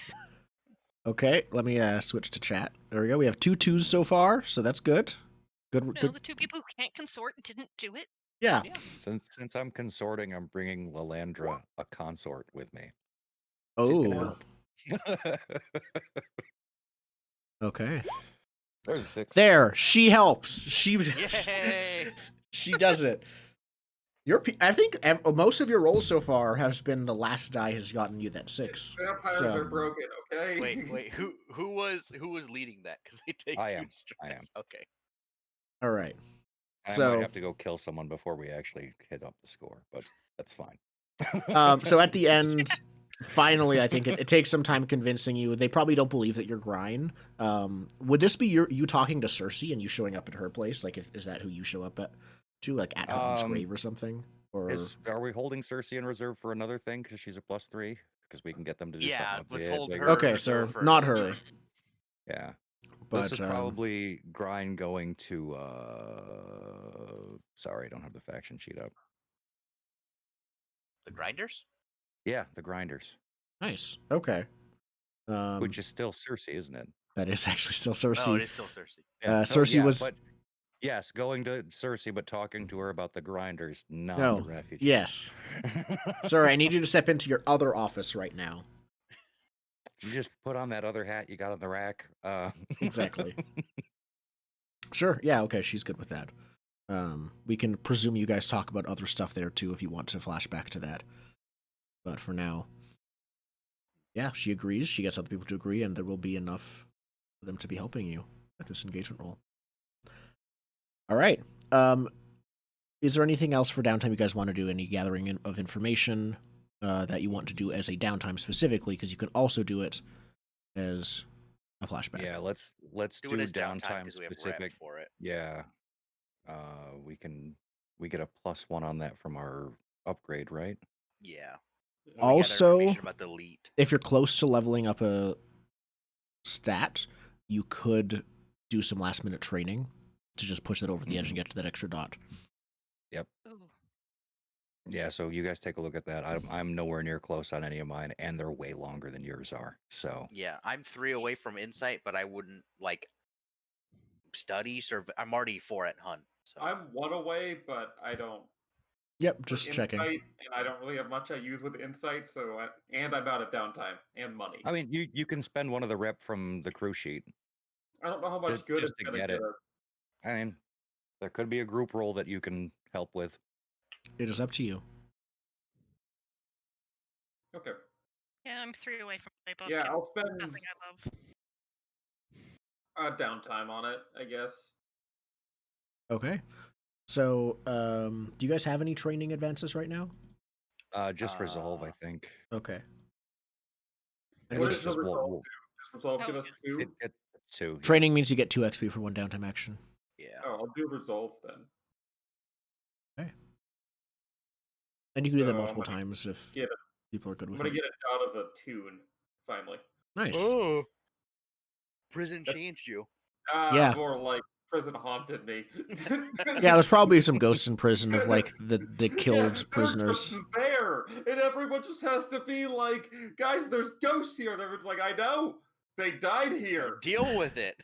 Okay, let me switch to chat. There we go. We have 2 2s so far, so that's good. Good. No, Good. the two people who can't consort didn't do it. Yeah. Yeah. Since I'm consorting, I'm bringing Lalandra, a consort, with me. She's gonna Oh. help. Okay. There's 6. There, she helps. Yay! She does it. I think most of your rolls so far has been the last die has gotten you that 6. Vampires So- are broken, okay? Wait. Who was leading that? Because they take I two am. stress. Okay. All right. I So- might have to go kill someone before we actually hit up the score, but that's fine. So at the end, finally, I think it takes some time convincing you. They probably don't believe that you're Grine. Would this be you talking to Cersei and you showing up at her place? Like, is that who you show up to, like at Hutton's grave or something? Or Are we holding Cersei in reserve for another thing because she's a +3? Because we can get them to do Yeah, something. let's bit hold bigger. her. okay, so reserve for- not her, Yeah. but This is probably Grind going to sorry, I don't have the faction sheet up. The grinders. Yeah, the Grinders. nice. Okay. Which is still Cersei, isn't it? That is actually still No, Cersei. it is still Cersei. Cersei was- But yes, going to Cersei, but talking to her about the Grinders, not No, the refugees. yes. Sorry, I need you to step into your other office right now. You just put on that other hat you got on the rack. Exactly. Sure. Yeah. Okay. She's good with that. We can presume you guys talk about other stuff there too if you want to flash back to that. But for now, yeah, she agrees. She gets other people to agree, and there will be enough for them to be helping you with this engagement role. All right. Is there anything else for downtime you guys want to do? Any gathering of information that you want to do as a downtime specifically? Because you can also do it as a flashback. Yeah, let's Do it as downtime downtime because we have specific. rep for it. Yeah. We get a +1 on that from our upgrade, right? Yeah. When we gather Also, information about the elite. if you're close to leveling up a stat, you could do some last minute training to just push that over the edge and get to that extra dot. Ooh. Yeah, so you guys take a look at that. I'm nowhere near close on any of mine, and they're way longer than yours are. So Yeah, I'm 3 away from insight, but I wouldn't like study. I'm already 4 at hunt. So I'm 1 away, but I don't. Yep, for just checking. insight, and I don't really have much I use with insight, and I'm out of downtime and money. I mean, you can spend one of the rep from the crew sheet. I don't know how much just- good just it's to gonna get get it. us. I mean, there could be a group role that you can help with. It is up to you. Okay. Yeah, I'm 3 away from my book. Yeah, and I'll spend nothing I love. downtime on it, I guess. Okay. So, do you guys have any training advances right now? Just resolve, I think. Okay. And What it's does the just resolve do? Does resolve give Oh, us 2? it 2. yeah. Training means you get 2 XP for one downtime action. yeah. Oh, I'll do resolve then. And you can do that So, multiple I'm gonna times if get a- people are good I'm with gonna it. get it out of a tune, finally. Nice. Oh, prison changed you. Yeah. More like prison haunted me. Yeah, there's probably some ghosts in prison of like the Yeah, killed they're prisoners. just there, and everyone just has to be like, guys, there's ghosts here. They're like, I know, they died here. Deal with it.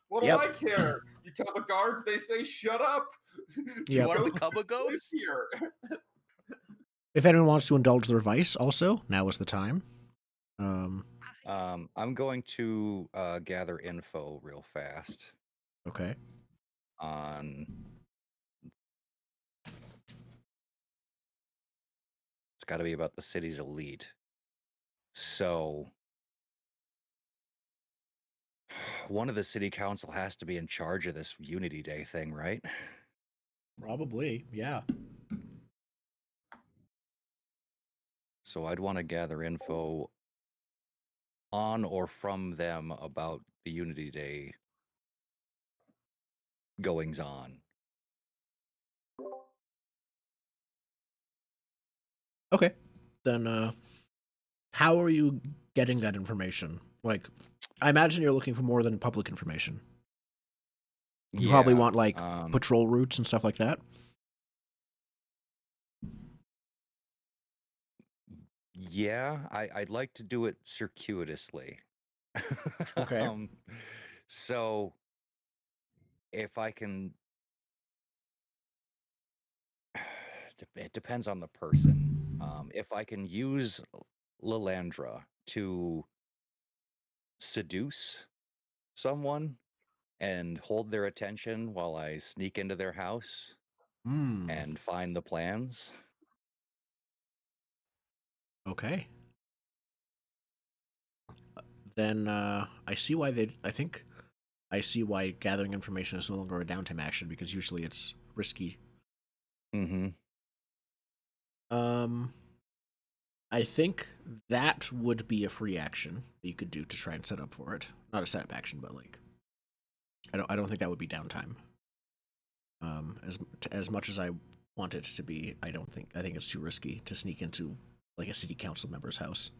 What Yep. do I care? You tell the guards, they say, shut up. Do you Yep. want to Ghosts become a live ghost? here. If anyone wants to indulge their vice, also now is the time. I'm going to gather info real fast Okay. on. It's got to be about the city's elite. So, one of the city council has to be in charge of this Unity Day thing, right? Probably, yeah. So, I'd want to gather info on or from them about the Unity Day goings on. Okay. Then how are you getting that information? Like, I imagine you're looking for more than public information. You probably want like patrol routes and stuff like that. Yeah, I'd like to do it circuitously. Okay. So if I can, it depends on the person. If I can use Lilandra to seduce someone and hold their attention while I sneak into their house and find the plans. Okay. Then I see why I see why gathering information is no longer a downtime action, because usually it's risky. Mm-hmm. I think that would be a free action that you could do to try and set up for it. Not a setup action, but like I don't think that would be downtime. As much as I want it to be, I think it's too risky to sneak into like a city council member's house.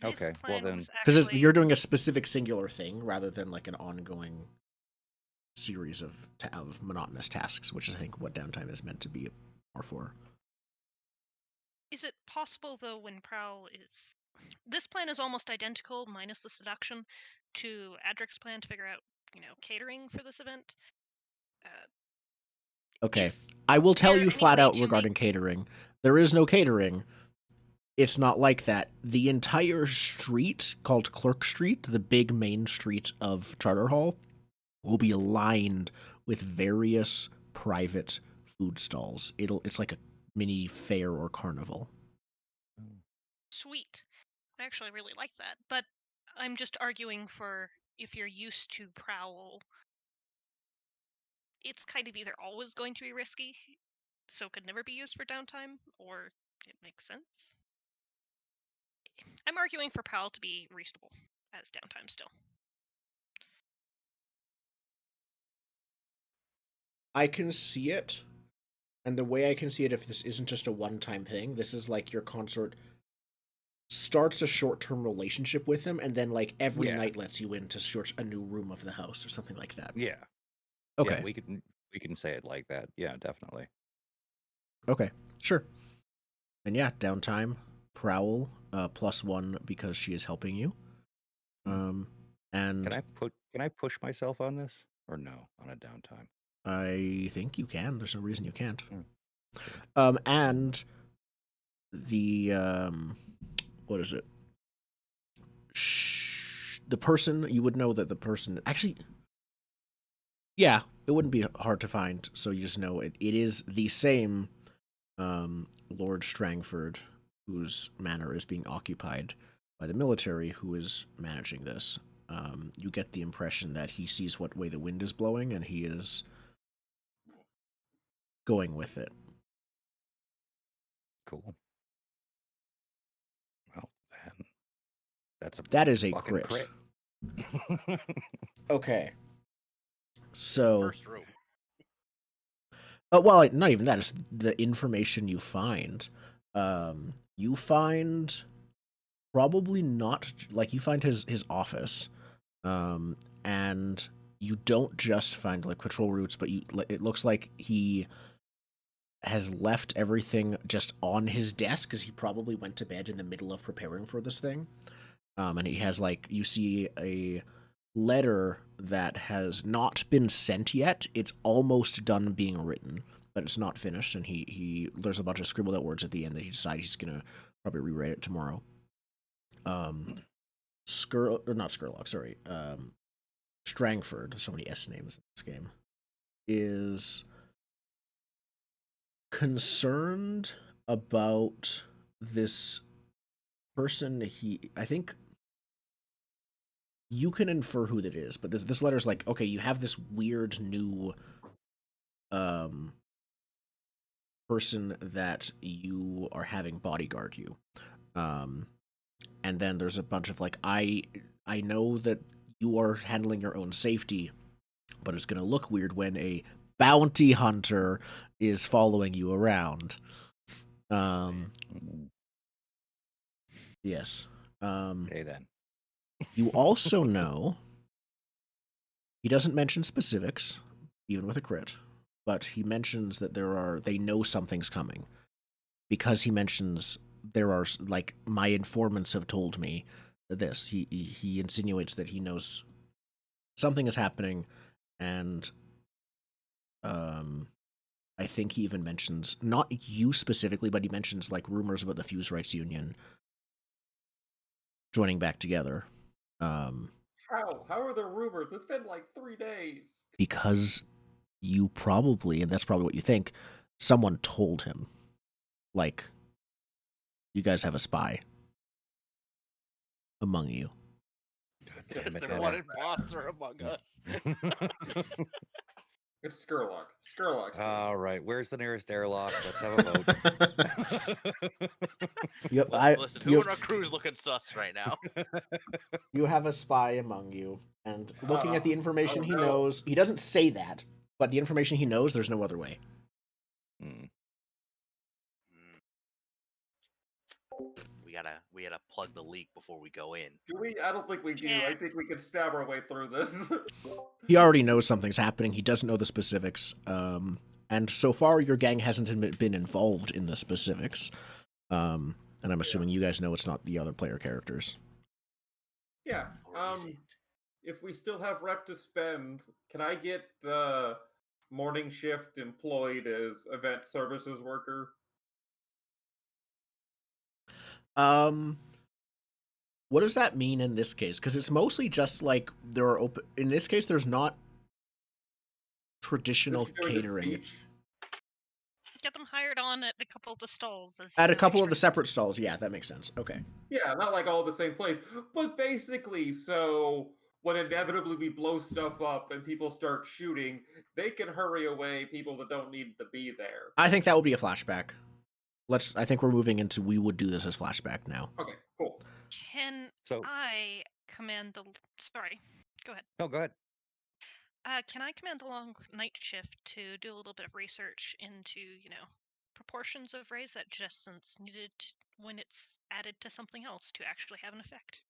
Okay, well then, because you're doing a specific singular thing rather than like an ongoing series of monotonous tasks, which is I think what downtime is meant to be more for. Is it possible though, when Prowl is this plan is almost identical minus the seduction to Adric's plan to figure out, catering for this event? Okay, I will tell you any flat way out to regarding catering. There is no catering. It's not like that. The entire street called Clerk Street, the big main street of Charter Hall, will be lined with various private food stalls. It's like a mini fair or carnival. Sweet. I actually really like that, but I'm just arguing for if you're used to Prowl, it's kind of either always going to be risky, so could never be used for downtime, or it makes sense. I'm arguing for Prowl to be reasonable as downtime still. I can see it, and the way I can see it, if this isn't just a one-time thing, this is like your consort starts a short-term relationship with him, and then like every night lets you in to search a new room of the house or something like that. Yeah. Okay. Yeah, we can say it like that. Yeah, definitely. Okay, sure. And yeah, downtime, Prowl, +1 because she is helping you. And can I push myself on this or no on a downtime? I think you can. There's no reason you can't. Mm. And the what is it? The person, you would know that the person actually, yeah, it wouldn't be hard to find. So you just know it is the same Lord Strangford, whose manor is being occupied by the military, who is managing this. You get the impression that he sees what way the wind is blowing, and he is going with it. Cool. Well, then that is a fucking crit. Okay. So First room. well, not even that. It's the information you find. You find probably not like you find his office, and you don't just find like patrol routes, but it looks like he has left everything just on his desk because he probably went to bed in the middle of preparing for this thing. And he has like you see a letter that has not been sent yet. It's almost done being written. but it's not finished, and there's a bunch of scribbled out words at the end that he decides he's gonna probably rewrite it tomorrow. Not Skurlock, sorry. Strangford, there's so many S names in this game, is concerned about this person. I think you can infer who that is, but this letter's like, okay, you have this weird new person that you are having bodyguard you. And then there's a bunch of like, I know that you are handling your own safety, but it's gonna look weird when a bounty hunter is following you around. Yes. Okay, then. You also know he doesn't mention specifics, even with a crit, but he mentions that they know something's coming. Because he mentions there are, like, my informants have told me this. He insinuates that he knows something is happening, and I think he even mentions, not you specifically, but he mentions like rumors about the Fusewrights Union joining back together. How are there rumors? It's been like 3 days. Because you probably, and that's probably what you think, someone told him, like, you guys have a spy among you. Damn Is it, there Heather. one imposter among us? It's Skurlock. Skurlock's doing it. All right, where's the nearest airlock? Let's have a vote. Yep, Listen, who in our crew is looking sus right now? you have a spy among you, and looking at the information oh he no. knows, he doesn't say that, but the information he knows, there's no other way. Hmm. We gotta plug the leak before we go in. Do we? I don't think we do. Yeah. I think we can stab our way through this. He already knows something's happening. He doesn't know the specifics. And so far, your gang hasn't been involved in the specifics. And I'm assuming you guys know it's not the other player characters. Yeah. Or is it? If we still have rep to spend, can I get the morning shift employed as event services worker? What does that mean in this case? Because it's mostly just like there are open. In this case, there's not traditional Just doing the catering. It's speech? Get them hired on at a couple of the stalls. at a as couple of the extras. separate stalls. Yeah, that makes sense. Okay. Yeah, not like all the same place, but basically, so when inevitably we blow stuff up and people start shooting, they can hurry away people that don't need to be there. I think that would be a flashback. I think we're moving into we would do this as flashback now. Okay, cool. Can So, I command the? Sorry, go ahead. no, go ahead. Can I command the long night shift to do a little bit of research into, proportions of raise adjustments needed when it's added to something else to actually have an effect?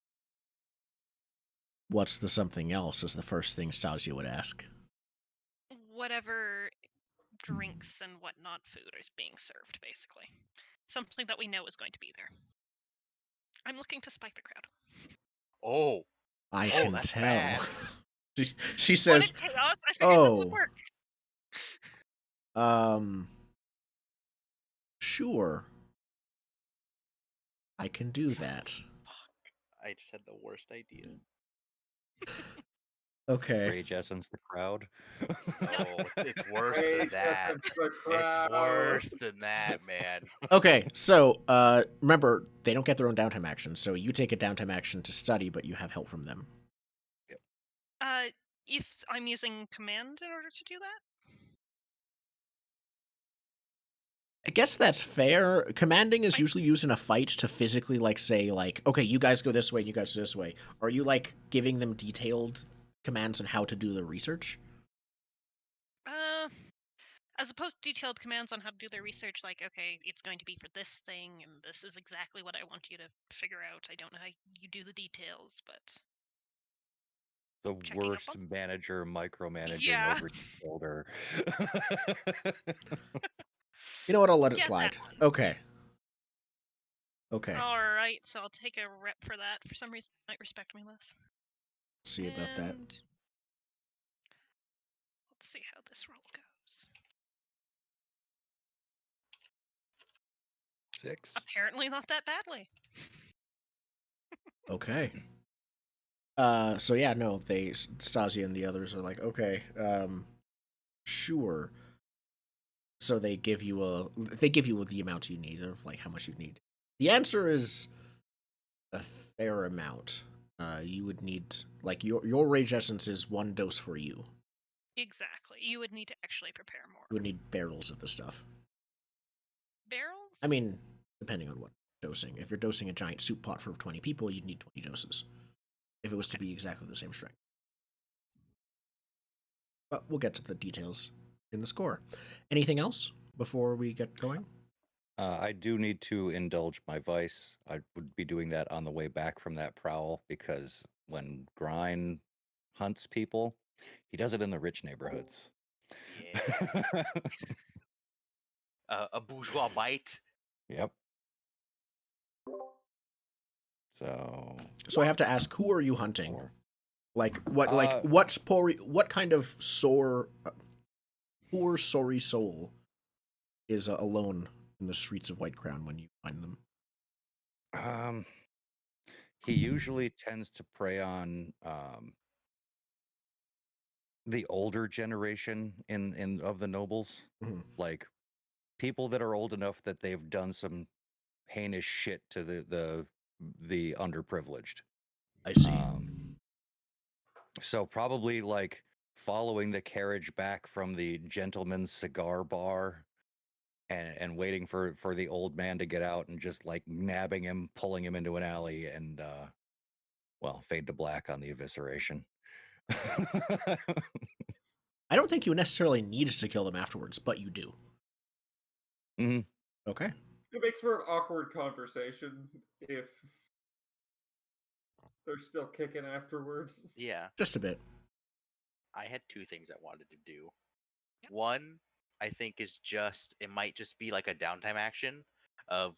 What's the something else is the first thing Stasio would ask. Whatever drinks and whatnot food is being served, basically. Something that we know is going to be there. I'm looking to spike the crowd. Oh, I can that's tell. bad. She says, Wanted chaos? I figured this would "Oh, work. Sure. I can do that." I just had the worst idea. Okay. Rage essence the crowd. Oh, it's worse than Rage that. essence the It's crowd. worse than that, man. Okay, so remember, they don't get their own downtime action, so you take a downtime action to study, but you have help from them. If I'm using command in order to do that? I guess that's fair. Commanding is usually used in a fight to physically, like, say, like, okay, you guys go this way, you guys go this way. Are you, like, giving them detailed commands on how to do the research? As opposed to detailed commands on how to do their research, like, okay, it's going to be for this thing, and this is exactly what I want you to figure out. I don't know how you do the details, but The checking up worst on- manager micromanaging Yeah. over his shoulder. You know what? I'll let it Get that slide. one. Okay. Okay. Alright, so I'll take a rep for that. For some reason, it might respect me less. See about that. And let's see how this roll goes. 6. Apparently not that badly. Okay. So yeah, no, Stasia and the others are like, okay, sure. So they give you the amount you need, of like how much you need. The answer is a fair amount. You would need, like, your rage essence is 1 dose for you. Exactly. You would need to actually prepare more. You would need barrels of the stuff. Barrels? I mean, depending on what dosing. If you're dosing a giant soup pot for 20 people, you'd need 20 doses. If it was to be exactly the same strength. But we'll get to the details in the score. Anything else before we get going? I do need to indulge my vice. I would be doing that on the way back from that prowl because when Grind hunts people, he does it in the rich neighborhoods. Yeah. A bourgeois bite. Yep. So I have to ask, who are you hunting? Or- Like what kind of poor sorry soul is alone in the streets of White Crown when you find them? He usually tends to prey on the older generation in of the nobles, Mhm. like people that are old enough that they've done some heinous shit to the underprivileged. I see. So probably like following the carriage back from the gentleman's cigar bar and waiting for the old man to get out and just like nabbing him, pulling him into an alley, and well, fade to black on the evisceration. I don't think you necessarily need to kill them afterwards, but you do. Mhm. Okay. It makes for an awkward conversation if they're still kicking afterwards. Yeah. Just a bit. I had 2 things I wanted to do. One, I think it might just be like a downtime action of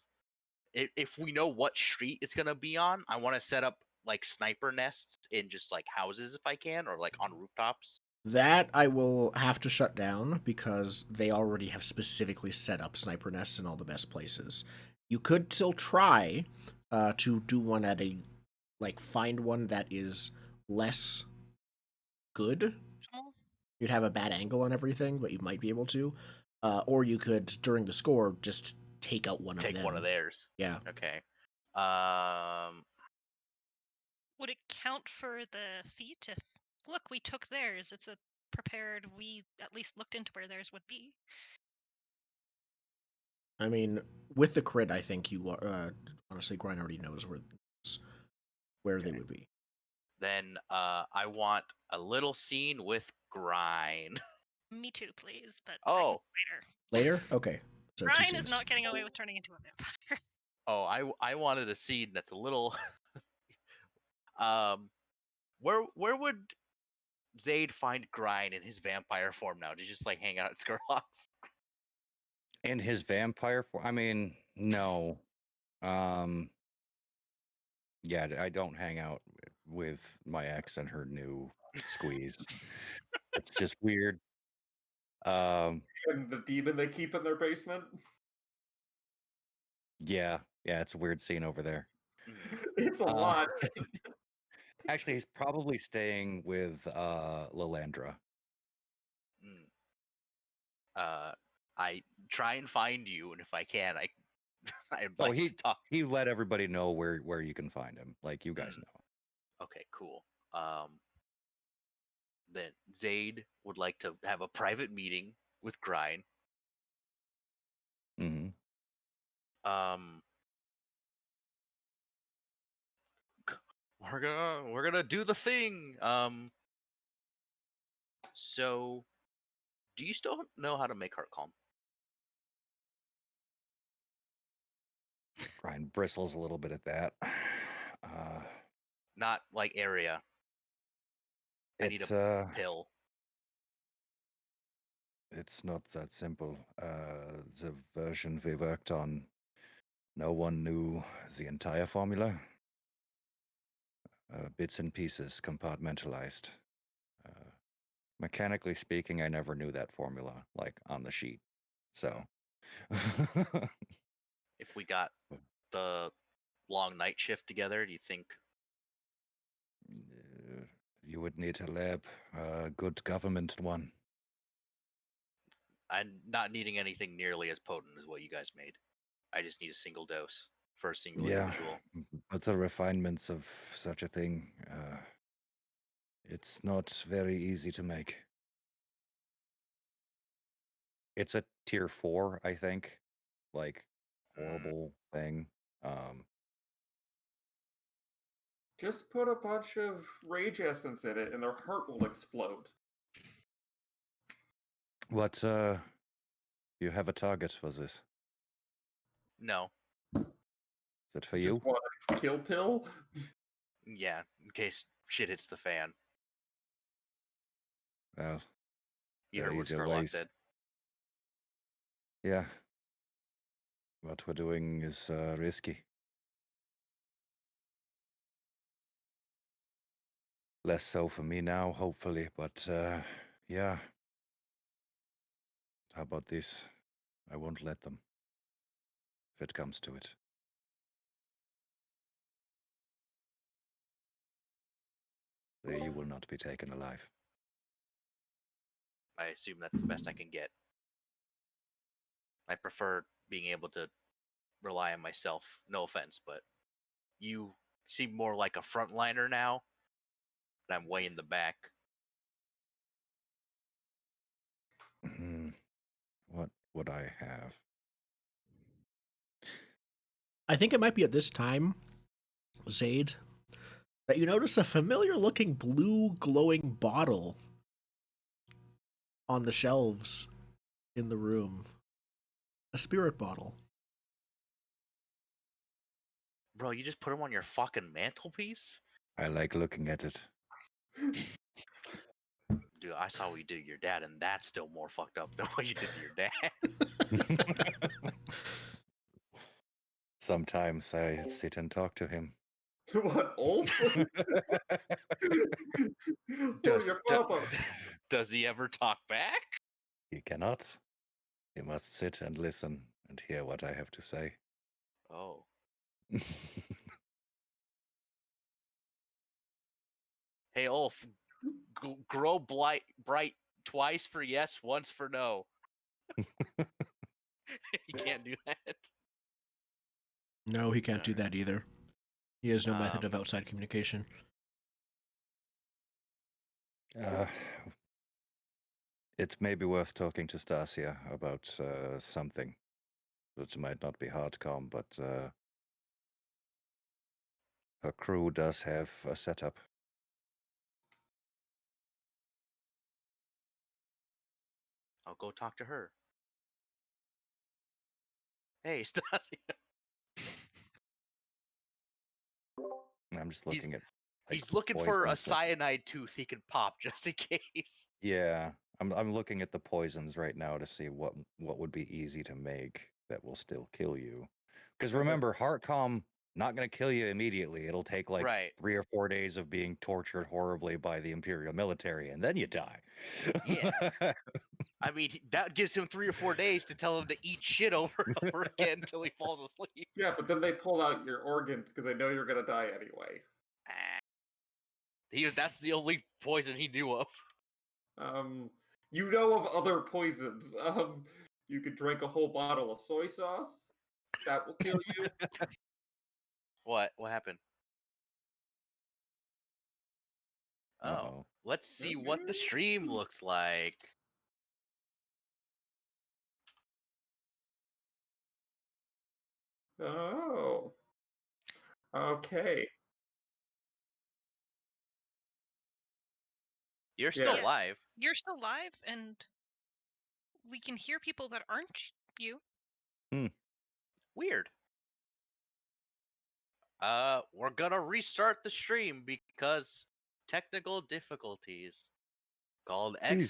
if we know what street it's gonna be on, I want to set up like sniper nests in just like houses if I can, or like on rooftops. That I will have to shut down because they already have specifically set up sniper nests in all the best places. You could still try to do one at find one that is less good. You'd have a bad angle on everything, but you might be able to. Or you could, during the score, just take out one of them. Take one of theirs. Yeah. Okay. Would it count for the feat if, look, we took theirs? It's a prepared, we at least looked into where theirs would be. I mean, with the crit, I think you honestly, Grind already knows where they would be. Then I want a little scene with Grind. Me too, please, but Oh. later. Later? Okay. So Brian is not getting away with turning into a vampire. Oh, I wanted a scene that's a little where would Zaid find Grind in his vampire form now? To just like hang out at Skurlock's? In his vampire form? I mean, no. Yeah, I don't hang out with my ex and her new squeeze. It's just weird. And the demon they keep in their basement. Yeah, it's a weird scene over there. It's a lot. Actually, he's probably staying with Lilandra. I try and find you, and if I can, I'd like to talk. He let everybody know where you can find him. Like, you guys know. Okay, cool. Then Zaid would like to have a private meeting with Grind. Mm-hmm. We're gonna do the thing. So do you still know how to make heart calm? Grind bristles a little bit at that. Not like area. I need a pill. It's not that simple. The version we worked on, no one knew the entire formula. Bits and pieces compartmentalized. Mechanically speaking, I never knew that formula, like on the sheet. So. if we got the long night shift together, do you think? You would need a lab, a good government one. I'm not needing anything nearly as potent as what you guys made. I just need a single dose for a single individual. But the refinements of such a thing, it's not very easy to make. It's a tier 4, I think. Like, horrible thing. Just put a bunch of rage essence in it and their heart will explode. What, you have a target for this? No. Is it for Just you? what, a kill pill? Yeah, in case shit hits the fan. Well, You there heard what is your Scarlock waste. said. Yeah. What we're doing is risky. Less so for me now, hopefully, but yeah. How about this? I won't let them. If it comes to it. You will not be taken alive. I assume that's the best I can get. I prefer being able to rely on myself. No offense, but you seem more like a frontliner now, and I'm way in the back. What would I have? I think it might be at this time, Zaid, that you notice a familiar-looking blue glowing bottle on the shelves in the room. A spirit bottle. Bro, you just put them on your fucking mantelpiece? I like looking at it. Dude, I saw what you did to your dad, and that's still more fucked up than what you did to your dad. Sometimes I sit and talk to him. What, Ulf? Does he ever talk back? He cannot. He must sit and listen and hear what I have to say. Oh. Hey, Ulf, grow bright twice for yes, once for no. You can't do that. No, he can't do that either. He has no method of outside communication. It may be worth talking to Stasia about something. It might not be hardcom, but her crew does have a setup. I'll go talk to her. Hey, Stasia. I'm just looking at. Like, he's looking for a cyanide tooth he can pop just in case. Yeah, I'm looking at the poisons right now to see what would be easy to make that will still kill you. Because remember, Heartcom not going to kill you immediately. It'll take like 3 or 4 days of being tortured horribly by the Imperial military, and then you die. Yeah. I mean, that gives him 3 or 4 days to tell him to eat shit over and over again until he falls asleep. Yeah, but then they pull out your organs because they know you're gonna die anyway. That's the only poison he knew of. You know of other poisons. You could drink a whole bottle of soy sauce. That will kill you. What happened? Uh-oh. Let's see what the stream looks like. Oh. Okay. You're still live. You're still live, and we can hear people that aren't you. Weird. We're gonna restart the stream because technical difficulties. Called